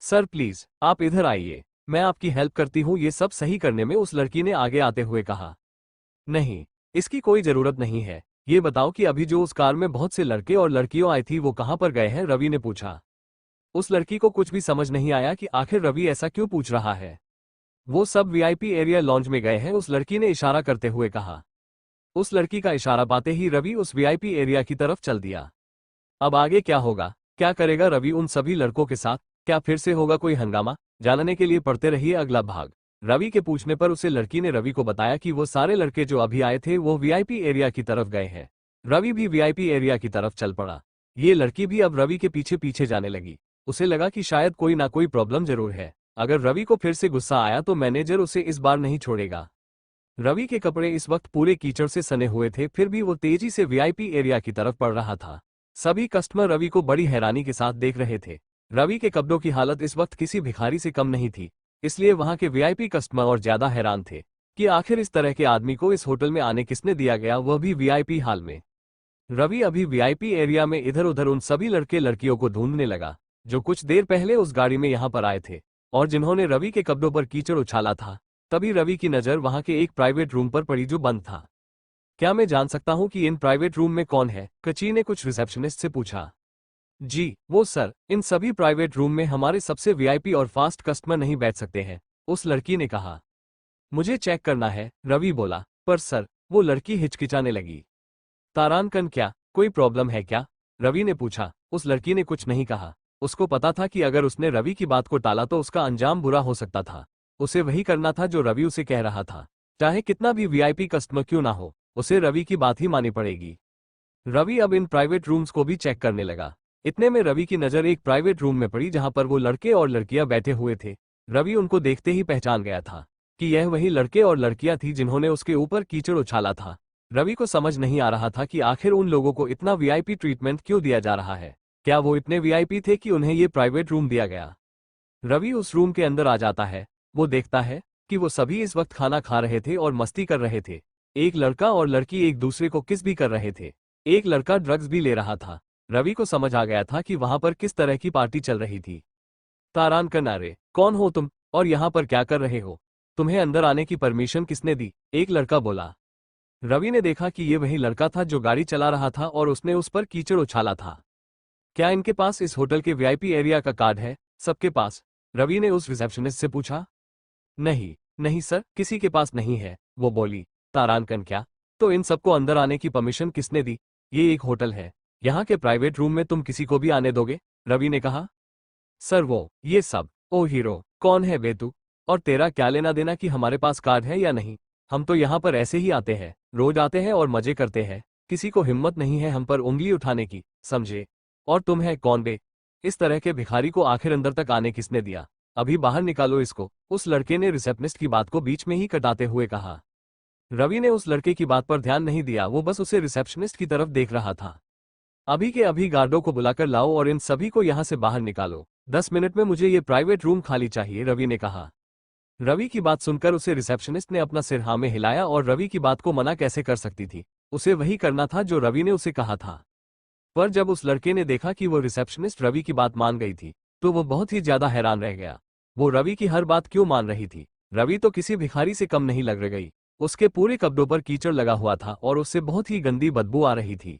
सर प्लीज आप इधर आइए, मैं आपकी हेल्प करती हूँ ये सब सही करने में, उस लड़की ने आगे आते हुए कहा। नहीं, इसकी कोई जरूरत नहीं है। ये बताओ कि अभी जो उस कार में बहुत से लड़के और लड़कियों आई थी वो कहाँ पर गए हैं, रवि ने पूछा। उस लड़की को कुछ भी समझ नहीं आया कि आखिर रवि ऐसा क्यों पूछ रहा है। वो सब वीआईपी एरिया लॉन्ज में गए हैं, उस लड़की ने इशारा करते हुए कहा। उस लड़की का इशारा पाते ही रवि उस वीआईपी एरिया की तरफ चल दिया। अब आगे क्या होगा, क्या करेगा रवि उन सभी लड़कों के साथ? क्या फिर से होगा कोई हंगामा? जानने के लिए पढ़ते रहिए अगला भाग। रवि के पूछने पर उसे लड़की ने रवि को बताया कि वो सारे लड़के जो अभी आए थे वो वीआईपी एरिया की तरफ गए हैं। रवि भी वीआईपी एरिया की तरफ चल पड़ा। ये लड़की भी अब रवि के पीछे पीछे जाने लगी। उसे लगा कि शायद कोई ना कोई प्रॉब्लम जरूर है। अगर रवि को फिर से गुस्सा आया तो मैनेजर उसे इस बार नहीं छोड़ेगा। रवि के कपड़े इस वक्त पूरे कीचड़ से सने हुए थे, फिर भी वो तेजी से वीआईपी एरिया की तरफ बढ़ रहा था। सभी कस्टमर रवि को बड़ी हैरानी के साथ देख रहे थे। रवि के कपड़ों की हालत इस वक्त किसी भिखारी से कम नहीं थी, इसलिए वहां के वीआईपी कस्टमर और ज्यादा हैरान थे कि आखिर इस तरह के आदमी को इस होटल में आने किसने दिया गया, वह भी वीआईपी हाल में। रवि अभी वीआईपी एरिया में इधर उधर उन सभी लड़के लड़कियों को ढूंढने लगा जो कुछ देर पहले उस गाड़ी में यहां पर आए थे और जिन्होंने रवि के कपड़ों पर कीचड़ उछाला था। तभी रवि की नजर वहां के एक प्राइवेट रूम पर पड़ी जो बंद था। क्या मैं जान सकता हूं कि इन प्राइवेट रूम में कौन है? कची ने कुछ रिसेप्शनिस्ट से पूछा। जी वो सर, इन सभी प्राइवेट रूम में हमारे सबसे वीआईपी और फास्ट कस्टमर नहीं बैठ सकते हैं, उस लड़की ने कहा। मुझे चेक करना है, रवि बोला। पर सर, वो लड़की हिचकिचाने लगी। तारानकन क्या, कोई प्रॉब्लम है क्या? रवि ने पूछा। उस लड़की ने कुछ नहीं कहा। उसको पता था कि अगर उसने रवि की बात को टाला तो उसका अंजाम बुरा हो सकता था। उसे वही करना था जो रवि उसे कह रहा था, चाहे कितना भी वीआईपी कस्टमर क्यों ना हो, उसे रवि की बात ही माननी पड़ेगी। रवि अब इन प्राइवेट रूम्स को भी चेक करने लगा। इतने में रवि की नज़र एक प्राइवेट रूम में पड़ी जहां पर वो लड़के और लड़कियां बैठे हुए थे। रवि उनको देखते ही पहचान गया था कि यह वही लड़के और लड़कियां थी जिन्होंने उसके ऊपर कीचड़ उछाला था। रवि को समझ नहीं आ रहा था कि आखिर उन लोगों को इतना वीआईपी ट्रीटमेंट क्यों दिया जा रहा है। क्या वो इतने वीआईपी थे कि उन्हें ये प्राइवेट रूम दिया गया? रवि उस रूम के अंदर आ जाता है। वो देखता है कि वो सभी इस वक्त खाना खा रहे थे और मस्ती कर रहे थे। एक लड़का और लड़की एक दूसरे को किस भी कर रहे थे। एक लड़का ड्रग्स भी ले रहा था। रवि को समझ आ गया था कि वहां पर किस तरह की पार्टी चल रही थी। तारानकन, अरे कौन हो तुम और यहाँ पर क्या कर रहे हो? तुम्हें अंदर आने की परमिशन किसने दी? एक लड़का बोला। रवि ने देखा कि ये वही लड़का था जो गाड़ी चला रहा था और उसने उस पर कीचड़ उछाला था। क्या इनके पास इस होटल के वीआईपी एरिया का कार्ड है? सबके पास? रवि ने उस रिसेप्शनिस्ट से पूछा। नहीं नहीं सर, किसी के पास नहीं है, वो बोली। तारांकन, क्या? तो इन सबको अंदर आने की परमिशन किसने दी? ये एक होटल है, यहाँ के प्राइवेट रूम में तुम किसी को भी आने दोगे? रवि ने कहा। सर वो ये सब, ओ हीरो, कौन है बे तू? और तेरा क्या लेना देना कि हमारे पास कार्ड है या नहीं? हम तो यहाँ पर ऐसे ही आते हैं, रोज आते हैं और मजे करते हैं। किसी को हिम्मत नहीं है हम पर उंगली उठाने की, समझे? और तुम है कौन बे? इस तरह के भिखारी को आखिर अंदर तक आने किसने दिया? अभी बाहर निकालो इसको, उस लड़के ने रिसेप्शनिस्ट की बात को बीच में ही कटाते हुए कहा। रवि ने उस लड़के की बात पर ध्यान नहीं दिया, वो बस उसे रिसेप्शनिस्ट की तरफ देख रहा था। अभी के अभी गार्डों को बुलाकर लाओ और इन सभी को यहाँ से बाहर निकालो। 10 मिनट में मुझे ये प्राइवेट रूम खाली चाहिए, रवि ने कहा। रवि की बात सुनकर उसे रिसेप्शनिस्ट ने अपना सिर हाँ में हिलाया, और रवि की बात को मना कैसे कर सकती थी? उसे वही करना था जो रवि ने उसे कहा था। पर जब उस लड़के ने देखा कि वो रिसेप्शनिस्ट रवि की बात मान गई थी, तो वो बहुत ही ज्यादा हैरान रह गया। वो रवि की हर बात क्यों मान रही थी? रवि तो किसी भिखारी से कम नहीं लग गई। उसके पूरे कपड़ों पर कीचड़ लगा हुआ था और उससे बहुत ही गंदी बदबू आ रही थी।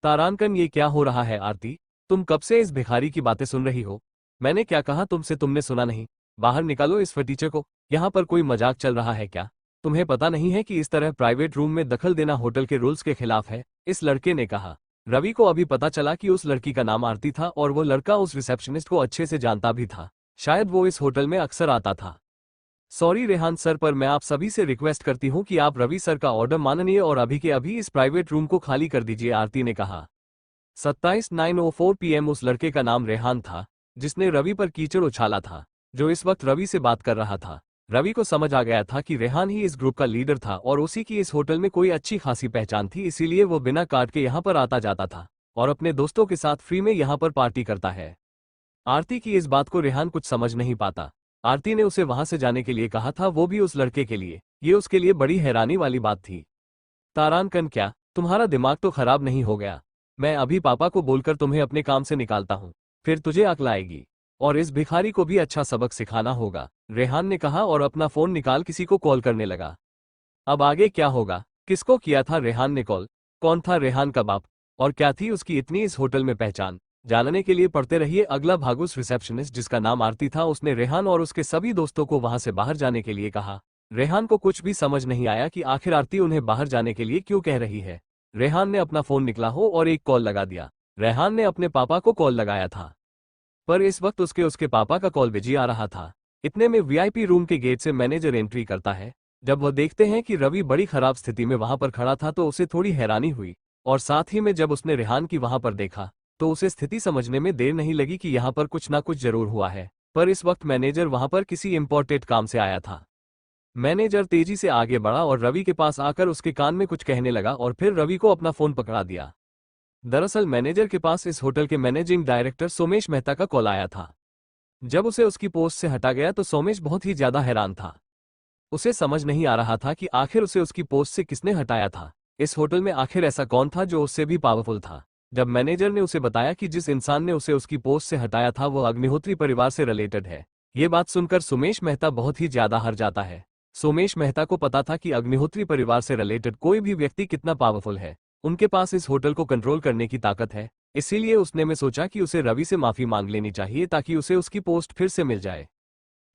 तारांकन, ये क्या हो रहा है? आरती, तुम कब से इस भिखारी की बातें सुन रही हो? मैंने क्या कहा तुमसे, तुमने सुना नहीं? बाहर निकालो इस फटीचर को। यहाँ पर कोई मजाक चल रहा है क्या? तुम्हें पता नहीं है कि इस तरह प्राइवेट रूम में दखल देना होटल के रूल्स के खिलाफ है? इस लड़के ने कहा। रवि को अभी पता चला कि उस लड़की का नाम आरती था और वो लड़का उस रिसेप्शनिस्ट को अच्छे से जानता भी था। शायद वो इस होटल में अक्सर आता था। सॉरी रेहान सर, पर मैं आप सभी से रिक्वेस्ट करती हूँ कि आप रवि सर का ऑर्डर मानिए और अभी के अभी इस प्राइवेट रूम को खाली कर दीजिए, आरती ने कहा। 27:09 PM उस लड़के का नाम रेहान था, जिसने रवि पर कीचड़ उछाला था, जो इस वक्त रवि से बात कर रहा था। रवि को समझ आ गया था कि रेहान ही इस ग्रुप का लीडर था और उसी की इस होटल में कोई अच्छी खासी पहचान थी, इसीलिए वो बिना कार्ड के यहाँ पर आता जाता था और अपने दोस्तों के साथ फ्री में यहाँ पर पार्टी करता है। आरती की इस बात को रेहान कुछ समझ नहीं पाता। आरती ने उसे वहां से जाने के लिए कहा था, वो भी उस लड़के के लिए। ये उसके लिए बड़ी हैरानी वाली बात थी। तारांकन, क्या तुम्हारा दिमाग तो खराब नहीं हो गया? मैं अभी पापा को बोलकर तुम्हें अपने काम से निकालता हूँ, फिर तुझे अक्ल आएगी। और इस भिखारी को भी अच्छा सबक सिखाना होगा, रेहान ने कहा और अपना फोन निकाल किसी को कॉल करने लगा। अब आगे क्या होगा? किसको किया था रेहान ने कॉल? कौन था रेहान का बाप? और क्या थी उसकी इतनी इस होटल में पहचान? जानने के लिए पढ़ते रहिए अगला भाग। उस रिसेप्शनिस्ट जिसका नाम आरती था, उसने रेहान और उसके सभी दोस्तों को वहां से बाहर जाने के लिए कहा। रेहान को कुछ भी समझ नहीं आया कि आखिर आरती उन्हें बाहर जाने के लिए क्यों कह रही है। रेहान ने अपना फोन निकला हो और एक कॉल लगा दिया। रेहान ने अपने पापा को कॉल लगाया था, पर इस वक्त उसके पापा का कॉल बिजी आ रहा था। इतने में वीआईपी रूम के गेट से मैनेजर एंट्री करता है। जब वह देखते हैं कि रवि बड़ी खराब स्थिति में वहां पर खड़ा था तो उसे थोड़ी हैरानी हुई, और साथ ही में जब उसने रेहान की वहां पर देखा तो उसे स्थिति समझने में देर नहीं लगी कि यहाँ पर कुछ ना कुछ जरूर हुआ है। पर इस वक्त मैनेजर वहां पर किसी इंपॉर्टेंट काम से आया था। मैनेजर तेजी से आगे बढ़ा और रवि के पास आकर उसके कान में कुछ कहने लगा और फिर रवि को अपना फोन पकड़ा दिया। दरअसल मैनेजर के पास इस होटल के मैनेजिंग डायरेक्टर सोमेश मेहता का कॉल आया था। जब उसे उसकी पोस्ट से हटा गया तो सोमेश बहुत ही ज्यादा हैरान था। उसे समझ नहीं आ रहा था कि आखिर उसे उसकी पोस्ट से किसने हटाया था। इस होटल में आखिर ऐसा कौन था जो उससे भी पावरफुल था? जब मैनेजर ने उसे बताया कि जिस इंसान ने उसे उसकी पोस्ट से हटाया था वो अग्निहोत्री परिवार से रिलेटेड है, ये बात सुनकर सोमेश मेहता बहुत ही ज्यादा हर जाता है। सोमेश मेहता को पता था कि अग्निहोत्री परिवार से रिलेटेड कोई भी व्यक्ति कितना पावरफुल है। उनके पास इस होटल को कंट्रोल करने की ताकत है। इसीलिए उसने में सोचा कि उसे रवि से माफी मांग लेनी चाहिए ताकि उसे उसकी पोस्ट फिर से मिल जाए।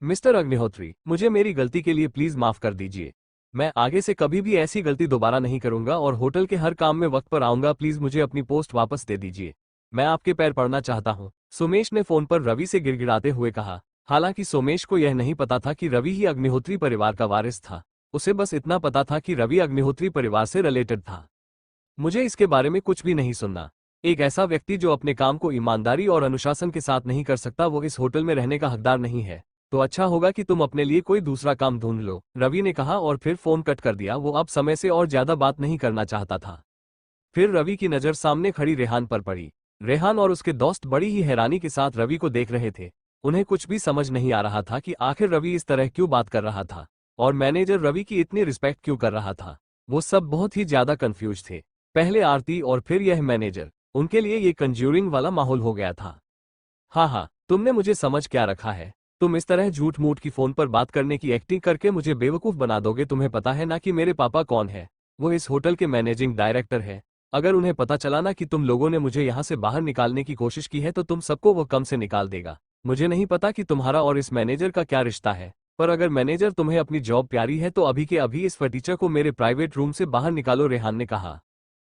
मिस्टर अग्निहोत्री, मुझे मेरी गलती के लिए प्लीज माफ कर दीजिए। मैं आगे से कभी भी ऐसी गलती दोबारा नहीं करूंगा और होटल के हर काम में वक्त पर आऊंगा। प्लीज मुझे अपनी पोस्ट वापस दे दीजिए। मैं आपके पैर पड़ना चाहता हूं, सोमेश ने फोन पर रवि से गिड़गिड़ाते हुए कहा। हालांकि सोमेश को यह नहीं पता था कि रवि ही अग्निहोत्री परिवार का वारिस था। उसे बस इतना पता था कि रवि अग्निहोत्री परिवार से रिलेटेड था। मुझे इसके बारे में कुछ भी नहीं सुनना। एक ऐसा व्यक्ति जो अपने काम को ईमानदारी और अनुशासन के साथ नहीं कर सकता, वो इस होटल में रहने का हकदार नहीं है। तो अच्छा होगा कि तुम अपने लिए कोई दूसरा काम ढूंढ लो, रवि ने कहा और फिर फोन कट कर दिया। वो अब समय से और ज्यादा बात नहीं करना चाहता था। फिर रवि की नजर सामने खड़ी रेहान पर पड़ी। रेहान और उसके दोस्त बड़ी ही हैरानी के साथ रवि को देख रहे थे। उन्हें कुछ भी समझ नहीं आ रहा था कि आखिर रवि इस तरह क्यों बात कर रहा था और मैनेजर रवि की इतनी रिस्पेक्ट क्यों कर रहा था। वो सब बहुत ही ज्यादा कंफ्यूज थे। पहले आरती और फिर यह मैनेजर, उनके लिए ये कंज्यूरिंग वाला माहौल हो गया था। हाँ, तुमने मुझे समझ क्या रखा है? तुम इस तरह झूठ मूठ की फोन पर बात करने की एक्टिंग करके मुझे बेवकूफ बना दोगे। तुम्हें पता है ना कि मेरे पापा कौन है? वो इस होटल के मैनेजिंग डायरेक्टर है। अगर उन्हें पता चला ना कि तुम लोगों ने मुझे यहाँ से बाहर निकालने की कोशिश की है तो तुम सबको वो कम से निकाल देगा। मुझे नहीं पता कि तुम्हारा और इस मैनेजर का क्या रिश्ता है, पर अगर मैनेजर तुम्हें अपनी जॉब प्यारी है तो अभी के अभी इस फटीचर को मेरे प्राइवेट रूम से बाहर निकालो, रेहान ने कहा।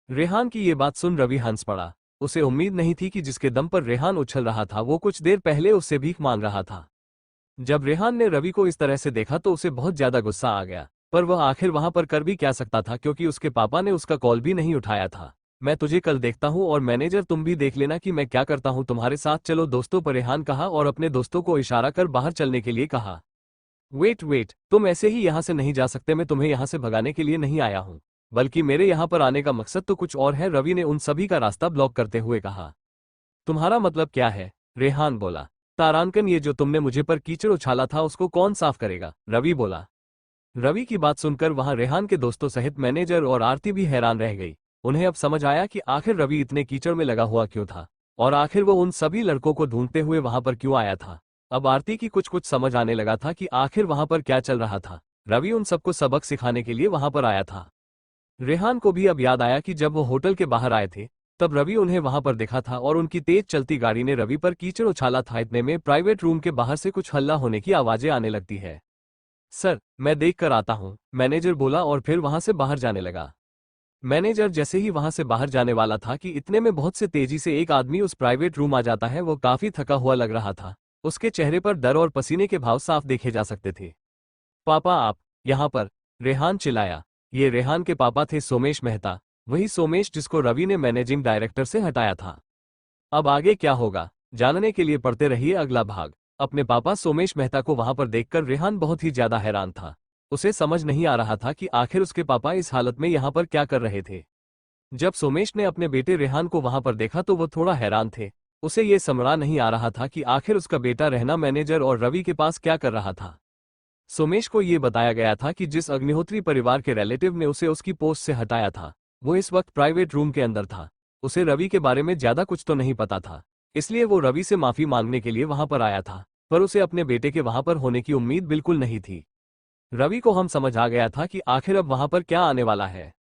रेहान की ये बात सुन रवि हंस पड़ा। उसे उम्मीद नहीं थी कि जिसके दम पर रेहान उछल रहा था वो कुछ देर पहले उससे भीख मांग रहा था। जब रेहान ने रवि को इस तरह से देखा तो उसे बहुत ज्यादा गुस्सा आ गया, पर वह आखिर वहां पर कर भी क्या सकता था क्योंकि उसके पापा ने उसका कॉल भी नहीं उठाया था। मैं तुझे कल देखता हूं और मैनेजर तुम भी देख लेना कि मैं क्या करता हूं तुम्हारे साथ, चलो दोस्तों, पर रेहान कहा और अपने दोस्तों को इशारा कर बाहर चलने के लिए कहा। वेट, तुम ऐसे ही यहां से नहीं जा सकते, मैं तुम्हें यहां से भगाने के लिए नहीं आया हूं, बल्कि मेरे यहां पर आने का मकसद तो कुछ और है, रवि ने उन सभी का रास्ता ब्लॉक करते हुए कहा। तुम्हारा मतलब क्या है? रेहान बोला। तारांकन, ये जो तुमने मुझे पर कीचड़ उछाला था उसको कौन साफ करेगा? रवि बोला। रवि की बात सुनकर वहां रेहान के दोस्तों सहित मैनेजर और आरती भी हैरान रह गई। उन्हें अब समझ आया कि आखिर रवि इतने कीचड़ में लगा हुआ क्यों था और आखिर वो उन सभी लड़कों को ढूंढते हुए वहां पर क्यों आया था। अब आरती की कुछ कुछ समझ आने लगा था कि आखिर वहां पर क्या चल रहा था। रवि उन सबको सबक सिखाने के लिए वहां पर आया था। रेहान को भी अब याद आया कि जब वो होटल के बाहर आए थे तब रवि उन्हें वहां पर देखा था और उनकी तेज चलती गाड़ी ने रवि पर कीचड़ उछाला था। इतने में प्राइवेट रूम के बाहर से कुछ हल्ला होने की आवाजें आने लगती है। सर, मैं देख कर आता हूं, मैनेजर बोला और फिर वहां से बाहर जाने लगा। मैनेजर जैसे ही वहां से बाहर जाने वाला था कि इतने में बहुत से तेजी से एक आदमी उस प्राइवेट रूम आ जाता है। वो काफी थका हुआ लग रहा था, उसके चेहरे पर डर और पसीने के भाव साफ देखे जा सकते थे। पापा, आप यहाँ पर? रेहान चिल्लाया। ये रेहान के पापा थे सोमेश मेहता, वही सोमेश जिसको रवि ने मैनेजिंग डायरेक्टर से हटाया था। अब आगे क्या होगा जानने के लिए पढ़ते रहिए अगला भाग। अपने पापा सोमेश मेहता को वहां पर देखकर रेहान बहुत ही ज्यादा हैरान था। उसे समझ नहीं आ रहा था कि आखिर उसके पापा इस हालत में यहाँ पर क्या कर रहे थे। जब सोमेश ने अपने बेटे रेहान को वहां पर देखा तो वो थोड़ा हैरान थे। उसे ये समझा नहीं आ रहा था कि आखिर उसका बेटा रहना मैनेजर और रवि के पास क्या कर रहा था। सोमेश को ये बताया गया था कि जिस अग्निहोत्री परिवार के रिलेटिव ने उसे उसकी पोस्ट से हटाया था वो इस वक्त प्राइवेट रूम के अंदर था। उसे रवि के बारे में ज्यादा कुछ तो नहीं पता था, इसलिए वो रवि से माफी मांगने के लिए वहां पर आया था, पर उसे अपने बेटे के वहां पर होने की उम्मीद बिल्कुल नहीं थी। रवि को हम समझ आ गया था कि आखिर अब वहां पर क्या आने वाला है।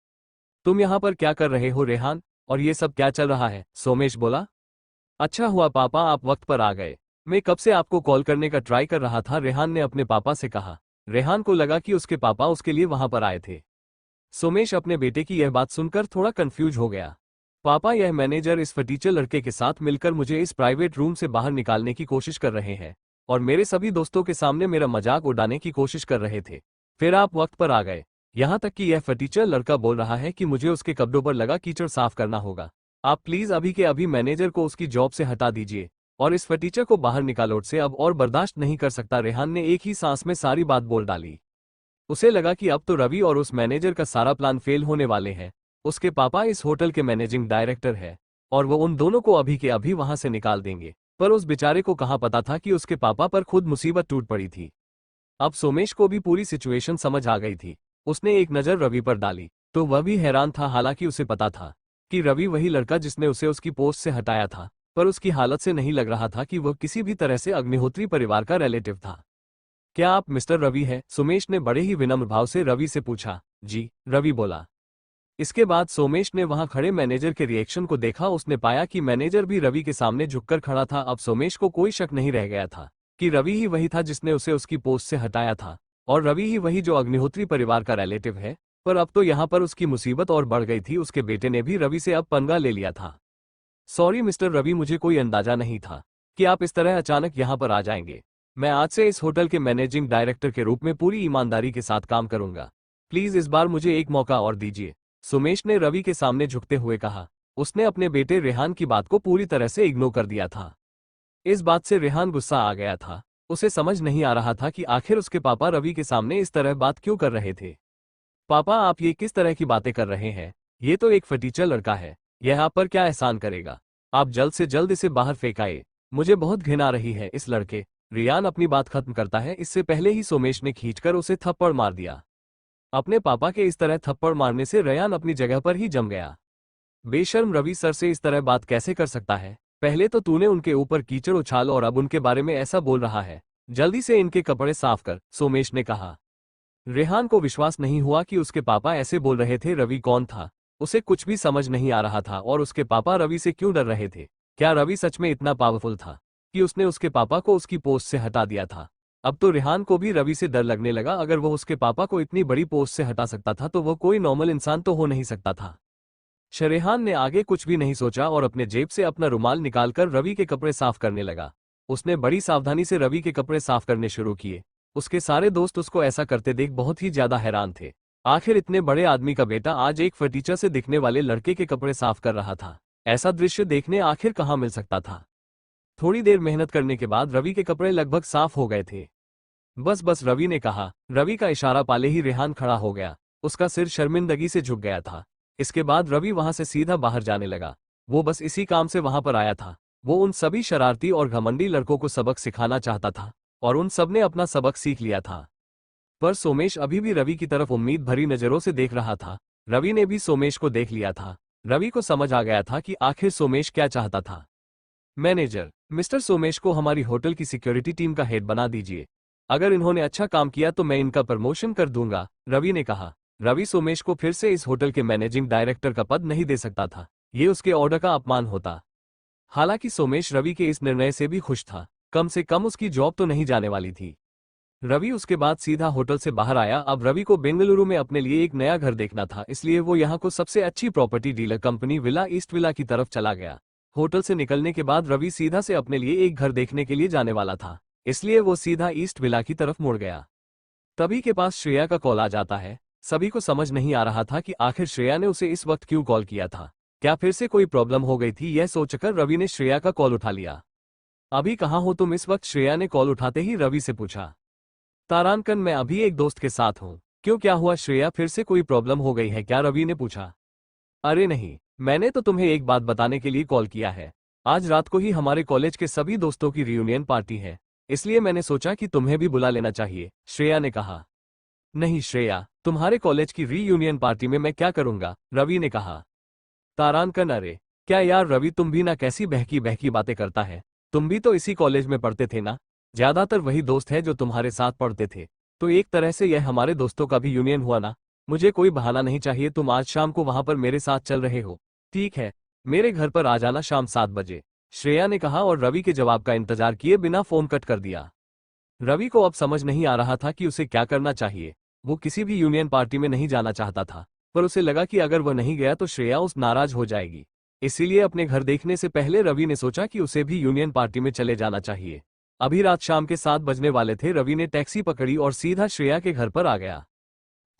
तुम यहाँ पर क्या कर रहे हो रेहान, और ये सब क्या चल रहा है? सोमेश बोला। अच्छा हुआ पापा आप वक्त पर आ गए, मैं कब से आपको कॉल करने का ट्राई कर रहा था, रेहान ने अपने पापा से कहा। रेहान को लगा कि उसके पापा उसके लिए वहां पर आए थे। सोमेश अपने बेटे की यह बात सुनकर थोड़ा कंफ्यूज हो गया। पापा, यह मैनेजर इस फटीचर लड़के के साथ मिलकर मुझे इस प्राइवेट रूम से बाहर निकालने की कोशिश कर रहे हैं और मेरे सभी दोस्तों के सामने मेरा मजाक उड़ाने की कोशिश कर रहे थे। फिर आप वक्त पर आ गए। यहाँ तक कि यह फटीचर लड़का बोल रहा है कि मुझे उसके कपड़ों पर लगा कीचड़ साफ करना होगा। आप प्लीज अभी के अभी मैनेजर को उसकी जॉब से हटा दीजिए और इस फटीचर को बाहर निकालो, से अब और बर्दाश्त नहीं कर सकता। रेहान ने एक ही सांस में सारी बात बोल डाली। उसे लगा कि अब तो रवि और उस मैनेजर का सारा प्लान फेल होने वाले हैं। उसके पापा इस होटल के मैनेजिंग डायरेक्टर है और वो उन दोनों को अभी के अभी वहां से निकाल देंगे, पर उस बेचारे को कहाँ पता था कि उसके पापा पर खुद मुसीबत टूट पड़ी थी। अब सोमेश को भी पूरी सिचुएशन समझ आ गई थी। उसने एक नज़र रवि पर डाली तो वह भी हैरान था, हालांकि उसे पता था कि रवि वही लड़का जिसने उसे उसकी पोस्ट से हटाया था, पर उसकी हालत से नहीं लग रहा था कि वह किसी भी तरह से अग्निहोत्री परिवार का रिलेटिव था। क्या आप मिस्टर रवि हैं? सोमेश ने बड़े ही विनम्र भाव से रवि से पूछा। जी, रवि बोला। इसके बाद सोमेश ने वहां खड़े मैनेजर के रिएक्शन को देखा। उसने पाया कि मैनेजर भी रवि के सामने झुककर खड़ा था। अब सोमेश को कोई शक नहीं रह गया था कि रवि ही वही था जिसने उसे उसकी पोस्ट से हटाया था और रवि ही वही जो अग्निहोत्री परिवार का रिलेटिव है। पर अब तो यहाँ पर उसकी मुसीबत और बढ़ गई थी। उसके बेटे ने भी रवि से अब पंगा ले लिया था। सॉरी मिस्टर रवि, मुझे कोई अंदाजा नहीं था कि आप इस तरह अचानक यहाँ पर आ जाएंगे। मैं आज से इस होटल के मैनेजिंग डायरेक्टर के रूप में पूरी ईमानदारी के साथ काम करूंगा। प्लीज इस बार मुझे एक मौका और दीजिए, सोमेश ने रवि के सामने झुकते हुए कहा। उसने अपने बेटे रेहान की बात को पूरी तरह से इग्नोर कर दिया था। इस बात से रेहान गुस्सा आ गया था। उसे समझ नहीं आ रहा था कि आखिर उसके पापा रवि के सामने इस तरह बात क्यों कर रहे थे। पापा, आप ये किस तरह की बातें कर रहे हैं? ये तो एक फटीचर लड़का है, यह आप पर क्या एहसान करेगा? आप जल्द से जल्द इसे बाहर फेंकाए, मुझे बहुत घिन आ रही है इस लड़के। रियान अपनी बात खत्म करता है इससे पहले ही सोमेश ने खींचकर उसे थप्पड़ मार दिया। अपने पापा के इस तरह थप्पड़ मारने से रेयान अपनी जगह पर ही जम गया। बेशर्म, रवि सर से इस तरह बात कैसे कर सकता है? पहले तो तूने उनके ऊपर कीचड़ उछाल और अब उनके बारे में ऐसा बोल रहा है। जल्दी से इनके कपड़े साफ कर, सोमेश ने कहा। रेहान को विश्वास नहीं हुआ कि उसके पापा ऐसे बोल रहे थे। रवि कौन था? उसे कुछ भी समझ नहीं आ रहा था और उसके पापा रवि से क्यों डर रहे थे? क्या रवि सच में इतना पावरफुल था कि उसने उसके पापा को उसकी पोस्ट से हटा दिया था? अब तो रेहान को भी रवि से डर लगने लगा। अगर वो उसके पापा को इतनी बड़ी पोस्ट से हटा सकता था तो वो कोई नॉर्मल इंसान तो हो नहीं सकता था। शरेहान ने आगे कुछ भी नहीं सोचा और अपने जेब से अपना रुमाल निकालकर रवि के कपड़े साफ करने लगा। उसने बड़ी सावधानी से रवि के कपड़े साफ करने शुरू किए। उसके सारे दोस्त उसको ऐसा करते देख बहुत ही ज्यादा हैरान थे। आखिर इतने बड़े आदमी का बेटा आज एक फर्नीचर से दिखने वाले लड़के के कपड़े साफ कर रहा था। ऐसा दृश्य देखने आखिर कहाँ मिल सकता था। थोड़ी देर मेहनत करने के बाद रवि के कपड़े लगभग साफ हो गए थे। बस बस, रवि ने कहा। रवि का इशारा पाले ही रेहान खड़ा हो गया। उसका सिर शर्मिंदगी से झुक गया था। इसके बाद रवि वहां से सीधा बाहर जाने लगा। वो बस इसी काम से वहां पर आया था। वो उन सभी शरारती और घमंडी लड़कों को सबक सिखाना चाहता था और उन सब ने अपना सबक सीख लिया था। पर सोमेश अभी भी रवि की तरफ उम्मीद भरी नजरों से देख रहा था। रवि ने भी सोमेश को देख लिया था। रवि को समझ आ गया था कि आखिर सोमेश क्या चाहता था। मैनेजर, मिस्टर सोमेश को हमारी होटल की सिक्योरिटी टीम का हेड बना दीजिए। अगर इन्होंने अच्छा काम किया तो मैं इनका प्रमोशन कर दूंगा, रवि ने कहा। रवि सोमेश को फिर से इस होटल के मैनेजिंग डायरेक्टर का पद नहीं दे सकता था। ये उसके ऑर्डर का अपमान होता। हालांकि सोमेश रवि के इस निर्णय से भी खुश था। कम से कम उसकी जॉब तो नहीं जाने वाली थी। रवि उसके बाद सीधा होटल से बाहर आया। अब रवि को बेंगलुरु में अपने लिए एक नया घर देखना था, इसलिए वो यहाँ को सबसे अच्छी property dealer company villa east villa की तरफ चला गया। होटल से निकलने के बाद रवि सीधा से अपने लिए एक घर देखने के लिए जाने वाला था, इसलिए वो सीधा ईस्ट विला की तरफ मुड़ गया। तभी के पास श्रेया का कॉल आ जाता है। सभी को समझ नहीं आ रहा था कि आखिर श्रेया ने उसे इस वक्त क्यों कॉल किया था। क्या फिर से कोई प्रॉब्लम हो गई थी? यह सोचकर रवि ने श्रेया का कॉल उठा लिया। अभी कहाँ हो तुम? इस वक्त श्रेया ने कॉल उठाते ही रवि से पूछा। तारांकन, मैं अभी एक दोस्त के साथ हूँ। क्यों, क्या हुआ श्रेया? फिर से कोई प्रॉब्लम हो गई है क्या? रवि ने पूछा। अरे नहीं, मैंने तो तुम्हें एक बात बताने के लिए कॉल किया है। आज रात को ही हमारे कॉलेज के सभी दोस्तों की रियूनियन पार्टी है, इसलिए मैंने सोचा कि तुम्हें भी बुला लेना चाहिए, श्रेया ने कहा। नहीं श्रेया, तुम्हारे कॉलेज की रीयूनियन पार्टी में मैं क्या करूंगा? रवि ने कहा। तारांकन, अरे क्या यार रवि, तुम भी ना कैसी बहकी बहकी बातें करता है। तुम भी तो इसी कॉलेज में पढ़ते थे ना। ज्यादातर वही दोस्त है जो तुम्हारे साथ पढ़ते थे, तो एक तरह से यह हमारे दोस्तों का भी यूनियन हुआ ना। मुझे कोई बहाना नहीं चाहिए। तुम आज शाम को वहां पर मेरे साथ चल रहे हो, ठीक है? मेरे घर पर आ जाना शाम 7 बजे, श्रेया ने कहा और रवि के जवाब का इंतजार किए बिना फोन कट कर दिया। रवि को अब समझ नहीं आ रहा था कि उसे क्या करना चाहिए। वो किसी भी यूनियन पार्टी में नहीं जाना चाहता था, पर उसे लगा कि अगर वह नहीं गया तो श्रेया उस नाराज हो जाएगी। इसीलिए अपने घर देखने से पहले रवि ने सोचा कि उसे भी यूनियन पार्टी में चले जाना चाहिए। अभी रात शाम के 7 बजने वाले थे। रवि ने टैक्सी पकड़ी और सीधा श्रेया के घर पर आ गया।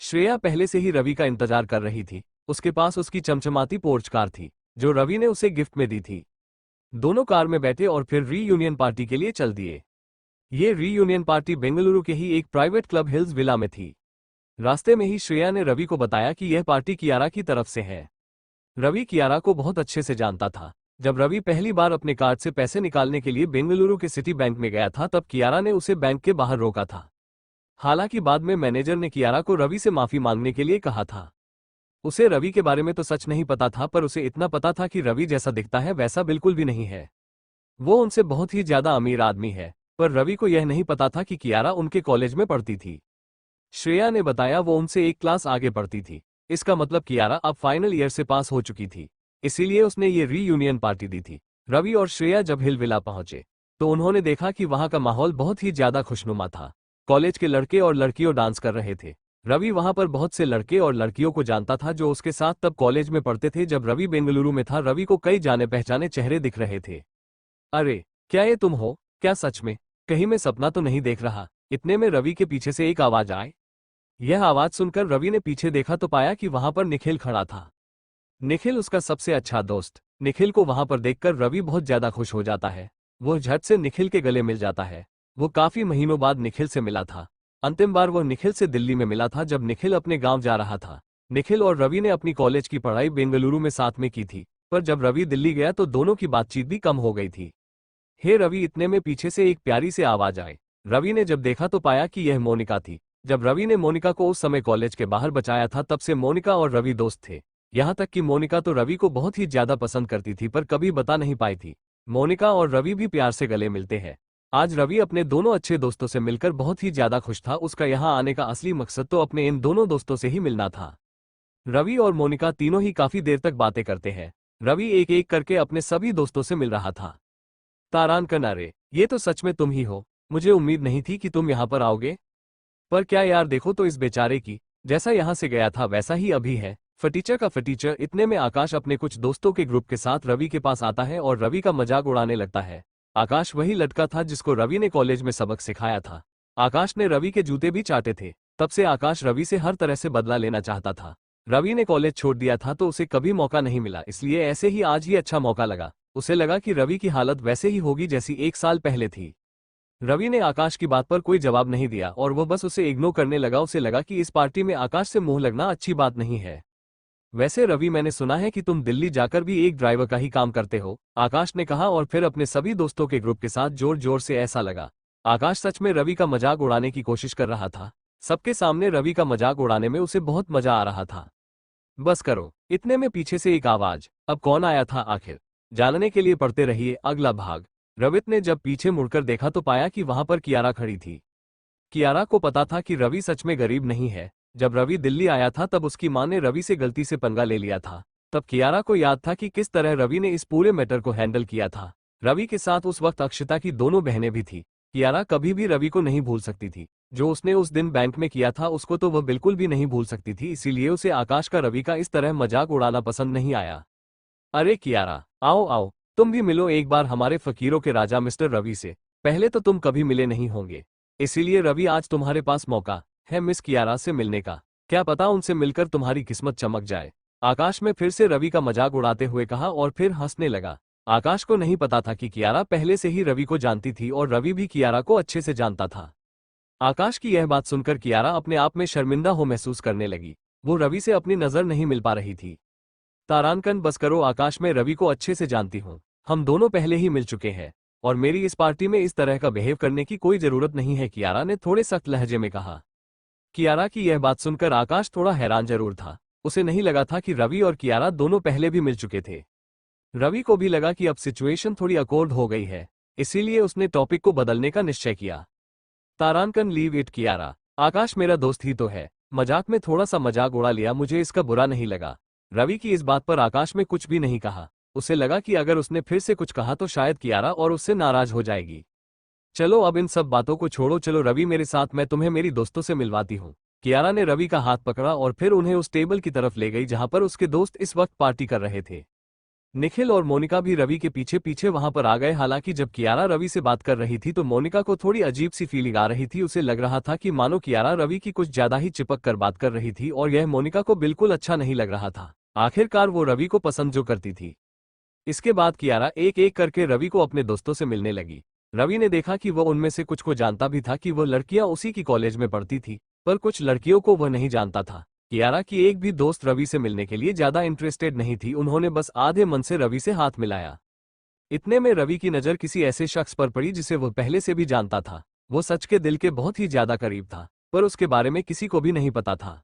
श्रेया पहले से ही रवि का इंतजार कर रही थी। उसके पास उसकी चमचमाती पोर्च कार थी, जो रवि ने उसे गिफ्ट में दी थी। दोनों कार में बैठे और फिर रीयूनियन पार्टी के लिए चल दिए। ये रीयूनियन पार्टी बेंगलुरु के ही एक प्राइवेट क्लब हिल्स विला में थी। रास्ते में ही श्रेया ने रवि को बताया कि यह पार्टी कियारा की तरफ से है। रवि कियारा को बहुत अच्छे से जानता था। जब रवि पहली बार अपने कार्ड से पैसे निकालने के लिए बेंगलुरु के सिटी बैंक में गया था, तब कियारा ने उसे बैंक के बाहर रोका था। हालांकि बाद में मैनेजर ने कियारा को रवि से माफी मांगने के लिए कहा था। उसे रवि के बारे में तो सच नहीं पता था, पर उसे इतना पता था कि रवि जैसा दिखता है वैसा बिल्कुल भी नहीं है। वो उनसे बहुत ही ज्यादा अमीर आदमी है। पर रवि को यह नहीं पता था कि कियारा उनके कॉलेज में पढ़ती थी। श्रेया ने बताया वो उनसे एक क्लास आगे पढ़ती थी। इसका मतलब कियारा अब फाइनल ईयर से पास हो चुकी थी, इसीलिए उसने ये रीयूनियन पार्टी दी थी। रवि और श्रेया जब हिल विला पहुंचे तो उन्होंने देखा कि वहां का माहौल बहुत ही ज्यादा खुशनुमा था। कॉलेज के लड़के और लड़कियों डांस कर रहे थे। रवि वहां पर बहुत से लड़के और लड़कियों को जानता था जो उसके साथ तब कॉलेज में पढ़ते थे। जब रवि बेंगलुरु में था, रवि को कई जाने पहचाने चेहरे दिख रहे थे। अरे क्या ये तुम हो? क्या सच में? कहीं मैं सपना तो नहीं देख रहा? इतने में रवि के पीछे से एक आवाज आए। यह आवाज सुनकर रवि ने पीछे देखा तो पाया कि वहां पर निखिल खड़ा था। निखिल उसका सबसे अच्छा दोस्त। निखिल को वहां पर देखकर रवि बहुत ज्यादा खुश हो जाता है। वो झट से निखिल के गले मिल जाता है। वो काफी महीनों बाद निखिल से मिला था। अंतिम बार वो निखिल से दिल्ली में मिला था, जब निखिल अपने गांव जा रहा था। निखिल और रवि ने अपनी कॉलेज की पढ़ाई बेंगलुरु में साथ में की थी, पर जब रवि दिल्ली गया तो दोनों की बातचीत भी कम हो गई थी। हे रवि, इतने में पीछे से एक प्यारी से आवाज आई। रवि ने जब देखा तो पाया कि यह मोनिका थी। जब रवि ने मोनिका को उस समय कॉलेज के बाहर बचाया था, तब से मोनिका और रवि दोस्त थे। यहाँ तक कि मोनिका तो रवि को बहुत ही ज्यादा पसंद करती थी, पर कभी बता नहीं पाई थी। मोनिका और रवि भी प्यार से गले मिलते हैं। आज रवि अपने दोनों अच्छे दोस्तों से मिलकर बहुत ही ज्यादा खुश था। उसका यहाँ आने का असली मकसद तो अपने इन दोनों दोस्तों से ही मिलना था। रवि और मोनिका तीनों ही काफी देर तक बातें करते हैं। रवि एक एक करके अपने सभी दोस्तों से मिल रहा था। तारांकन, अरे ये तो सच में तुम ही हो। मुझे उम्मीद नहीं थी कि तुम यहाँ पर आओगे। पर क्या यार, देखो तो इस बेचारे की, जैसा यहाँ से गया था वैसा ही अभी है। फटीचर का फटीचर। इतने में आकाश अपने कुछ दोस्तों के ग्रुप के साथ रवि के पास आता है और रवि का मजाक उड़ाने लगता है। आकाश वही लड़का था जिसको रवि ने कॉलेज में सबक सिखाया था। आकाश ने रवि के जूते भी चाटे थे। तब से आकाश रवि से हर तरह से बदला लेना चाहता था। रवि ने कॉलेज छोड़ दिया था तो उसे कभी मौका नहीं मिला, इसलिए ऐसे ही आज ही अच्छा मौका लगा। उसे लगा कि रवि की हालत वैसे ही होगी जैसी 1 साल पहले थी। रवि ने आकाश की बात पर कोई जवाब नहीं दिया और वह बस उसे इग्नोर करने लगा। उसे लगा कि इस पार्टी में आकाश से मुंह लगना अच्छी बात नहीं है। वैसे रवि, मैंने सुना है कि तुम दिल्ली जाकर भी एक ड्राइवर का ही काम करते हो, आकाश ने कहा और फिर अपने सभी दोस्तों के ग्रुप के साथ जोर जोर से ऐसा लगा। आकाश सच में रवि का मजाक उड़ाने की कोशिश कर रहा था। सबके सामने रवि का मजाक उड़ाने में उसे बहुत मजा आ रहा था। बस करो। इतने में पीछे से एक आवाज। अब कौन आया था आखिर? जानने के लिए पढ़ते रहिए अगला भाग। रवित ने जब पीछे मुड़कर देखा तो पाया कि वहां पर कियारा खड़ी थी। कियारा को पता था कि रवि सच में गरीब नहीं है। जब रवि दिल्ली आया था तब उसकी मां ने रवि से गलती से पंगा ले लिया था। तब कियारा को याद था कि किस तरह रवि ने इस पूरे मैटर को हैंडल किया था। रवि के साथ उस वक्त अक्षता की दोनों बहनें भी थी। कियारा कभी भी रवि को नहीं भूल सकती थी। जो उसने उस दिन बैंक में किया था उसको तो वह बिल्कुल भी नहीं भूल सकती थी, इसीलिए उसे आकाश का रवि का इस तरह मजाक उड़ाना पसंद नहीं आया। अरे कियारा, आओ आओ, तुम भी मिलो एक बार हमारे फकीरों के राजा मिस्टर रवि से। पहले तो तुम कभी मिले नहीं होंगे, इसीलिए रवि आज तुम्हारे पास मौका है मिस कियारा से मिलने का। क्या पता उनसे मिलकर तुम्हारी किस्मत चमक जाए। आकाश में फिर से रवि का मजाक उड़ाते हुए कहा और फिर हंसने लगा। आकाश को नहीं पता था कि कियारा पहले से ही रवि को जानती थी और रवि भी कियारा को अच्छे से जानता था। आकाश की यह बात सुनकर कियारा अपने आप में शर्मिंदा हो महसूस करने लगी। वो रवि से अपनी नजर नहीं मिल पा रही थी। तारांकन, बस करो आकाश, मैं रवि को अच्छे से जानती हूँ। हम दोनों पहले ही मिल चुके हैं और मेरी इस पार्टी में इस तरह का बिहेव करने की कोई जरूरत नहीं है, कियारा ने थोड़े सख्त लहजे में कहा। कियारा की यह बात सुनकर आकाश थोड़ा हैरान जरूर था। उसे नहीं लगा था कि रवि और कियारा दोनों पहले भी मिल चुके थे। रवि को भी लगा कि अब सिचुएशन थोड़ी अकॉर्ड हो गई है, इसीलिए उसने टॉपिक को बदलने का निश्चय किया। तारांकन, लीव इट कियारा, आकाश मेरा दोस्त ही तो है, मजाक में थोड़ा सा मजाक उड़ा लिया, मुझे इसका बुरा नहीं लगा। रवि की इस बात पर आकाश में कुछ भी नहीं कहा। उसे लगा कि अगर उसने फिर से कुछ कहा तो शायद कियारा और उससे नाराज हो जाएगी। चलो अब इन सब बातों को छोड़ो, चलो रवि मेरे साथ, मैं तुम्हें मेरी दोस्तों से मिलवाती हूँ। कियारा ने रवि का हाथ पकड़ा और फिर उन्हें उस टेबल की तरफ ले गई जहां पर उसके दोस्त इस वक्त पार्टी कर रहे थे। निखिल और मोनिका भी रवि के पीछे पीछे वहां पर आ गए। हालांकि जब कियारा रवि से बात कर रही थी तो मोनिका को थोड़ी अजीब सी फीलिंग आ रही थी। उसे लग रहा था कि मानो कियारा रवि की कुछ ज्यादा ही चिपक कर बात कर रही थी और यह मोनिका को बिल्कुल अच्छा नहीं लग रहा था। आखिरकार वो रवि को पसंद जो करती थी। इसके बाद कियारा एक एक करके रवि को अपने दोस्तों से मिलने लगी। रवि ने देखा कि वह उनमें से कुछ को जानता भी था कि वह लड़कियां उसी की कॉलेज में पढ़ती थी, पर कुछ लड़कियों को वह नहीं जानता था। कियारा की एक भी दोस्त रवि से मिलने के लिए ज्यादा इंटरेस्टेड नहीं थी। उन्होंने बस आधे मन से रवि से हाथ मिलाया। इतने में रवि की नज़र किसी ऐसे शख्स पर पड़ी जिसे वह पहले से भी जानता था। वो सच के दिल के बहुत ही ज्यादा करीब था, पर उसके बारे में किसी को भी नहीं पता था।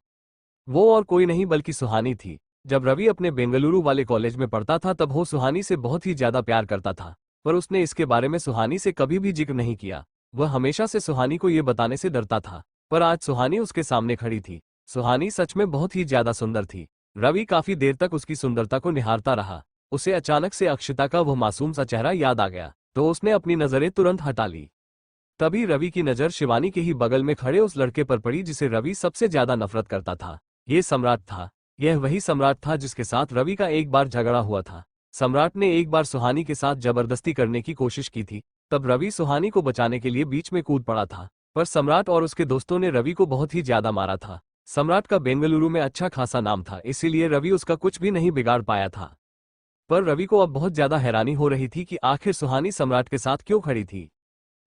वो और कोई नहीं बल्कि सुहानी थी। जब रवि अपने बेंगलुरु वाले कॉलेज में पढ़ता था तब वो सुहानी से बहुत ही ज्यादा प्यार करता था, पर उसने इसके बारे में सुहानी से कभी भी जिक्र नहीं किया। वह हमेशा से सुहानी को ये बताने से डरता था, पर आज सुहानी उसके सामने खड़ी थी। सुहानी सच में बहुत ही ज्यादा सुंदर थी। रवि काफी देर तक उसकी सुंदरता को निहारता रहा। उसे अचानक से अक्षता का वह मासूम सा चेहरा याद आ गया, तो उसने अपनी नजरें तुरंत हटा ली। तभी रवि की नजर शिवानी के ही बगल में खड़े उस लड़के पर पड़ी जिसे रवि सबसे ज्यादा नफरत करता था। ये सम्राट था। यह वही सम्राट था जिसके साथ रवि का एक बार झगड़ा हुआ था। सम्राट ने एक बार सुहानी के साथ जबरदस्ती करने की कोशिश की थी। तब रवि सुहानी को बचाने के लिए बीच में कूद पड़ा था, पर सम्राट और उसके दोस्तों ने रवि को बहुत ही ज्यादा मारा था। सम्राट का बेंगलुरु में अच्छा खासा नाम था, इसीलिए रवि उसका कुछ भी नहीं बिगाड़ पाया था। पर रवि को अब बहुत ज्यादा हैरानी हो रही थी कि आखिर सुहानी सम्राट के साथ क्यों खड़ी थी।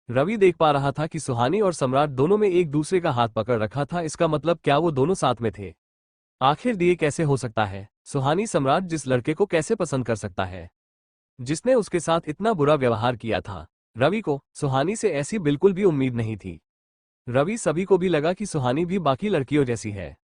रवि देख पा रहा था कि सुहानी और सम्राट दोनों में एक दूसरे का हाथ पकड़ रखा था। इसका मतलब क्या वो दोनों साथ में थे? आखिर ये कैसे हो सकता है? सुहानी सम्राट जिस लड़के को कैसे पसंद कर सकता है जिसने उसके साथ इतना बुरा व्यवहार किया था? रवि को सुहानी से ऐसी बिल्कुल भी उम्मीद नहीं थी। रवि सभी को भी लगा कि सुहानी भी बाकी लड़कियों जैसी है,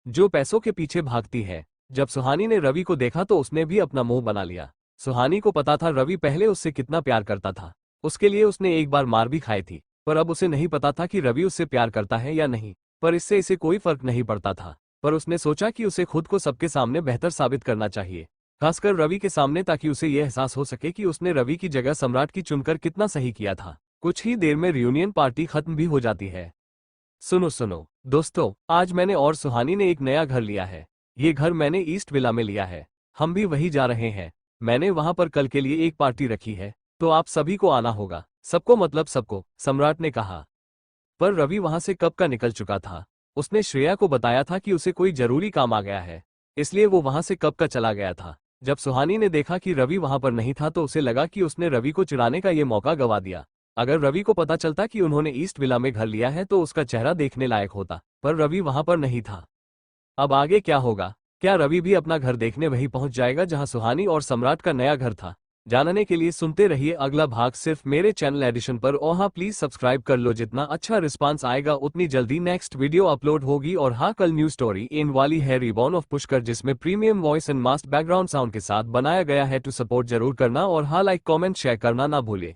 जो पैसों के पीछे भागती है। जब सुहानी ने रवि को देखा तो उसने भी अपना मुंह बना लिया। सुहानी को पता था रवि पहले उससे कितना प्यार करता था। उसके लिए उसने एक बार मार भी खाई थी, पर अब उसे नहीं पता था कि रवि उससे प्यार करता है या नहीं। पर इससे इसे कोई फर्क नहीं पड़ता था। पर उसने सोचा कि उसे खुद को सबके सामने बेहतर साबित करना चाहिए, खासकर रवि के सामने, ताकि उसे यह एहसास हो सके कि उसने रवि की जगह सम्राट की चुनकर कितना सही किया था। कुछ ही देर में रियूनियन पार्टी खत्म भी हो जाती है। सुनो सुनो दोस्तों, आज मैंने और सुहानी ने एक नया घर लिया है। ये घर मैंने ईस्ट विला में लिया है। हम भी वही जा रहे हैं। मैंने वहां पर कल के लिए एक पार्टी रखी है, तो आप सभी को आना होगा। सबको मतलब सबको, सम्राट ने कहा। पर रवि वहां से कब का निकल चुका था। उसने श्रेया को बताया था कि उसे कोई जरूरी काम आ गया है, इसलिए वो वहां से कब का चला गया था। जब सुहानी ने देखा कि रवि वहां पर नहीं था तो उसे लगा कि उसने रवि को चिढ़ाने का ये मौका गवा दिया। अगर रवि को पता चलता कि उन्होंने ईस्ट विला में घर लिया है तो उसका चेहरा देखने लायक होता, पर रवि वहां पर नहीं था। अब आगे क्या होगा? क्या रवि भी अपना घर देखने वहीं पहुंच जाएगा जहां सुहानी और सम्राट का नया घर था? जानने के लिए सुनते रहिए अगला भाग सिर्फ मेरे चैनल एडिशन पर। और हाँ, प्लीज सब्सक्राइब कर लो। जितना अच्छा रिस्पांस आएगा उतनी जल्दी नेक्स्ट वीडियो अपलोड होगी। और हाँ, कल न्यू स्टोरी इन वाली है रिबॉर्न ऑफ पुष्कर, जिसमें प्रीमियम वॉइस एंड मास्ट बैकग्राउंड साउंड के साथ बनाया गया है। टू सपोर्ट जरूर करना और हाँ, लाइक कमेंट शेयर करना ना भूले।